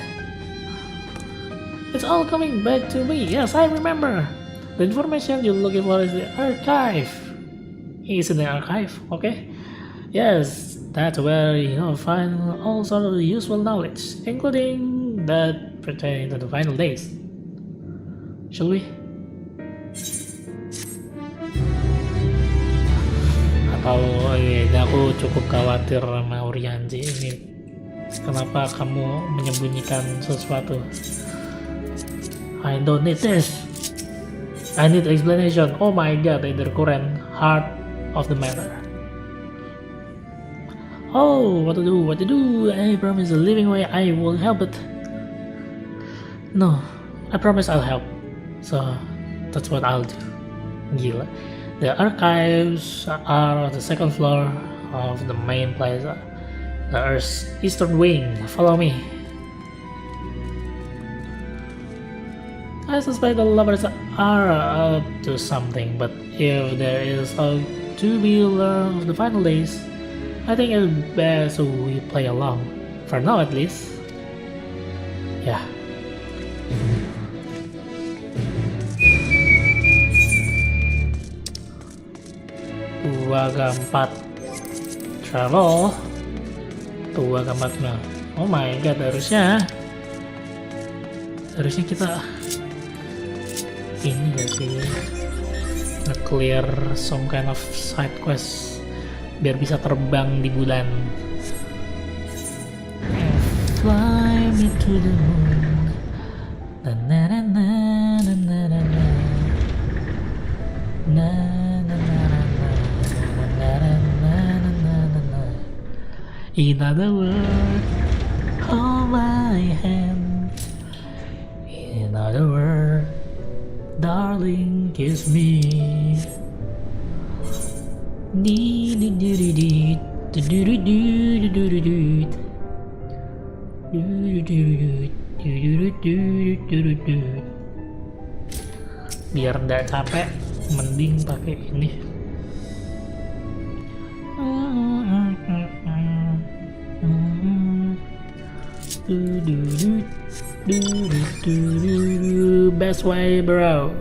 It's all coming back to me. Yes, I remember. The information you're looking for is the archive. Is in the archive, okay? Yes, that's where you'll find all sorts of useful knowledge, including that pertaining to the final days. Shall we? Atau aku cukup khawatir sama Orianji ini. Kenapa kamu menyembunyikan sesuatu? I don't need this. I need explanation. Oh my god, the current heart of the matter. Oh, what to do? I promise a living way I will help it. No, I promise I'll help. So, that's what I'll do. Gila. The archives are on the second floor of the main plaza. The Earth's eastern wing. Follow me. I suspect the lovers are up to something, but if there is to be learned of the final days, I think it's best we play along. For now at least. Yeah. Keempat travel. Keempatnya. Oh my god, harusnya kita ini gak sih nge-clear some kind of side quest biar bisa terbang di bulan. Fly me to the moon. Na na na na na na na na na na na na. In other words, hold my hand. In other words, darling, kiss me. Biar nggak capek, mending pakai ini. Best way, bro.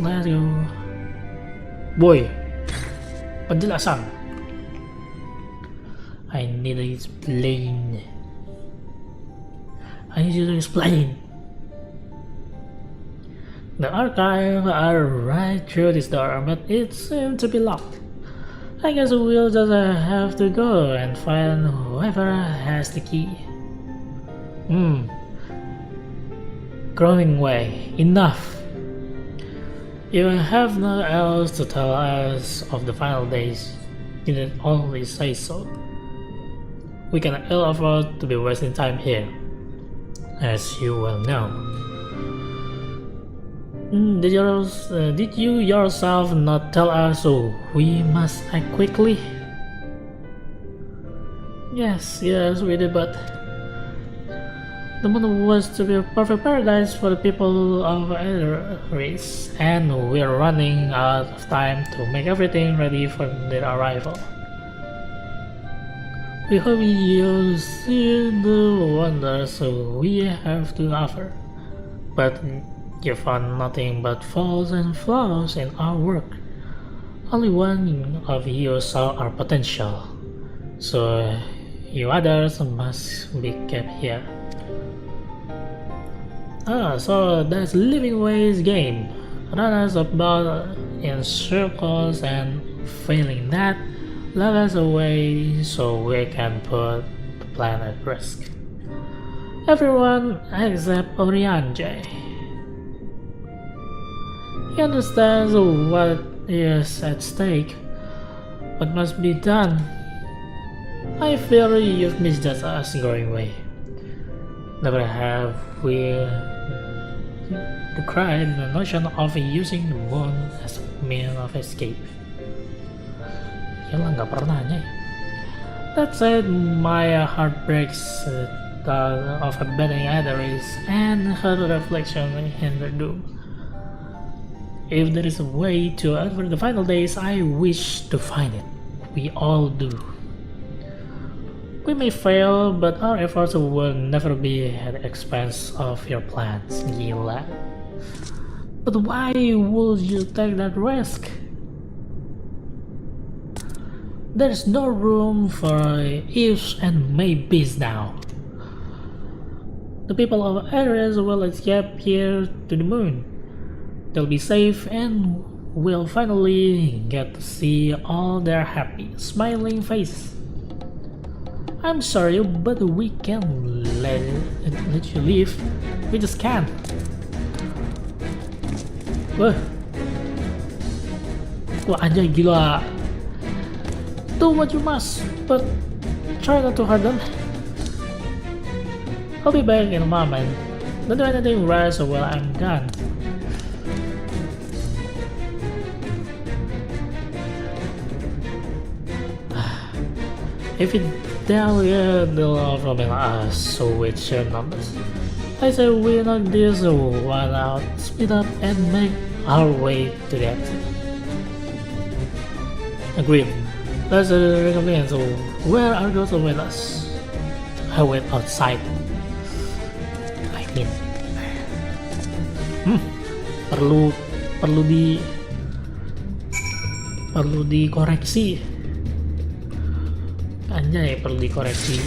let's go. Boy, penjelasan. I need to explain. I need you to explain. The archive are right through this door, but it seems to be locked. I guess we'll just have to go and find whoever has the key. Growing way, enough. You have no else to tell us of the final days. You didn't always say so. We can ill afford to be wasting time here, as you well know. Did you yourself not tell us so we must act quickly? Yes, we did, but the moon was to be a perfect paradise for the people of either race, and we're running out of time to make everything ready for their arrival. We hope you'll see the wonders we have to offer, but you found nothing but faults and flaws in our work. Only one of you saw our potential, so you others must be kept here. So that's Living Ways game. Run us about in circles, and failing that, let us away so we can put the plan at risk. Everyone except Orianje. He understands what is at stake, what must be done. I fear you've misjudged us going away. Never have we decried the notion of using the moon as a means of escape. Yalah, nggak pernah nih. That said, my heart breaks thought of abandoning either race and her reflection in their doom. If there is a way to avert the final days, I wish to find it. We all do. We may fail, but our efforts will never be at the expense of your plans, Gila. But why would you take that risk? There's no room for ifs and maybes now. The people of Ares will escape here to the moon. They'll be safe and we'll finally get to see all their happy, smiling faces. I'm sorry, but we can't let you leave. We just can't. Wah, anjay gila. Do what you must, but try not to hurt them. I'll be back in a moment. Don't do anything rash while I'm gone. If it they'll robbing us, so with sheer numbers. I say we knock this one out, speed up, and make our way to the exit. Agreed. Let's recommend. So where are those with us? I wait outside. I mean, perlu dikoreksi. Anjay, perlu dikoreksi.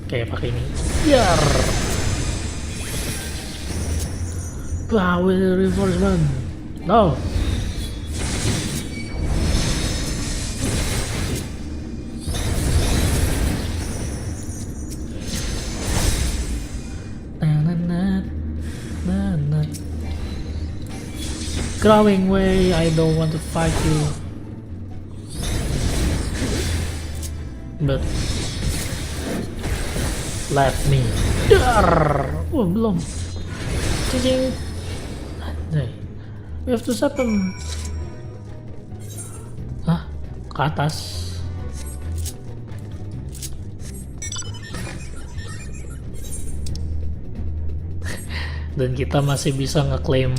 Oke, pakai ini. Biar power reinforcement. No. Growing way, I don't want to fight you, but let me. Oh, belum. Cicing. We have to stop them. Hah? Ke atas. Dan kita masih bisa ngeklaim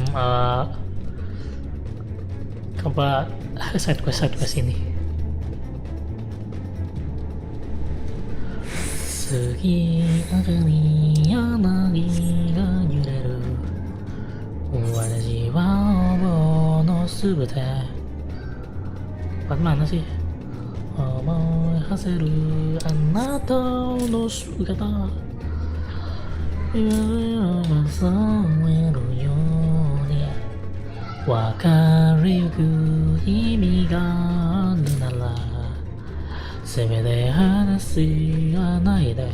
apa side quest ini. 次明かり柳が揺れる私は応募のすべて Part mana sih?思い馳せるあなたの姿夢を覚えるように分かりゆく意味があるならせめて話はないで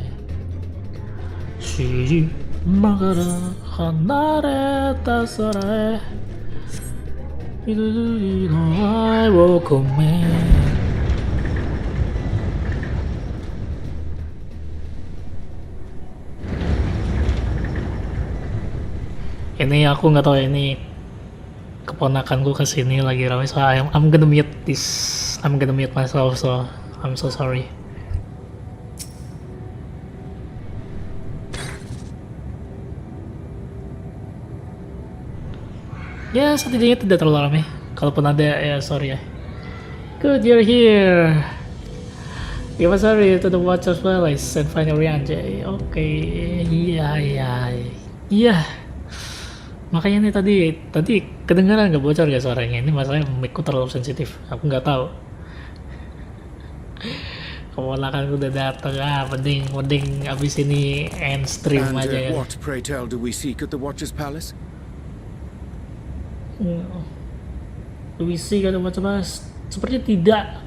島から離れた空へ一人の愛を込めIni aku nggak tahu ini keponakanku kesini lagi ramai so I'm gonna mute this I'm gonna mute myself so I'm so sorry. Ya setidaknya tidak terlalu ramai. Kalaupun ada ya sorry ya. Good you're here. Give us a read to the watchers playlist and find your Anjay. Oke, iya. Makanya nih tadi kedengaran nggak bocor ya suaranya. Ini masalahnya mic-ku terlalu sensitif. Aku nggak tahu. Keponakan udah datang mending abis ini end stream aja ya. What, pray tell, do we seek at the Watcher's Palace? Do we seek at the Watcher's Palace? Sepertinya tidak.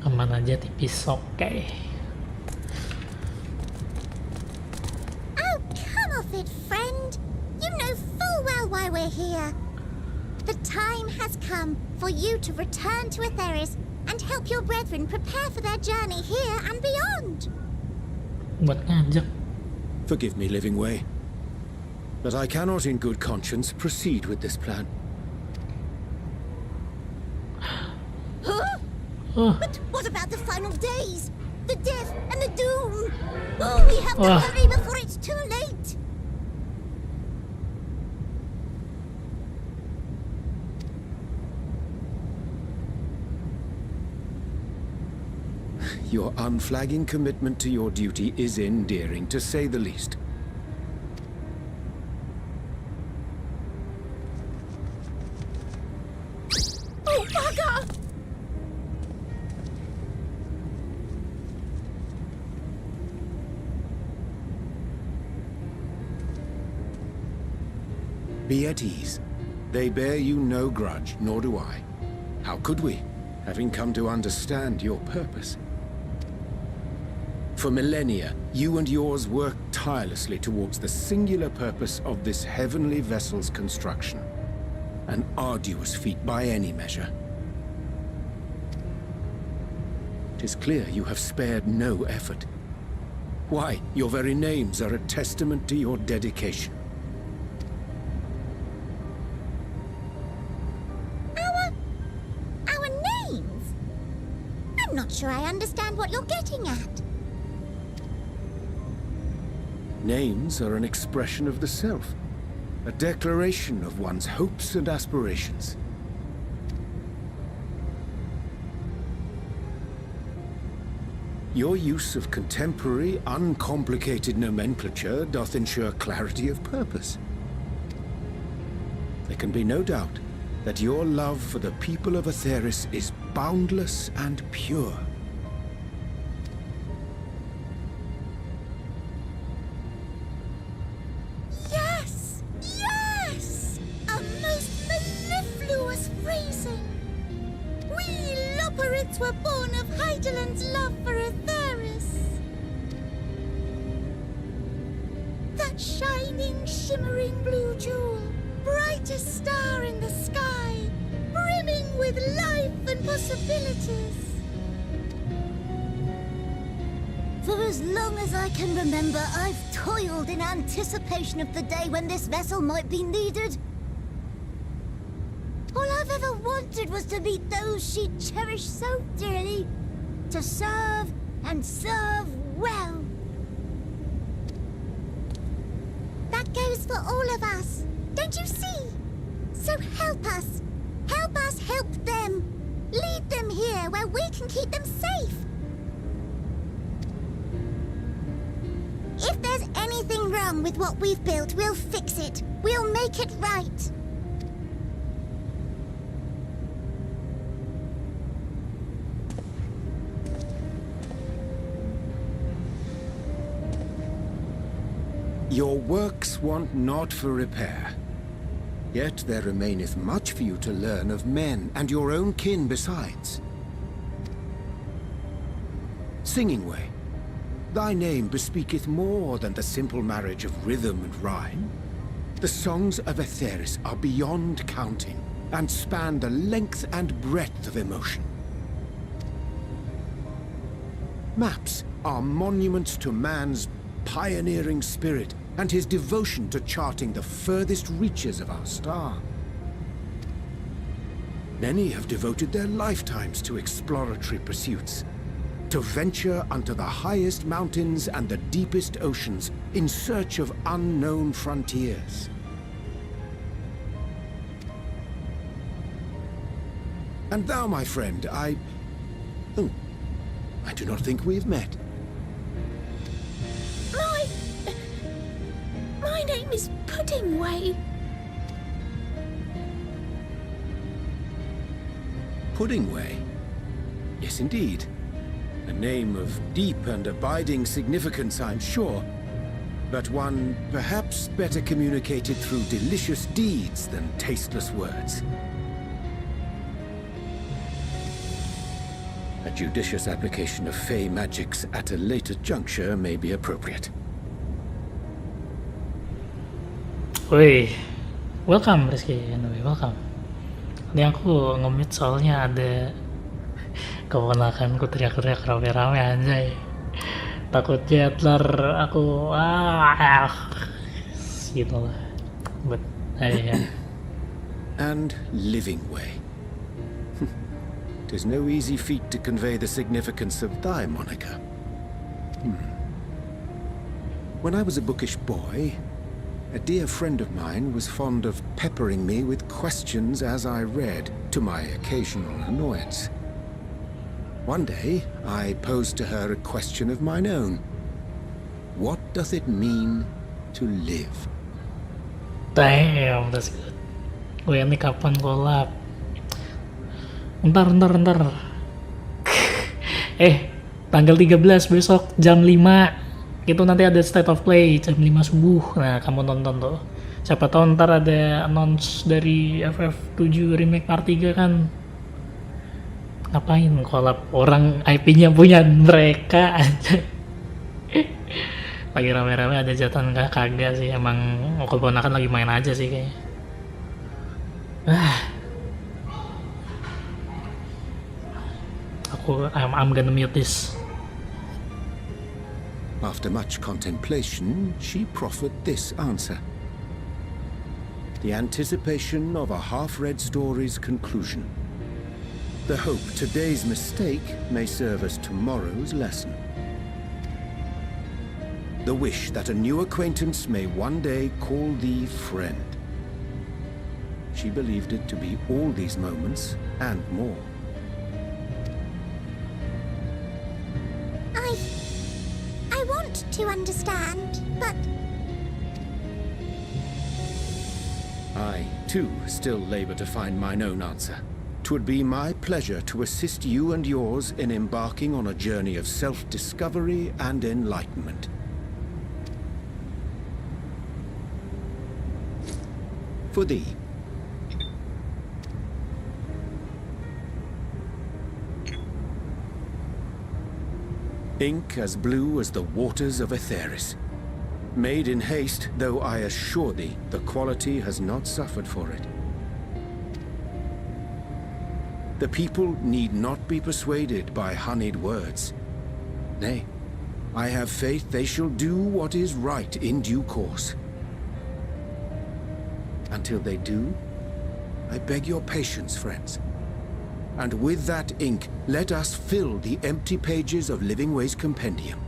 Aman aja tipis, oke. Oh, come off it, friend. You know full well why we're here. The time has come for you to return to Etheris and help your brethren prepare for their journey here and beyond. Buat ngajak. Forgive me, Living Way, but I cannot in good conscience proceed with this plan. Huh? Oh. But what about the final days? The death and the doom? Oh, we have to hurry before it's too late. Your unflagging commitment to your duty is endearing, to say the least. Oh, bugger! Be at ease. They bear you no grudge, nor do I. How could we, having come to understand your purpose? For millennia, you and yours worked tirelessly towards the singular purpose of this heavenly vessel's construction. An arduous feat by any measure. 'Tis clear you have spared no effort. Why, your very names are a testament to your dedication. Our names? I'm not sure I understand what you're getting at. Names are an expression of the self, a declaration of one's hopes and aspirations. Your use of contemporary, uncomplicated nomenclature doth ensure clarity of purpose. There can be no doubt that your love for the people of Etheris is boundless and pure. Yes! A most mellifluous phrasing! We Loperids were born of Heideland's love for Etheris. That shining, shimmering blue jewel, brightest star in the sky, brimming with life and possibilities. For as long as I can remember, I've toiled in anticipation of the day when this vessel might be needed. All I've ever wanted was to meet those she cherished so dearly, to serve and serve well. That goes for all of us, don't you see? So help us help them. Lead them here where we can keep them safe. wrong with what we've built, we'll fix it. We'll make it right. Your works want not for repair. Yet there remaineth much for you to learn of men, and your own kin besides. Singing way, thy name bespeaketh more than the simple marriage of rhythm and rhyme. The songs of Aetheris are beyond counting, and span the length and breadth of emotion. Maps are monuments to man's pioneering spirit, and his devotion to charting the furthest reaches of our star. Many have devoted their lifetimes to exploratory pursuits, to venture unto the highest mountains and the deepest oceans in search of unknown frontiers. And thou, my friend, I do not think we've met. My name is Puddingway. Puddingway? Yes, indeed. A name of deep and abiding significance, I'm sure. But one perhaps better communicated through delicious deeds than tasteless words. A judicious application of fey magics at a later juncture may be appropriate. Woi, welcome Rizky, anyway, welcome. Ini aku nge-mute soalnya ada keponakanku teriak-teriak rame-rame anjay. Takutnya ntar aku gitu lah. But yeah. And living way. 'Tis no easy feat to convey the significance of thy moniker. When I was a bookish boy, a dear friend of mine was fond of peppering me with questions as I read, to my occasional annoyance. One day, I posed to her a question of mine own. What does it mean to live? Damn, that's good. Gue ini kapan collab? Ntar. Tanggal 13 besok jam 5. Itu nanti ada state of play jam 5 subuh. Nah, kamu nonton tuh. Siapa tahu ntar ada announce dari FF7 remake part 3 kan. Ngapain collab orang IP-nya punya mereka aja. Lagi rame-rame ada jatan kagak sih, emang keponakan lagi main aja sih kayaknya. I'm gonna mute this. After much contemplation, she proffered this answer. The anticipation of a half-read story's conclusion. The hope today's mistake may serve as tomorrow's lesson. The wish that a new acquaintance may one day call thee friend. She believed it to be all these moments and more. I want to understand, but I, too, still labor to find mine own answer. 'Twould be my pleasure to assist you and yours in embarking on a journey of self-discovery and enlightenment. For thee. Ink as blue as the waters of Aetheris. Made in haste, though I assure thee, the quality has not suffered for it. The people need not be persuaded by honeyed words. Nay, I have faith they shall do what is right in due course. Until they do, I beg your patience, friends. And with that ink, let us fill the empty pages of Livingway's compendium.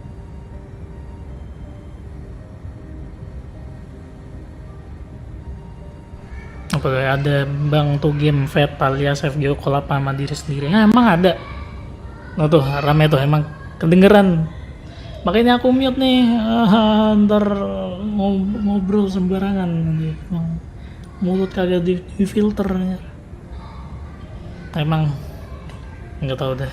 Oke, ada Bang tuh game Vet alias FGO collab sama diri sendiri. Nah, emang ada. Nah tuh rame tuh, emang kedengeran Makanya aku mute nih, ntar ngobrol sembarangan nanti. Mulut kagak di filter. Emang nggak tahu deh.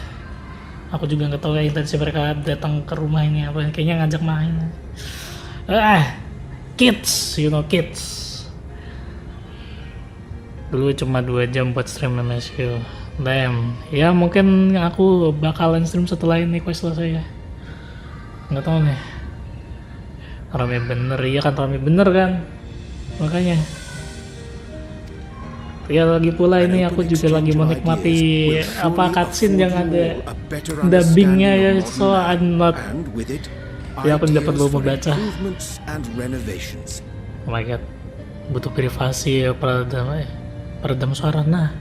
Aku juga nggak tahu ya intensi mereka datang ke rumah ini apa. Kayaknya ngajak main. Kids, kids. Dulu cuma 2 jam buat stream MSU. Damn. Ya mungkin aku bakalan stream setelah ini quest selesai ya. Nggak tahu nih. Rame bener, iya kan rame bener kan. Makanya. Ya lagi pula ini aku juga lagi menikmati cutscene yang ada dubbingnya ya, so I'm not. Ya aku dapat lo membaca. Oh my god, butuh privasi ya, peredam suara. Nah,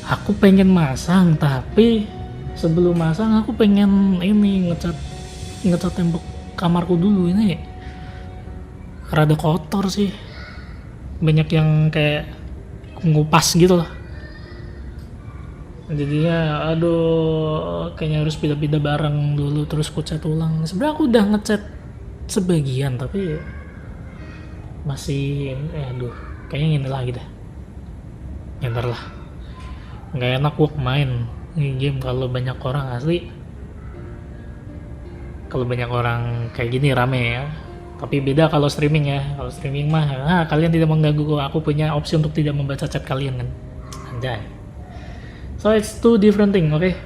aku pengen masang, tapi sebelum masang aku pengen ini ngecat tembok kamarku dulu. Ini rada kotor sih, banyak yang kayak ngupas gitu loh. Jadinya aduh, kayaknya harus pindah-pindah barang dulu terus kucat ulang. Sebenarnya aku udah ngecat sebagian tapi masih kayaknya ini lagi dah. Ntar lah, nggak enak gua main ini game kalau banyak orang asli. Kalau banyak orang kayak gini rame ya. Tapi beda kalau streaming ya. Kalau streaming mah kalian tidak mengganggu kok. Aku punya opsi untuk tidak membaca chat kalian kan. Anjay. So it's two different thing, okay?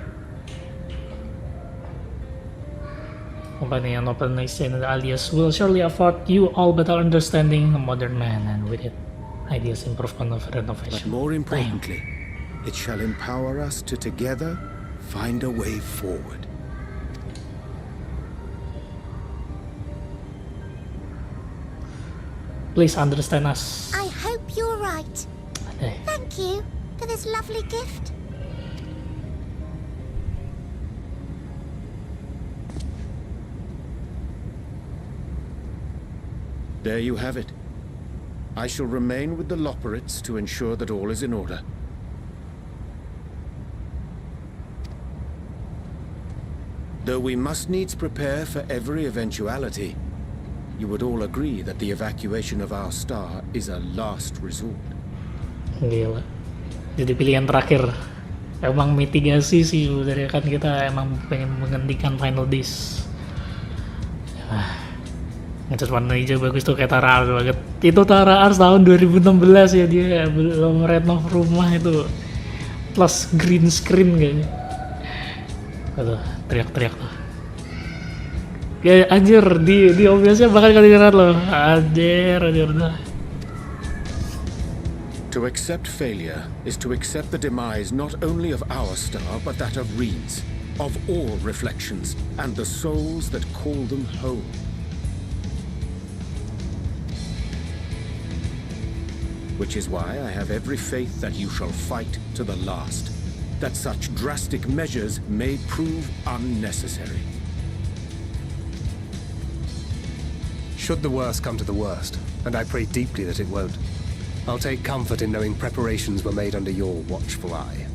Company and open exchange alias will surely afford you all better understanding a modern man, and with it, ideas improve on renovation. But more importantly, it shall empower us to together find a way forward. Please understand us. I hope you're right. Hey. Thank you for this lovely gift. There you have it. I shall remain with the Loperates to ensure that all is in order. Though we must needs prepare for every eventuality, you would all agree that the evacuation of our star is a last resort. Gila. Jadi pilihan terakhir. Emang mitigasi sih dari kan kita emang pengen menghentikan final disk. Ngecat warna hijau bagus tuh kayak Tara Ars banget. Itu Tara Ars tahun 2016 ya, dia belum renov rumah itu. Plus green screen kayaknya. Aduh, teriak-teriak tuh. Ya anjir, di OBS-nya bakal kedengeran loh. Anjir dah. To accept failure is to accept the demise not only of our star, but that of Reed's, of all reflections, and the souls that call them home. Which is why I have every faith that you shall fight to the last, that such drastic measures may prove unnecessary. Should the worst come to the worst, and I pray deeply that it won't, I'll take comfort in knowing preparations were made under your watchful eye.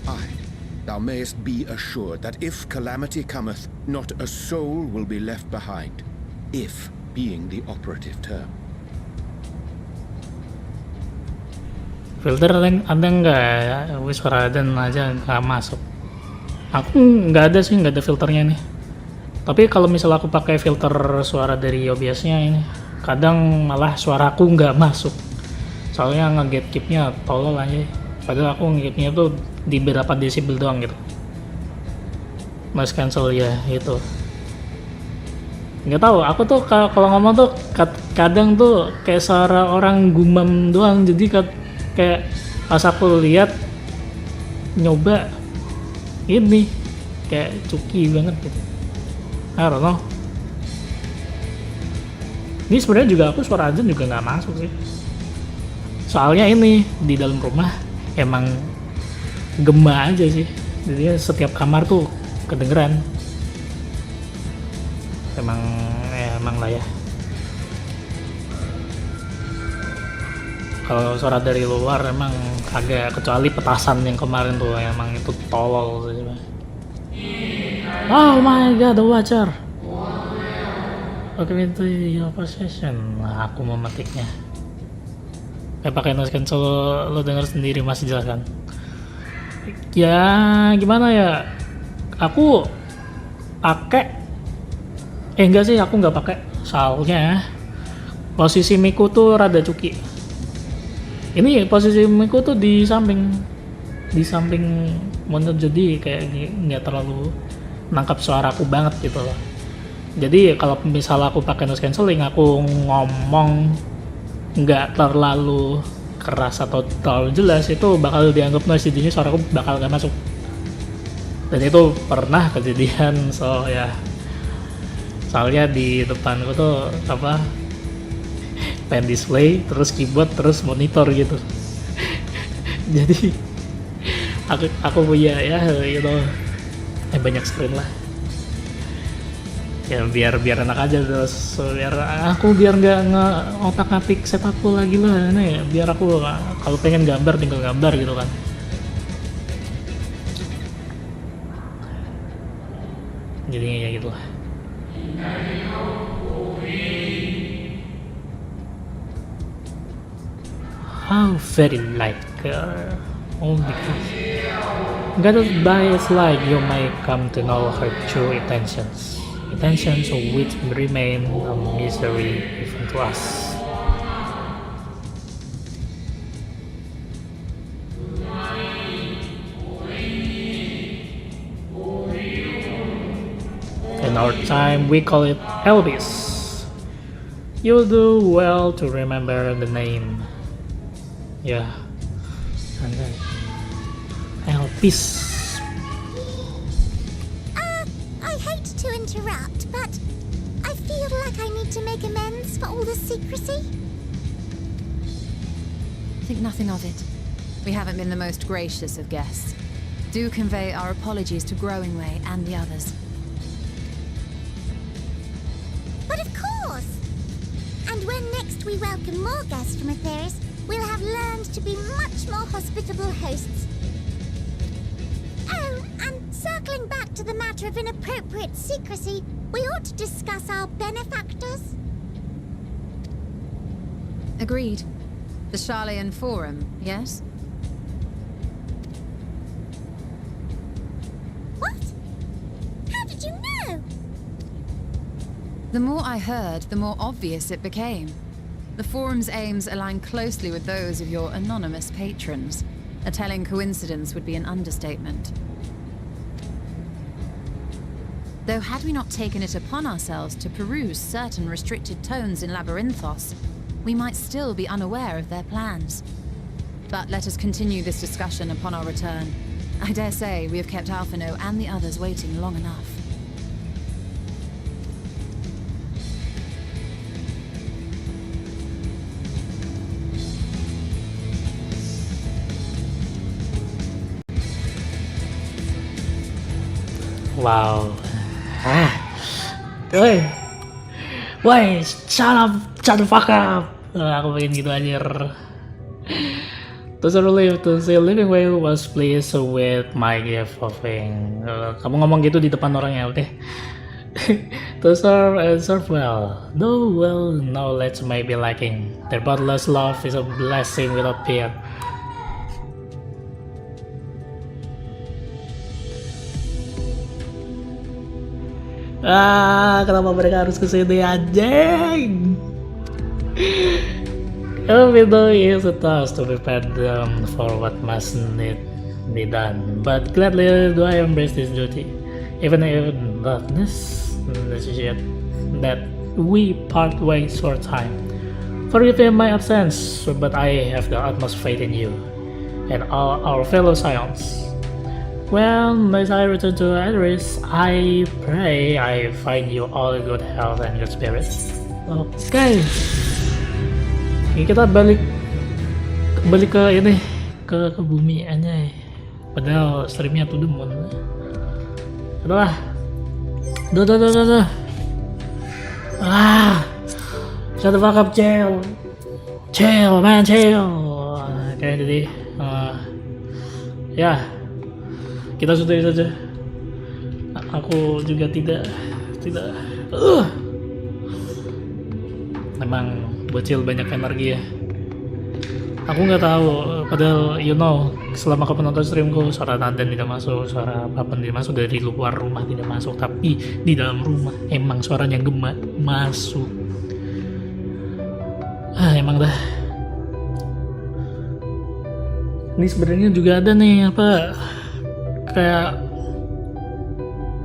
Aye, thou mayest be assured that if calamity cometh, not a soul will be left behind, if being the operative term. Filter ada nggak ya? Wis Raden aja nggak masuk. Aku nggak ada sih, nggak ada filternya nih. Tapi kalau misalnya aku pakai filter suara dari OBS-nya ini, kadang malah suaraku nggak masuk. Soalnya nge-gatekeep-nya tolol aja. Padahal aku nge-gatekeep-nya tuh di berapa desibel doang gitu. Noise cancel ya itu. Nggak tahu, aku tuh kalau ngomong tuh kadang tuh kayak suara orang gumam doang. Jadi kayak pas aku lihat nyoba ini kayak cuki banget gitu. I don't know. Ini sebenarnya juga aku suara azan juga nggak masuk sih. Soalnya ini di dalam rumah emang gema aja sih. Jadi setiap kamar tuh kedengeran. Emang lah ya. Kalau suara dari luar emang agak, kecuali petasan yang kemarin tuh emang itu tolol sih. Oh my god, the Watcher. Oke, itu your possession. Nah, aku memetiknya. Pakai noise cancel, lo denger sendiri masih jelas kan? Ya gimana ya? Aku pakai. Enggak sih, aku nggak pakai. Soalnya posisi miku tuh rada cuki. Ini posisi miku tuh di samping monitor, jadi kayak nggak terlalu nangkap suaraku banget gitu loh. Jadi kalau misal aku pakai noise cancelling, aku ngomong nggak terlalu keras atau terlalu jelas, itu bakal dianggap noise, jadinya suaraku bakal nggak masuk. Dan itu pernah kejadian, soalnya di depanku tuh pen display, terus keyboard, terus monitor gitu. Jadi aku punya banyak screen lah. Ya biar enak aja, terus biar nggak otak-atik setupku lagi lah, nih biar aku kalau pengen gambar tinggal gambar gitu kan. Jadinya ya gitu lah. How very light girl. Oh my god. Guided by its light, you may come to know her true intentions which remain a mystery even to us. In our time, we call it Elvis. You'll do well to remember the name. Yeah, and then Elvis. I hate to interrupt, but I feel like I need to make amends for all the secrecy. Think nothing of it. We haven't been the most gracious of guests. Do convey our apologies to Growing Way and the others. But of course! And when next we welcome more guests from Atheris, we'll have learned to be much more hospitable hosts. Oh, and circling back to the matter of inappropriate secrecy, we ought to discuss our benefactors. Agreed. The Charlayan Forum, yes? What? How did you know? The more I heard, the more obvious it became. The forum's aims align closely with those of your anonymous patrons. A telling coincidence would be an understatement. Though had we not taken it upon ourselves to peruse certain restricted tones in Labyrinthos, we might still be unaware of their plans. But let us continue this discussion upon our return. I dare say we have kept Alphino and the others waiting long enough. Wow. Woi, shut the fuck up. Aku pengen gitu anjir. To live to see living way was pleased with my gift of kamu ngomong gitu di depan orang ya, udah. To serve and serve well, though well knowledge may be lacking. Their boundless love is a blessing without fear. Kenapa mereka harus kesini anjing? Even though it is a task to prepare them for what must need be done, but gladly do I embrace this duty, even if darkness necessitates that we part ways for time. Forgive me my absence, but I have the utmost faith in you and all our fellow scions. When as I return to Atheris, I pray I find you all good health and good spirits. Okay. Ini kita balik ke ini, ke bumi aja. Padahal streamnya to the moon. Udah. Shut the fuck up, chill man, chill. Oke, jadi ya kita sudahi saja. Aku juga tidak Emang bocil banyak energi ya. Aku nggak tahu, padahal selama aku penonton streamku suara nada tidak masuk, suara apapun tidak masuk, dari luar rumah tidak masuk, tapi di dalam rumah emang suaranya gema masuk. Emang dah. Ini sebenarnya juga ada nih kayak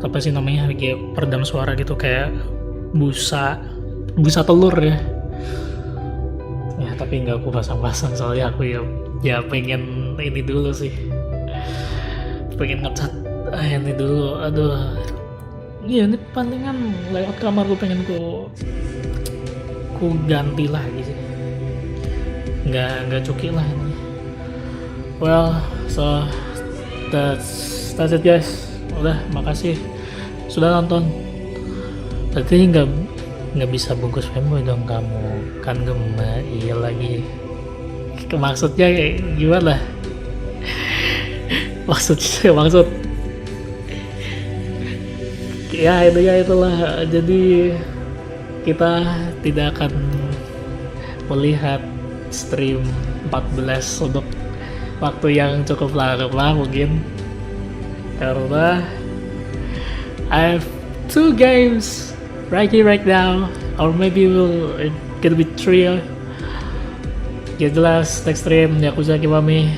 apa sih namanya, kayak peredam suara gitu, kayak busa telur ya. Tapi nggak aku pasang-pasang soalnya aku ya pengen ini dulu sih, pengen ngecat ini dulu. Iya, ini palingan lewat kamar gue pengen ku ganti lagi sih, nggak cuki lah ini. Well, so that's it guys. Udah, makasih sudah nonton. Tapi nggak bisa bungkus fanboy dong kamu, kan gema. Iya lagi, maksudnya gimana? maksud ya itulah. Jadi kita tidak akan melihat stream 14 untuk waktu yang cukup lama mungkin, karena I have 2 games right now, or maybe it could be 3. Ya jelas, next stream Yakuza Kiwami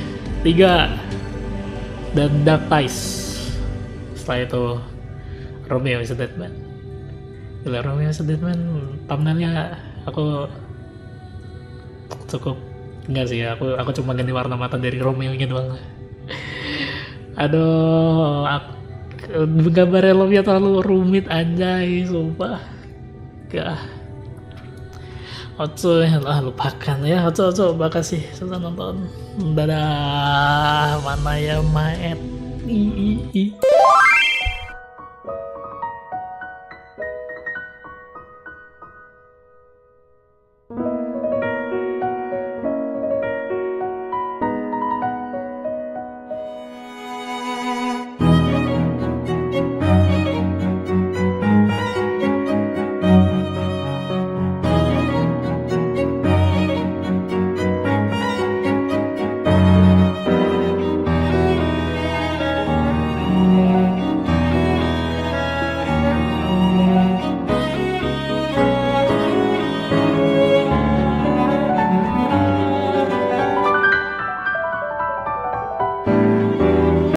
3 dan Dark Ties. Setelah itu Romeo is a Dead Man. Gila, Romeo is a Dead Man thumbnailnya aku cukup enggak sih, aku cuma ganti warna mata dari Romeo nya doang. Aduh, gambar Romeo terlalu rumit anjay, sumpah. Gak. Oco lah, lupakan ya. Oco, makasih sudah nonton. Dadah. Mana ya maet.